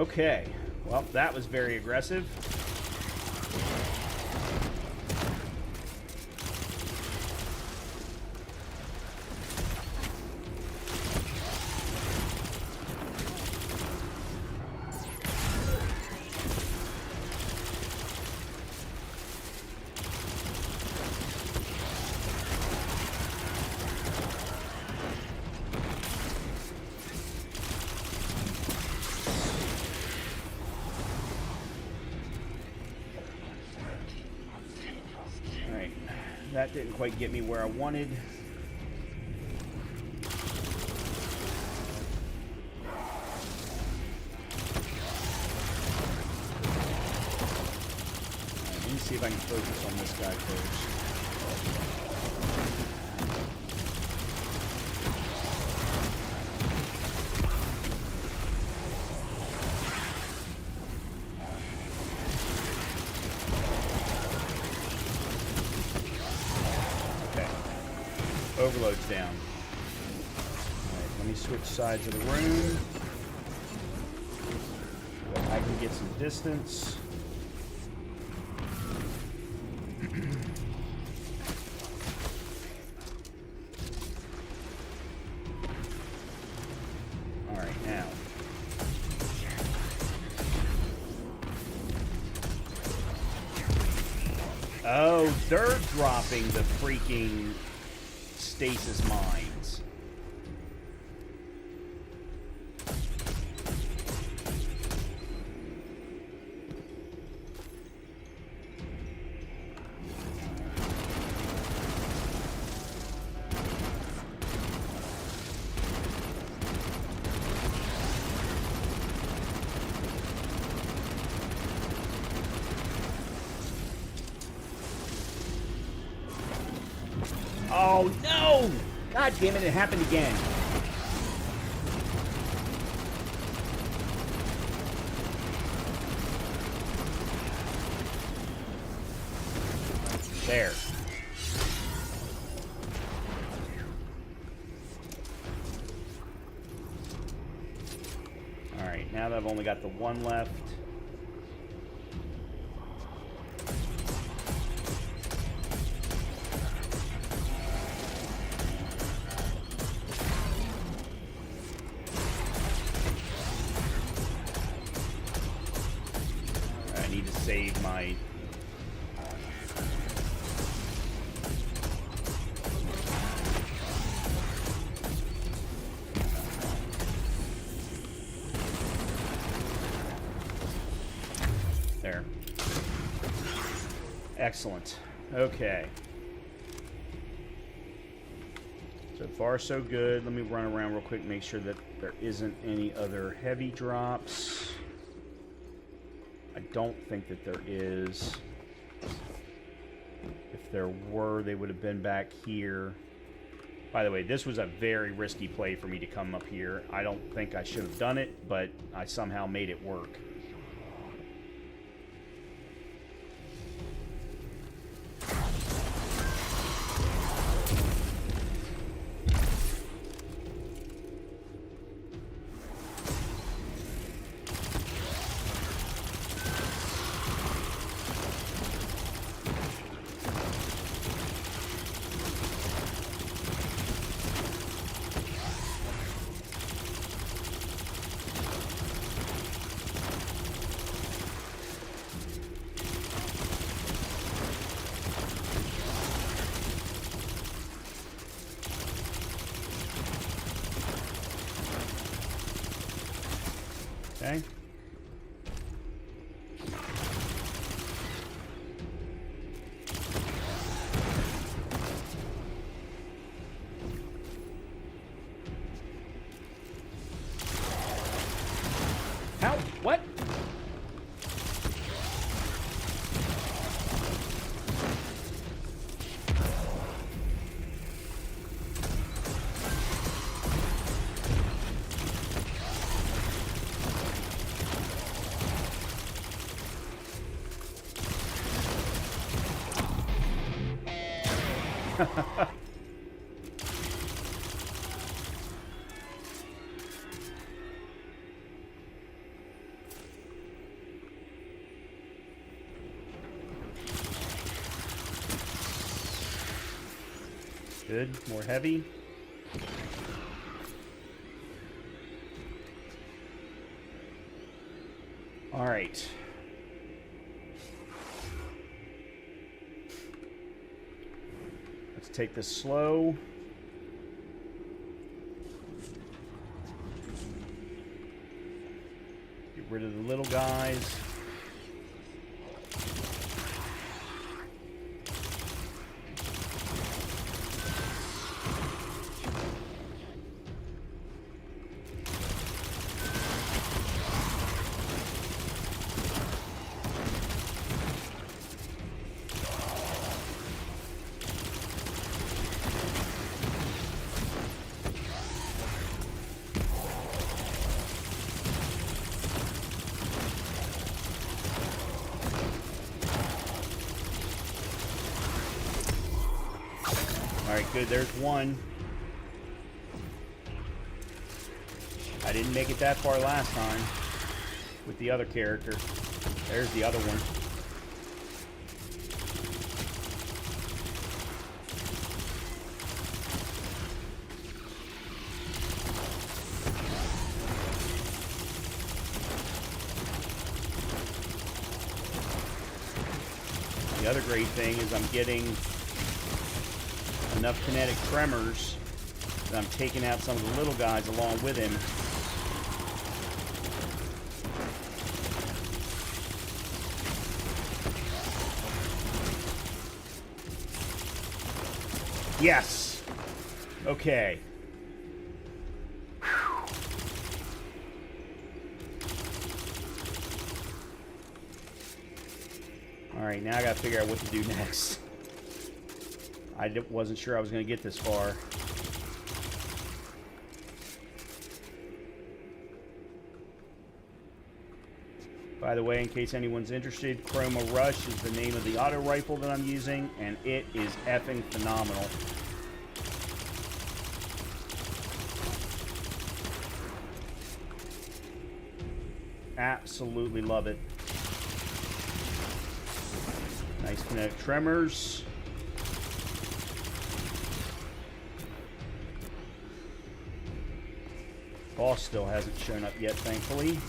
Okay. Well, that was very aggressive. That didn't quite get me where I wanted. Let me see if I can focus on this guy first. Overload's down. Alright, let me switch sides of the room. So I can get some distance. Alright, now. Oh, they're dropping the freaking stasis mines. Oh no! God damn it, it happened again. There. Alright, now that I've only got the one left. Save my... There. Excellent. Okay. So far, so good. Let me run around real quick, make sure that there isn't any other heavy drops. I don't think that there is. If there were, they would have been back here. By the way, this was a very risky play for me to come up here. I don't think I should have done it, but I somehow made it work. Okay. How? What? Good. More heavy. All right. Let's take this slow. Get rid of the little guys. Alright, good. There's one. I didn't make it that far last time with the other character. There's the other one. The other great thing is I'm getting enough kinetic tremors that I'm taking out some of the little guys along with him. Yes! Okay. Alright, now I gotta figure out what to do next. I wasn't sure I was going to get this far. By the way, in case anyone's interested, Chroma Rush is the name of the auto rifle that I'm using, and it is effing phenomenal. Absolutely love it. Nice kinetic tremors. Boss still hasn't shown up yet, thankfully.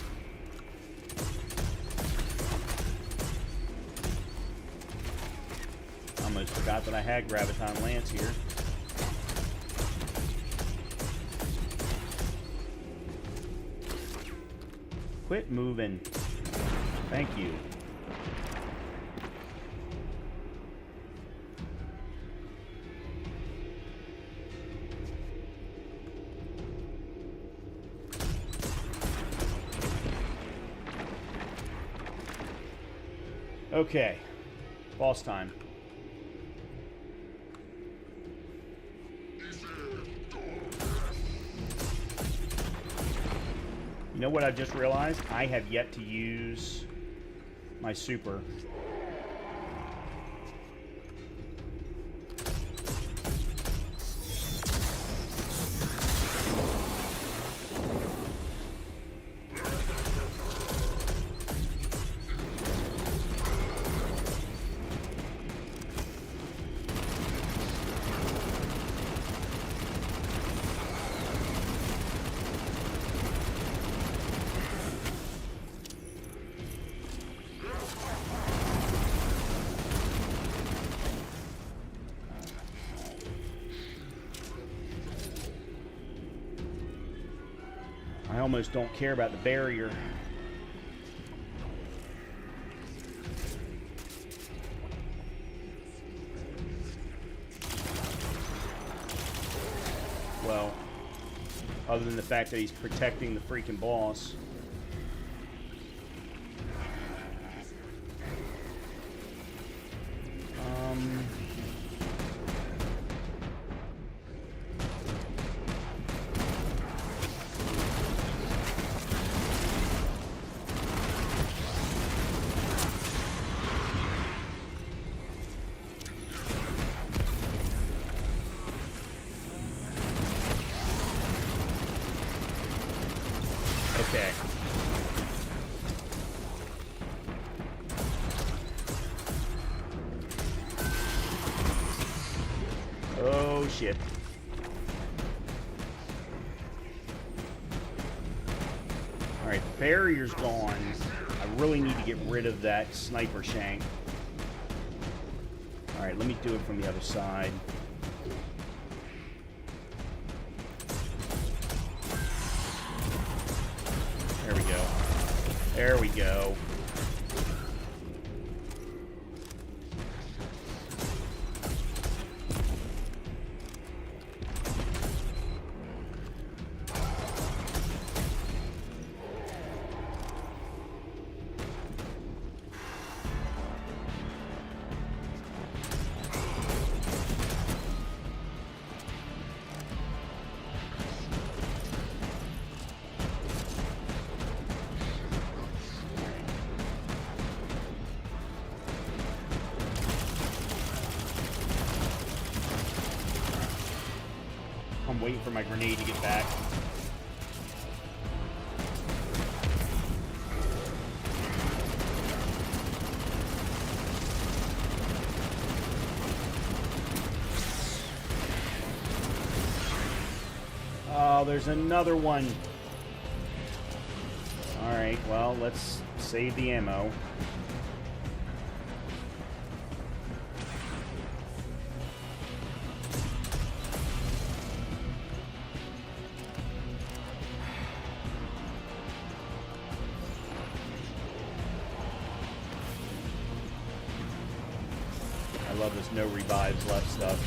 Almost forgot that I had Graviton Lance here. Quit moving. Thank you. Okay, boss time. You know what I just realized? I have yet to use my super. I almost don't care about the barrier. Well, other than the fact that he's protecting the freaking boss. Okay. Oh, shit. Alright, barrier's gone. I really need to get rid of that sniper shank. Alright, let me do it from the other side. There we go. There we go. I'm waiting for my grenade to get back. Oh, there's another one. Alright, well, let's save the ammo. I love this no revives left stuff.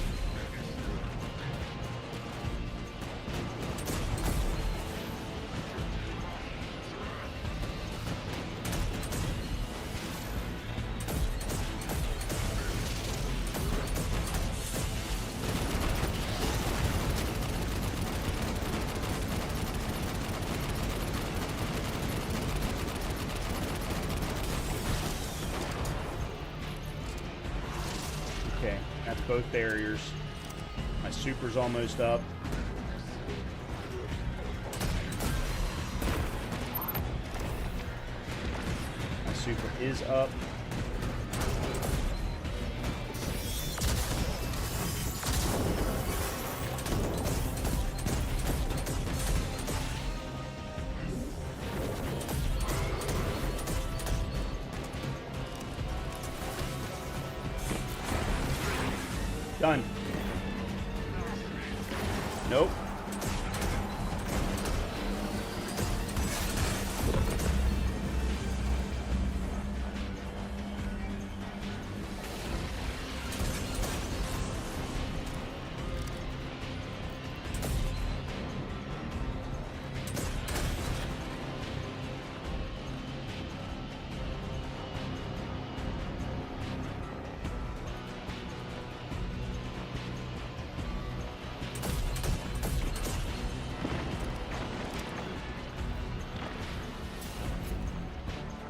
Okay, that's both barriers. My super's almost up. My super is up. Done. Nope.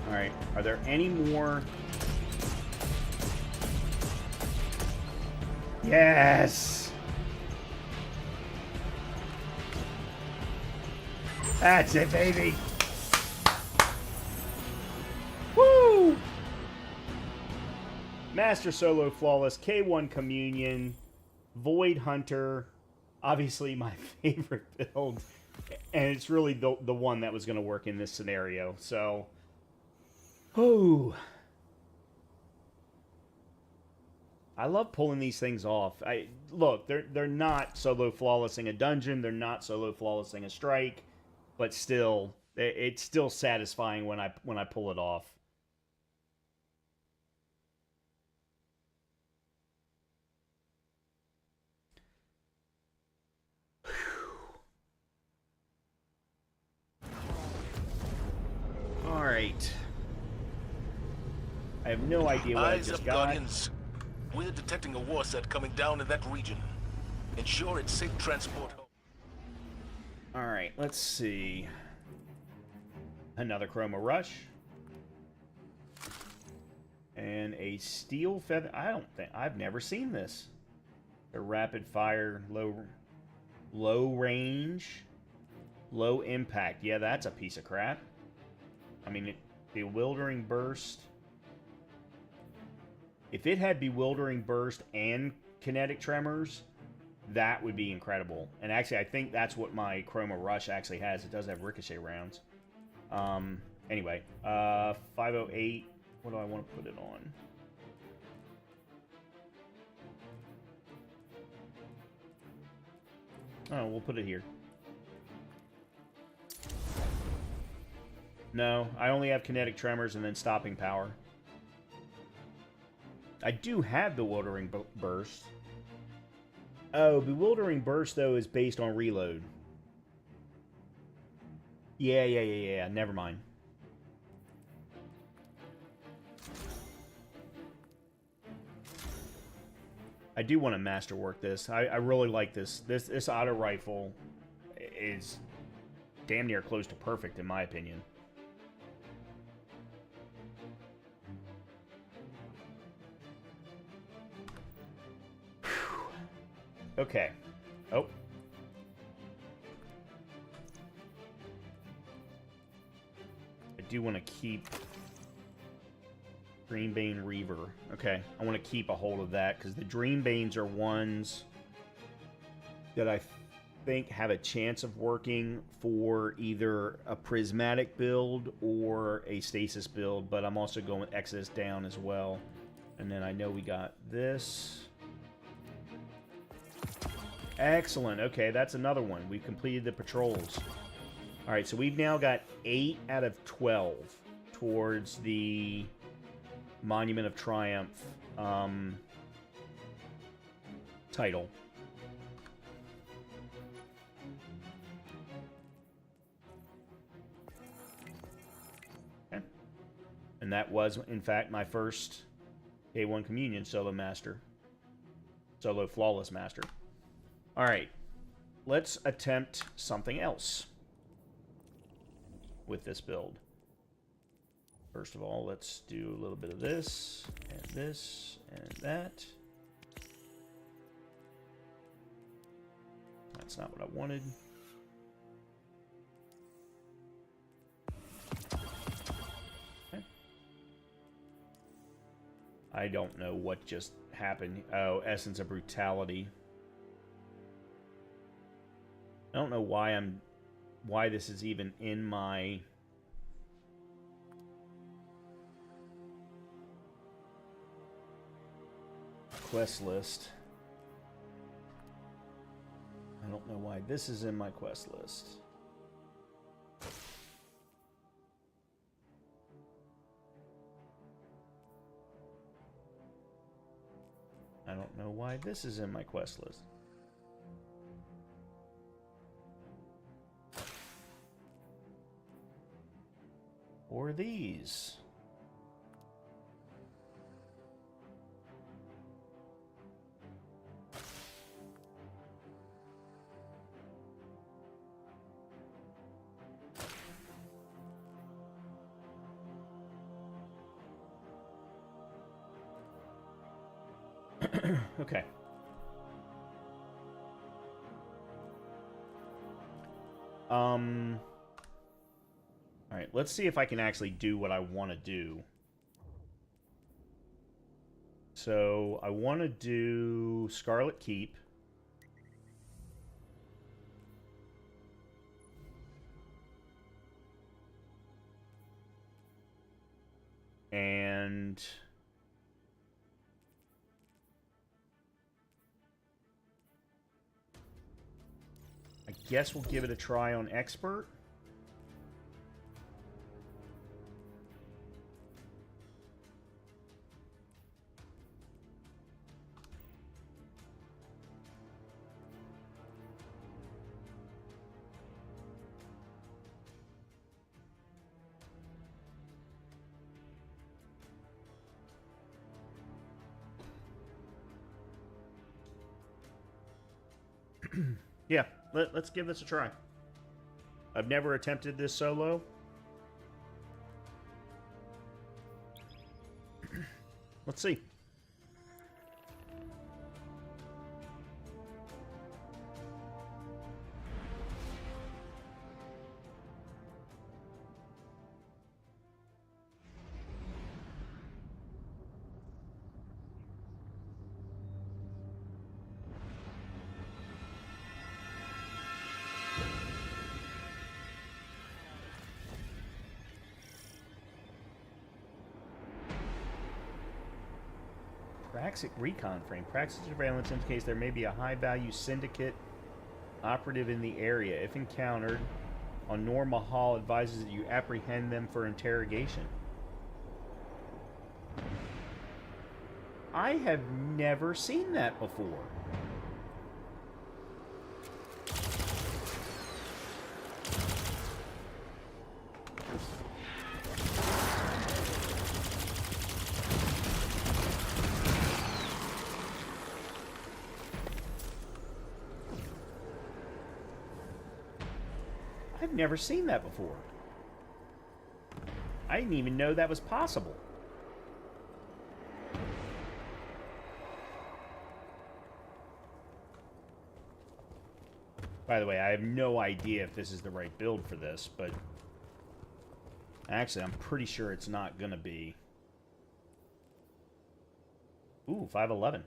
Alright, are there any more? Yes! That's it, baby! Woo! Master Solo Flawless, K1 Communion, Void Hunter, obviously my favorite build, and it's really the one that was going to work in this scenario, so... Oh, I love pulling these things off. Look, they're not solo flawlessing a dungeon, they're not solo flawlessing a strike, but still, it's still satisfying when I pull it off. All right. I have no idea what I just got. Guardians. We're detecting a war set coming down in that region. Ensure it's safe transport. Alright, let's see. Another Chroma Rush. And a Steel Feather. I've never seen this. A rapid fire, low range, low impact. Yeah, that's a piece of crap. I mean, Bewildering Burst. If it had Bewildering Burst and Kinetic Tremors, that would be incredible. And actually, I think that's what my Chroma Rush actually has. It does have ricochet rounds. Anyway, 508. What do I want to put it on? Oh, we'll put it here. No, I only have kinetic tremors and then stopping power. I do have Bewildering Burst. Oh, Bewildering Burst, though, is based on reload. Yeah. Never mind. I do want to masterwork this. I really like this. This auto rifle is damn near close to perfect, in my opinion. Okay. Oh. I do want to keep Dreambane Reaver. Okay, I want to keep a hold of that because the Dreambanes are ones that I think have a chance of working for either a prismatic build or a stasis build, but I'm also going with Exodus down as well. And then I know we got this. Excellent. Okay, that's another one. We've completed the patrols. All right, so we've now got 8 out of 12 towards the Monument of Triumph title. Okay. And that was, in fact, my first K1 Communion solo master. Solo flawless master. All right, let's attempt something else with this build. First of all, let's do a little bit of this, and that. That's not what I wanted. Okay. I don't know what just happened. Oh, Essence of Brutality. I don't know why this is even in my quest list. I don't know why this is in my quest list. I don't know why this is in my quest list. Or these. Okay. Alright, let's see if I can actually do what I want to do. So, I want to do Scarlet Keep. And I guess we'll give it a try on Expert. Yeah, let's give this a try. I've never attempted this solo. Let's see. Praxic recon frame. Praxic surveillance indicates there may be a high-value syndicate operative in the area. If encountered, Nur Mahal advises that you apprehend them for interrogation. I have never seen that before. I've never seen that before. I didn't even know that was possible. By the way, I have no idea if this is the right build for this, but actually, I'm pretty sure it's not going to be. Ooh, 511.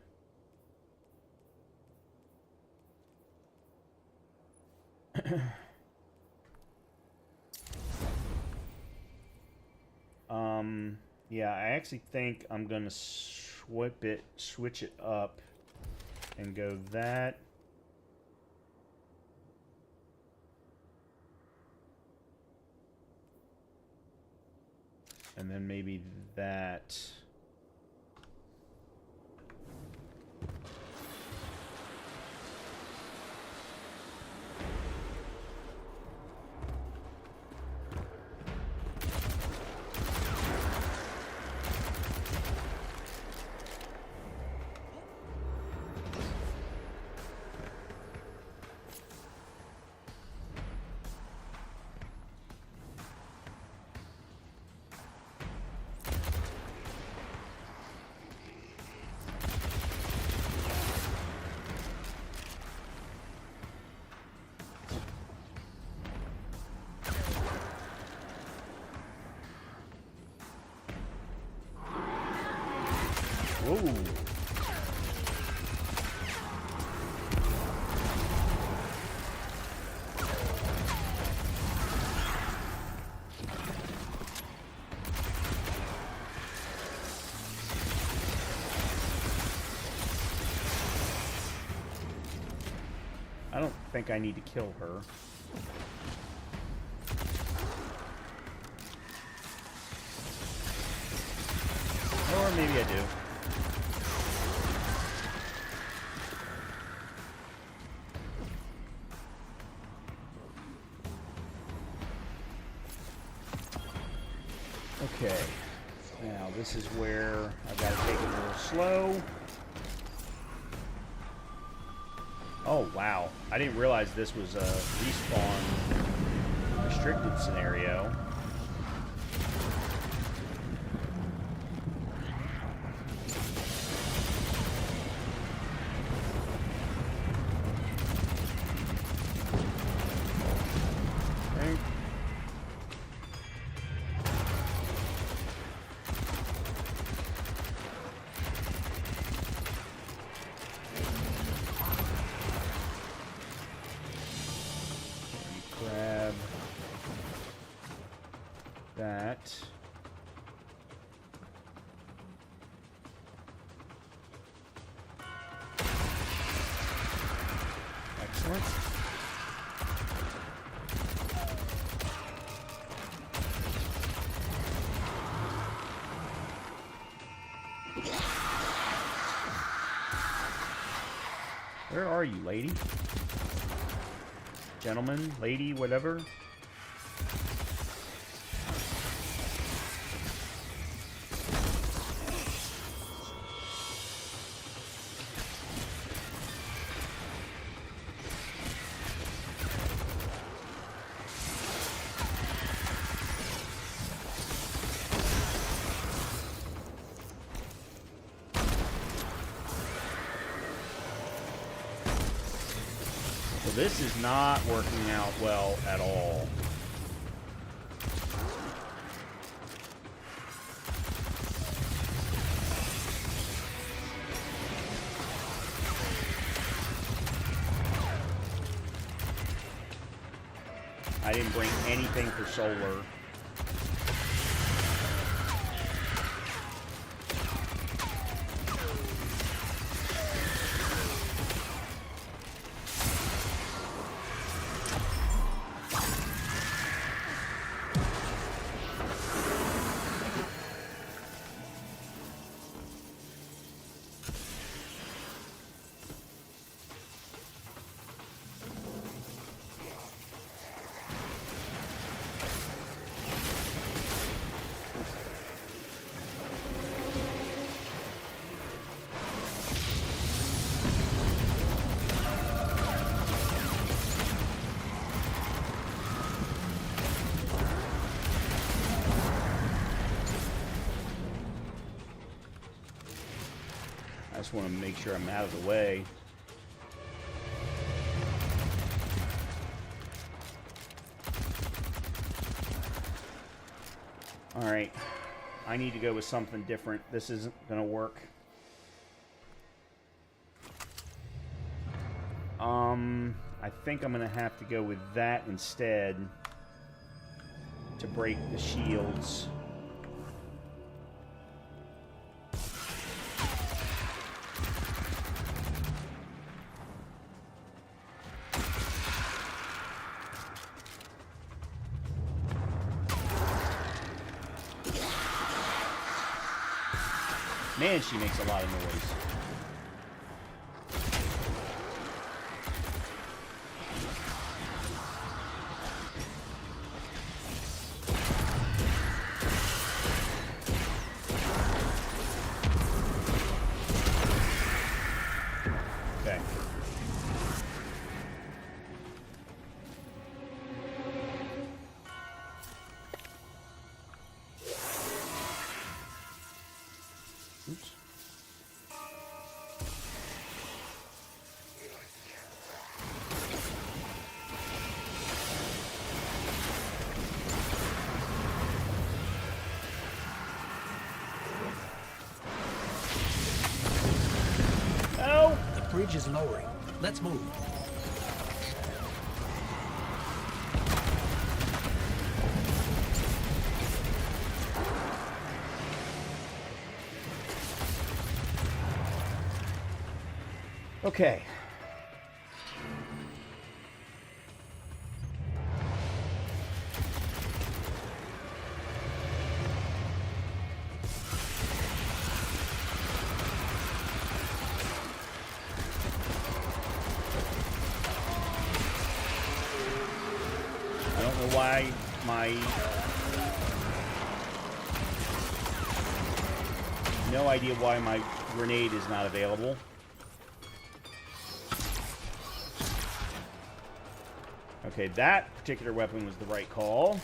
Yeah, I actually think I'm going to switch it up and go that. And then maybe that. Whoa. I don't think I need to kill her. Or maybe I do. Okay. Now this is where I've got to take it a little slow. Oh, wow. I didn't realize this was a respawn restricted scenario. That. Excellent. Where are you, lady? Gentleman, lady, whatever. This is not working out well at all. I didn't bring anything for solar. just want to make sure I'm out of the way. Alright. I need to go with something different. This isn't going to work. I think I'm going to have to go with that instead to break the shields. Man, she makes a lot of noise. Okay. Oops. Oh! The bridge is lowering. Let's move. Okay. I don't know why my... No idea why my grenade is not available. Okay, that particular weapon was the right call.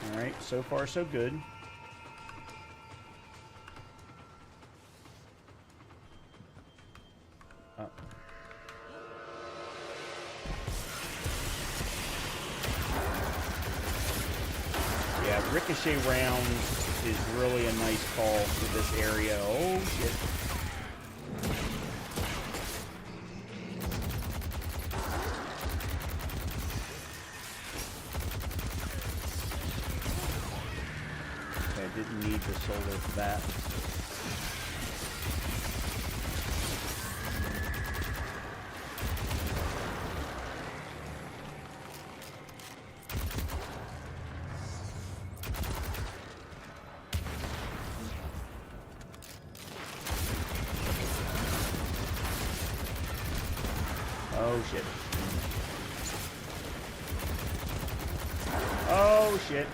All right, so far so good. Ricochet rounds is really a nice call for this area. Oh, shit. Okay, I didn't need the solar for that. Oh, shit. Oh, shit.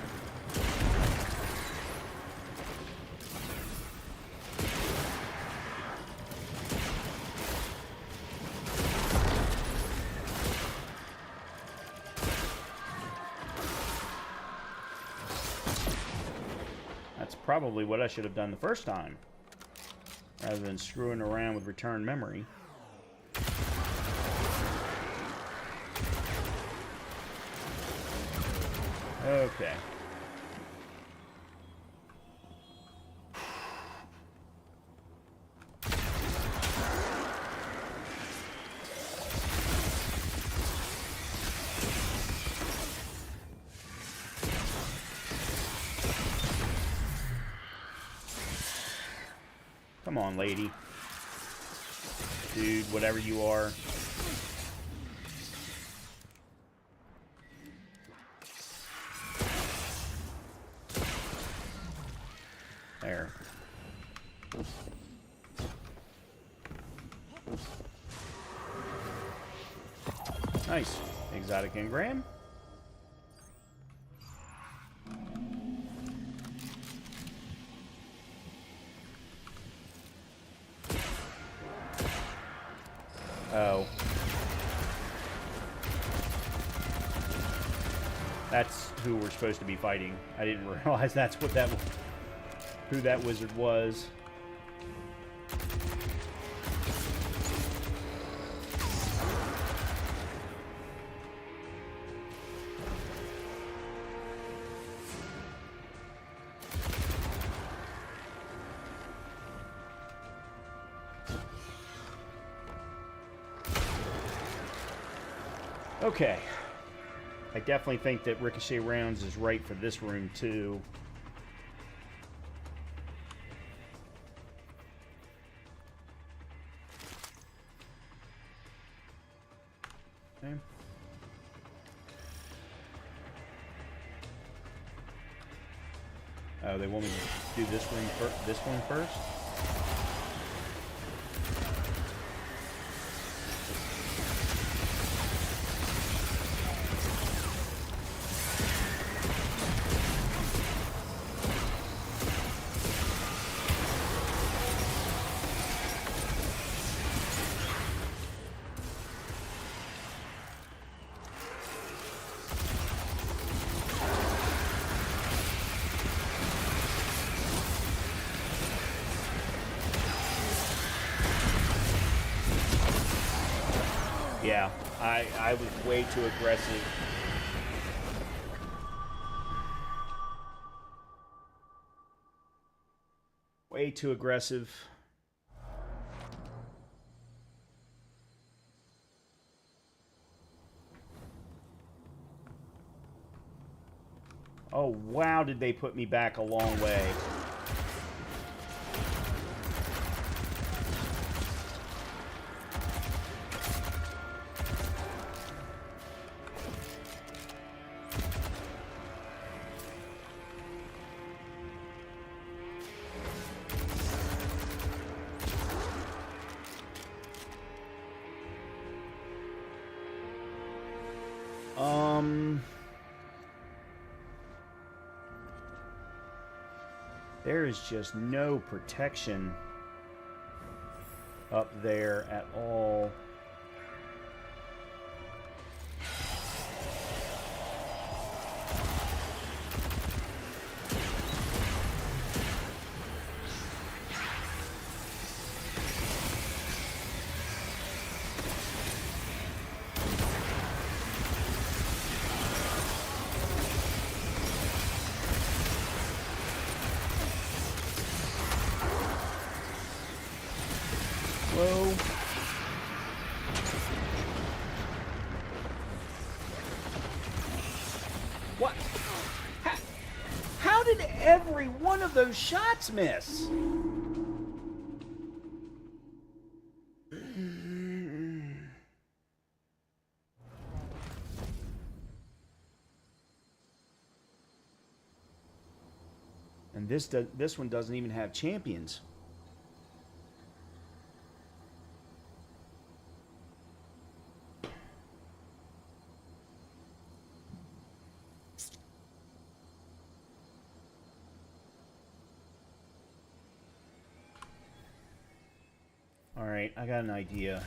That's probably what I should have done the first time, rather than screwing around with return memory. Okay. Come on, lady. Dude, whatever you are. There. Nice. Exotic engram. Oh. That's who we're supposed to be fighting. I didn't realize that's what that was, who that wizard was. Okay. I definitely think that Ricochet Rounds is right for this room, too. Okay. Oh, they want me to do this one first? Yeah, I was way too aggressive. Way too aggressive. Oh, wow, did they put me back a long way. There is just no protection up there at all. Whoa. What? How did every one of those shots miss? And this one doesn't even have champions. Alright, I got an idea.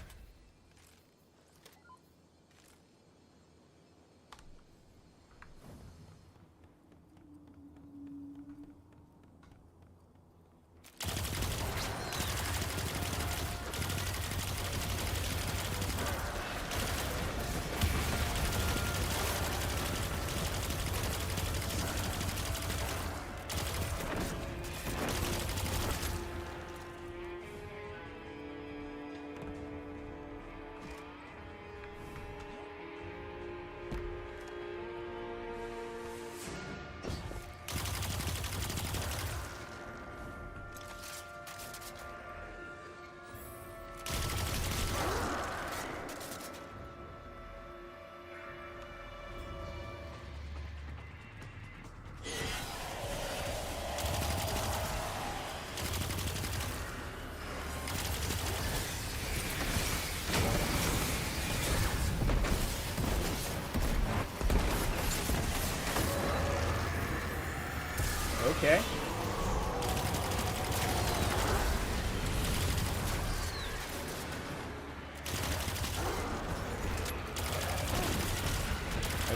Okay.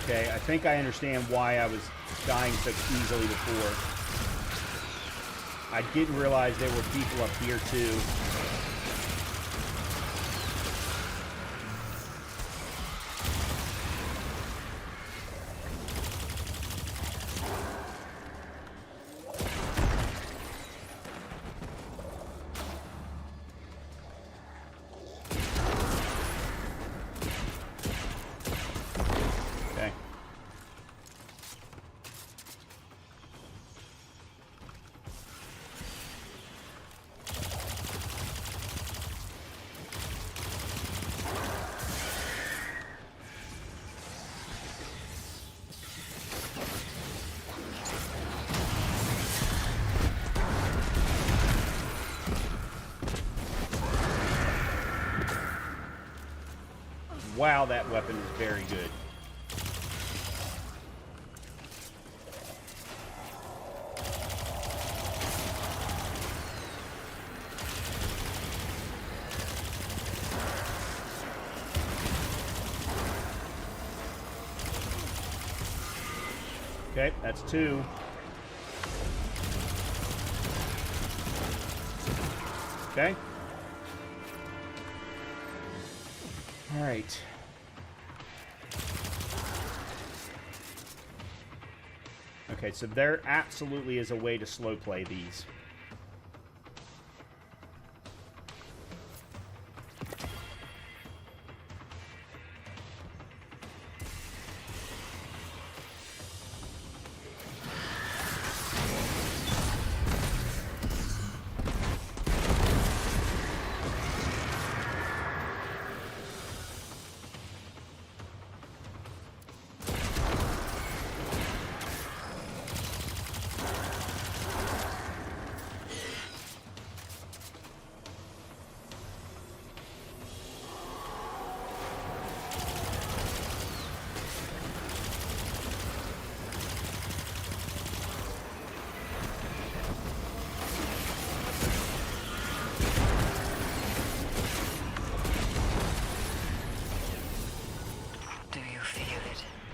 Okay, I think I understand why I was dying so easily before. I didn't realize there were people up here, too. Wow, that weapon is very good. Okay, that's 2. Okay. All right. Okay, so there absolutely is a way to slow play these.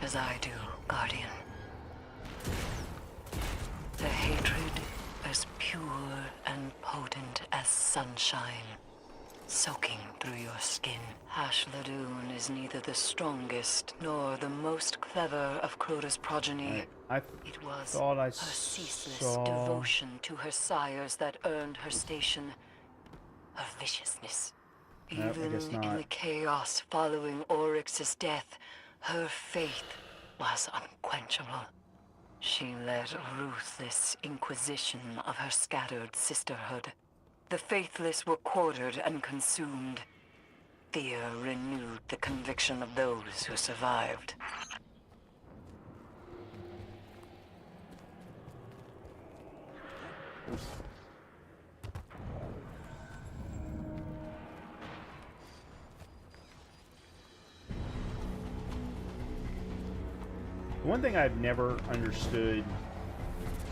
As I do, Guardian. The hatred as pure and potent as sunshine, soaking through your skin. Ashladun is neither the strongest nor the most clever of Crota's progeny. It was her ceaseless devotion to her sires that earned her station, her viciousness. Even in the chaos following Oryx's death, her faith was unquenchable. She led ruthless inquisition of her scattered sisterhood. The faithless were quartered and consumed. Fear renewed the conviction of those who survived. One thing I've never understood,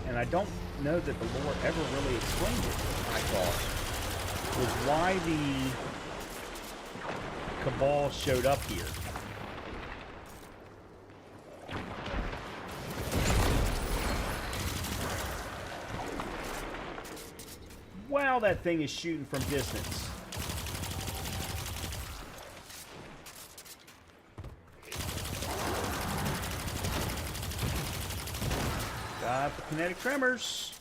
and I don't know that the lore ever really explained it, I thought, was why the Cabal showed up here. Wow, that thing is shooting from distance. Got the kinetic tremors.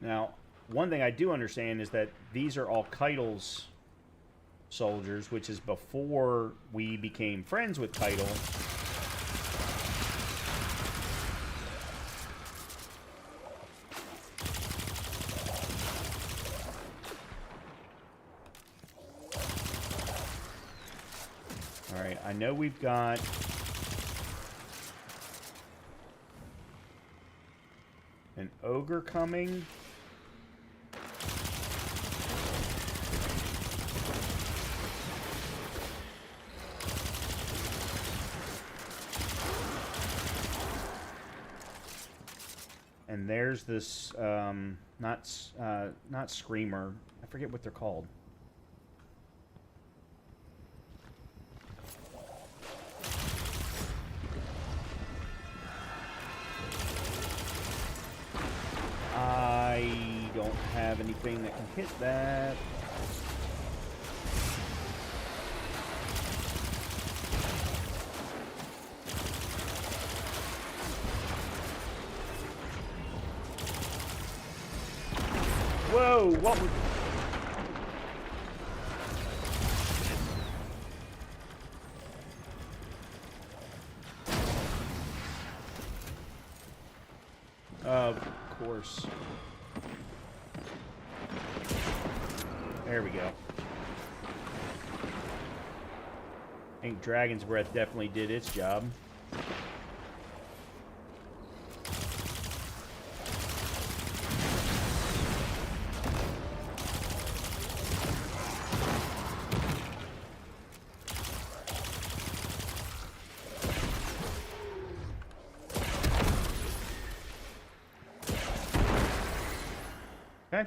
Now, one thing I do understand is that these are all Keitel's soldiers, which is before we became friends with Keitel. Alright, I know we've got an ogre coming. And there's this, not Screamer. I forget what they're called. I don't have anything that can hit that. Whoa, what was... Of course. There we go. I think Dragon's Breath definitely did its job. Okay. I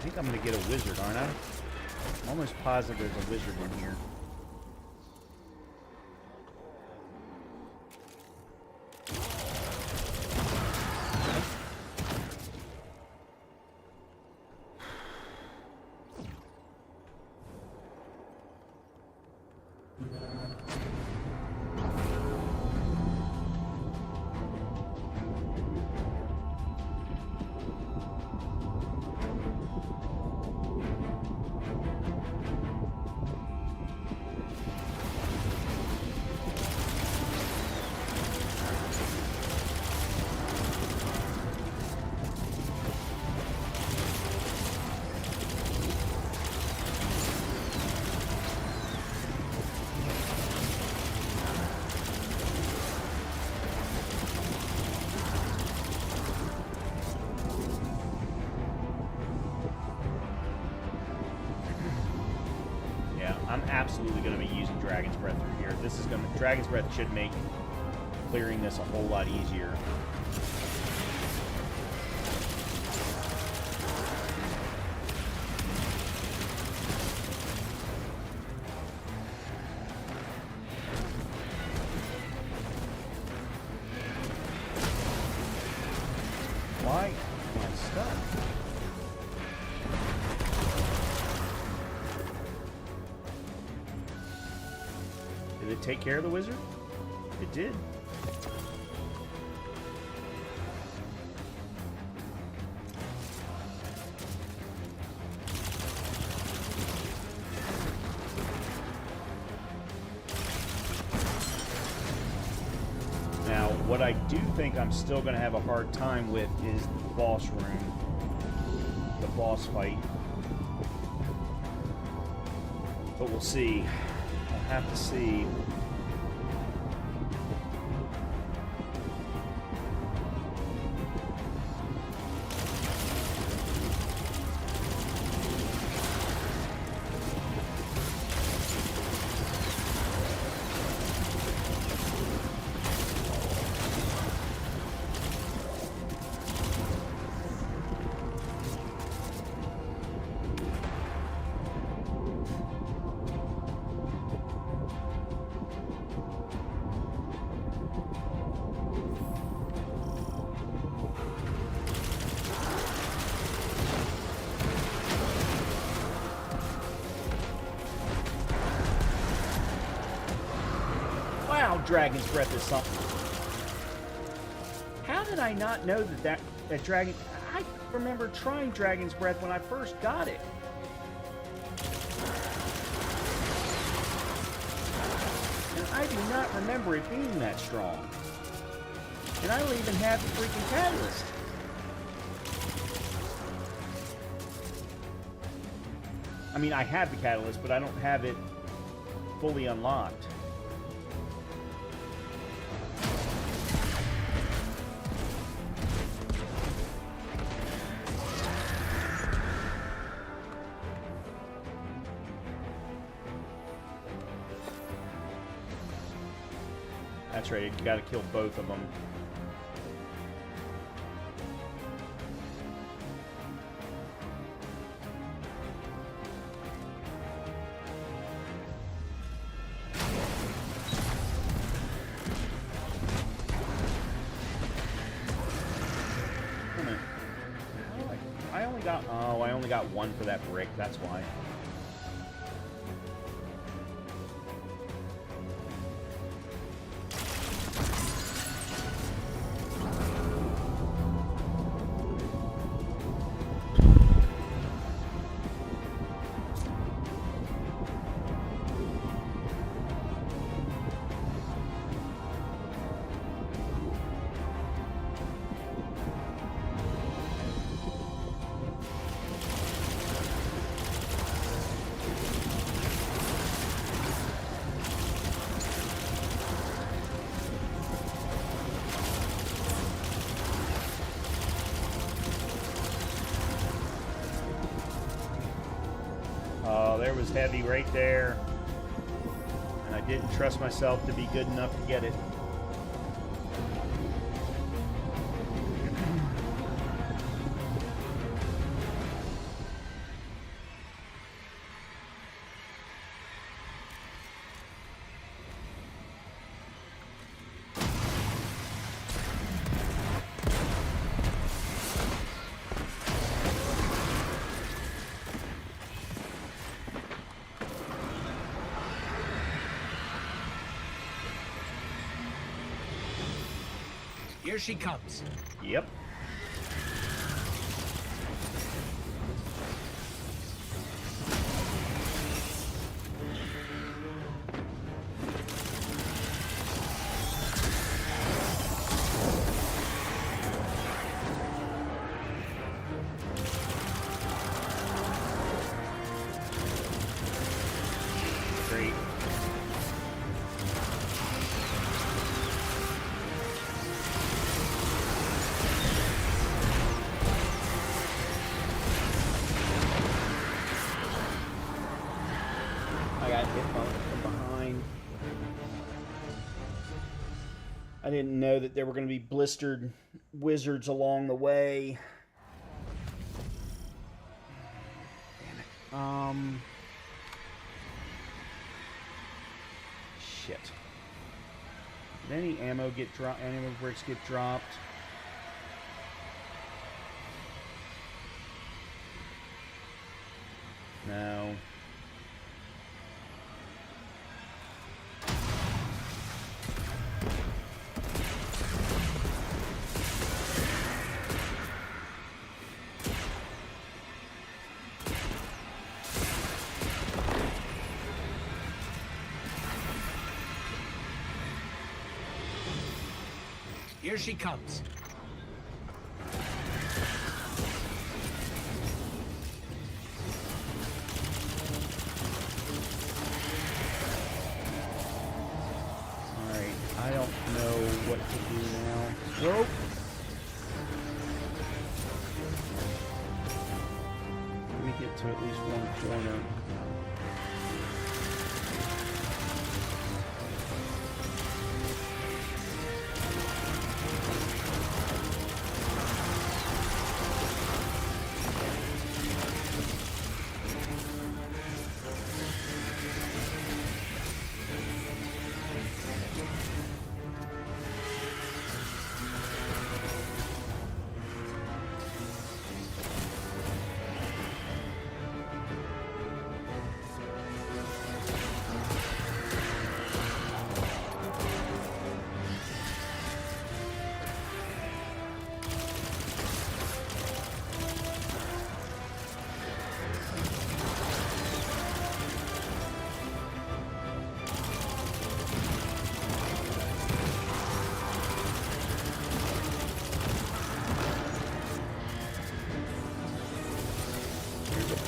think I'm gonna get a wizard, aren't I? I'm almost positive there's a wizard in here. I'm absolutely going to be using Dragon's Breath through here. This is going to... Dragon's Breath should make clearing this a whole lot easier. Why am I stuck? Did it take care of the wizard? It did. Now, what I do think I'm still going to have a hard time with is the boss room. The boss fight. But we'll see. I'll have to see. Wow, Dragon's Breath is something. How did I not know that Dragon... I remember trying Dragon's Breath when I first got it. And I do not remember it being that strong. And I don't even have the freaking catalyst. I mean, I have the catalyst, but I don't have it fully unlocked. That's right, you gotta kill both of them. I only got one for that brick, that's why. There was heavy right there, and I didn't trust myself to be good enough to get it. Here she comes. Yep. Great. I didn't know that there were going to be blistered wizards along the way. Damn it. Shit. Did any ammo get dropped? Any ammo bricks get dropped? No. Here she comes. Alright, I don't know what to do now. Whoa! Let me get to at least one corner.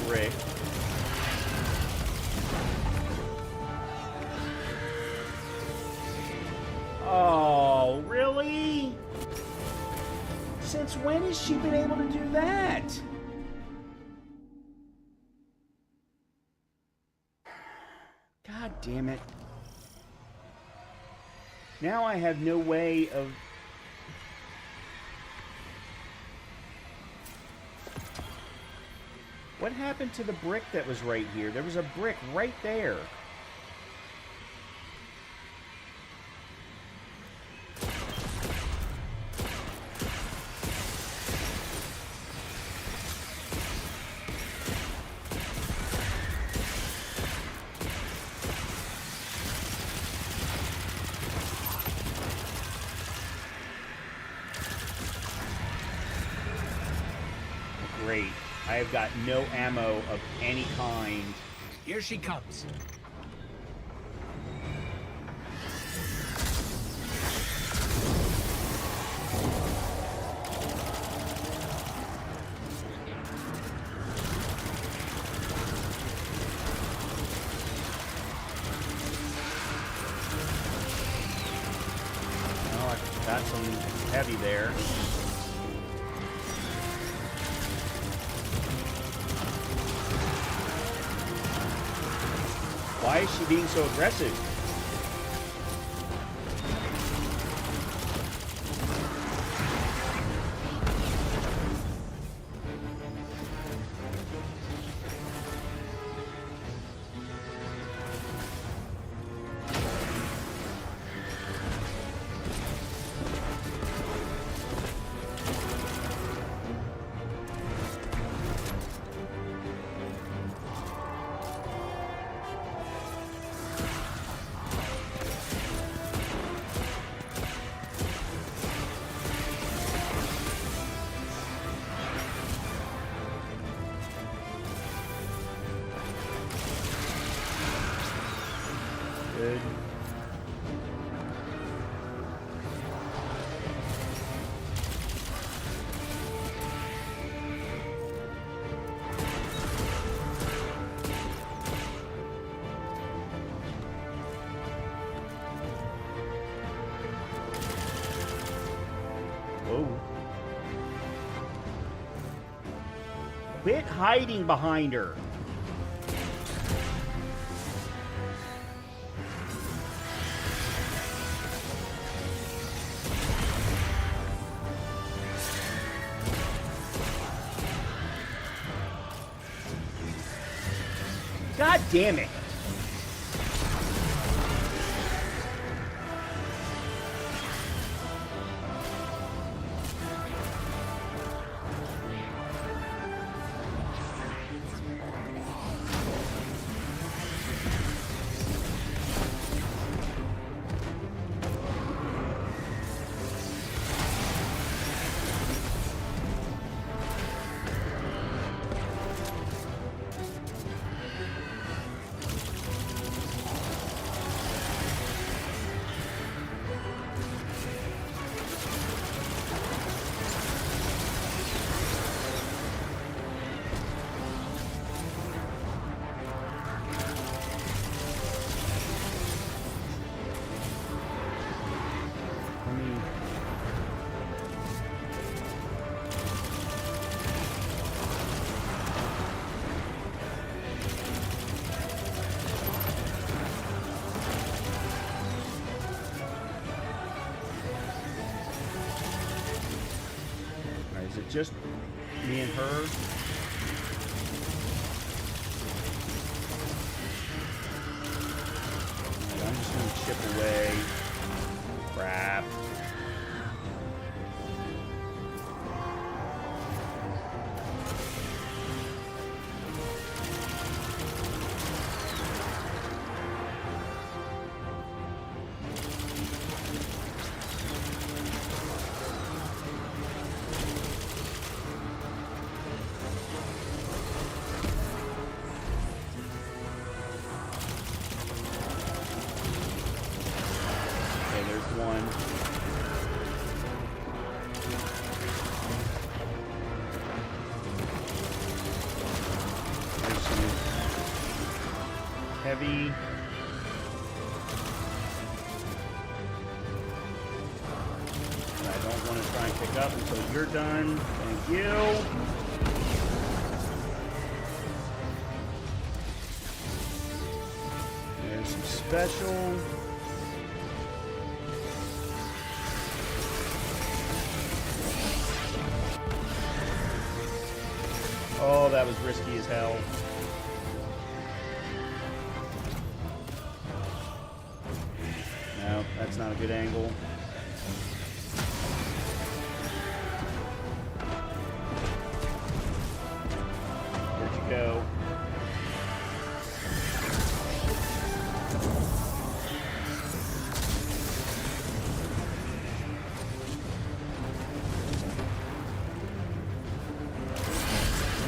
Brick. Oh, really? Since when has she been able to do that? God damn it. Now I have no way of... What happened to the brick that was right here? There was a brick right there. Great. I have got no ammo of any kind. Here she comes. Well, I got some heavy there. Why is she being so aggressive? Good. Whoa. Quit hiding behind her. God damn it. Is it just me and her? I'm just going to chip away. Crap. One. There's some heavy. I don't want to try and pick up until you're done. Thank you. There's some special. that was risky as hell. No, that's not a good angle. Where'd you go?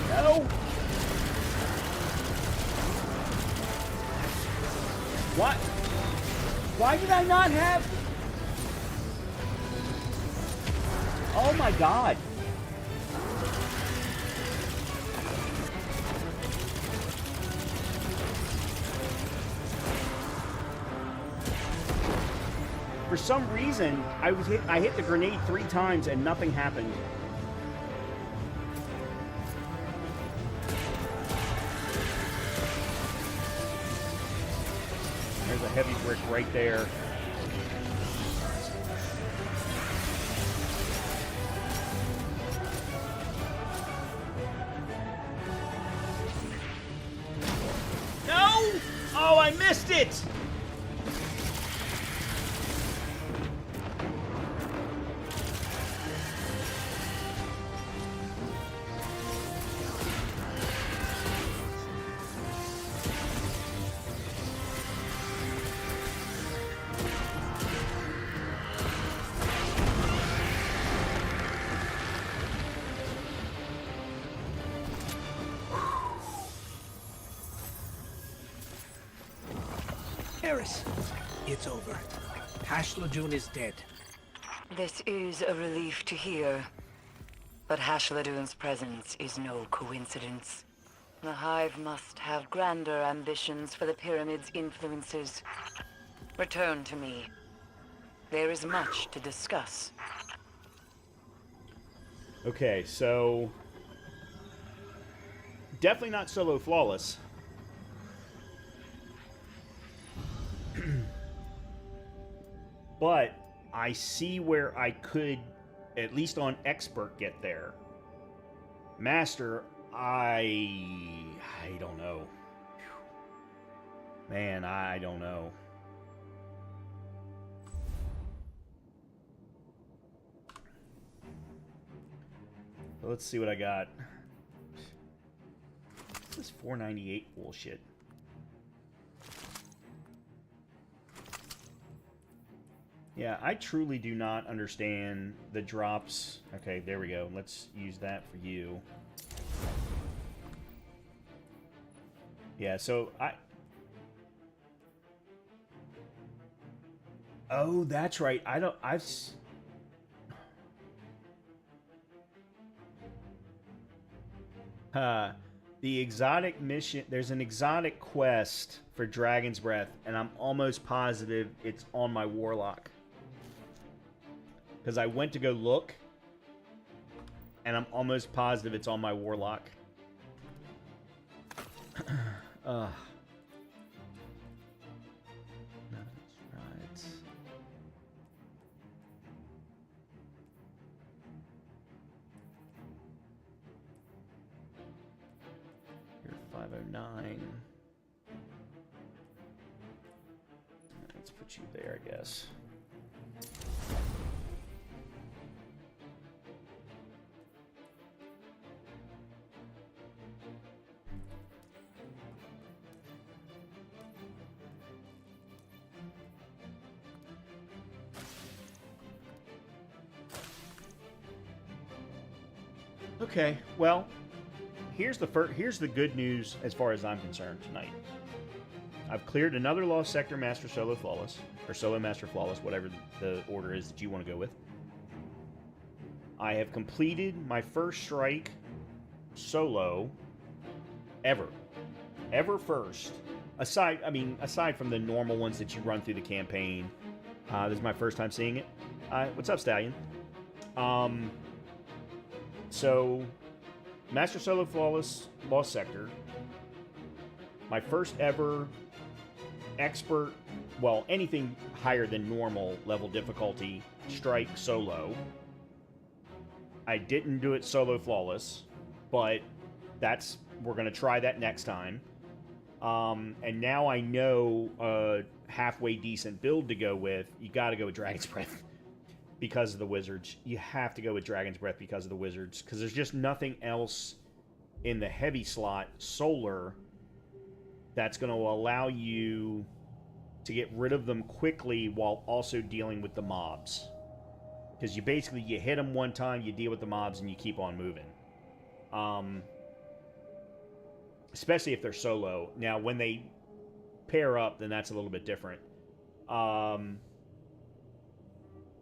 No! What? Why did I not have... Oh my god. For some reason, I hit the grenade 3 times and nothing happened. There's a heavy brick right there. No! Oh, I missed it! Eris, it's over. Hashladun is dead. This is a relief to hear. But Hashladun's presence is no coincidence. The Hive must have grander ambitions for the Pyramid's influences. Return to me. There is much to discuss. Okay, so... definitely not solo flawless. But I see where I could, at least on expert, get there. Master, I don't know. Man, I don't know. Let's see what I got. This is 498 bullshit. Yeah, I truly do not understand the drops. Okay, there we go. Let's use that for you. Yeah, so oh, that's right. The exotic mission, there's an exotic quest for Dragon's Breath, and I'm almost positive it's on my Warlock. Because I went to go look, and I'm almost positive it's on my Warlock. No, that's right. You're 509. Let's put you there, I guess. Okay, well, here's the good news as far as I'm concerned tonight. I've cleared another Lost Sector Master Solo Flawless, or Solo Master Flawless, whatever the order is that you want to go with. I have completed my first strike solo ever first. Aside from the normal ones that you run through the campaign. This is my first time seeing it. What's up, Stallion? So, Master Solo Flawless Lost Sector. My first ever expert, well, anything higher than normal level difficulty strike solo. I didn't do it solo flawless, but we're going to try that next time. And now I know a halfway decent build to go with. You got to go with Dragon's Breath because of the wizards. You have to go with Dragon's Breath because of the wizards, because there's just nothing else in the heavy slot, solar, that's going to allow you to get rid of them quickly while also dealing with the mobs. Because you hit them one time, you deal with the mobs, and you keep on moving. Especially if they're solo. Now, when they pair up, then that's a little bit different.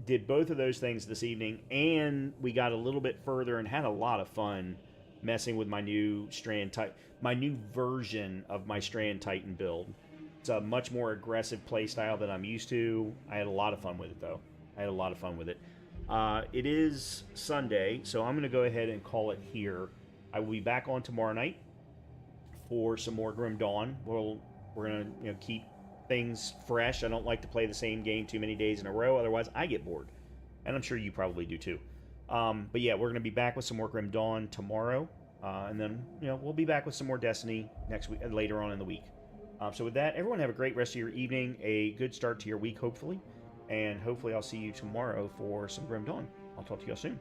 Did both of those things this evening, and we got a little bit further and had a lot of fun messing with my new my new version of my Strand Titan build. It's a much more aggressive playstyle than I'm used to. I had a lot of fun with it, though. It is Sunday, so I'm going to go ahead and call it here. I will be back on tomorrow night for some more Grim Dawn. We're going to keep things fresh. I don't like to play the same game too many days in a row, otherwise I get bored. And I'm sure you probably do too. But yeah, we're going to be back with some more Grim Dawn tomorrow. And then, we'll be back with some more Destiny next week, later on in the week. So with that, everyone have a great rest of your evening, a good start to your week, hopefully. And hopefully I'll see you tomorrow for some Grim Dawn. I'll talk to you all soon.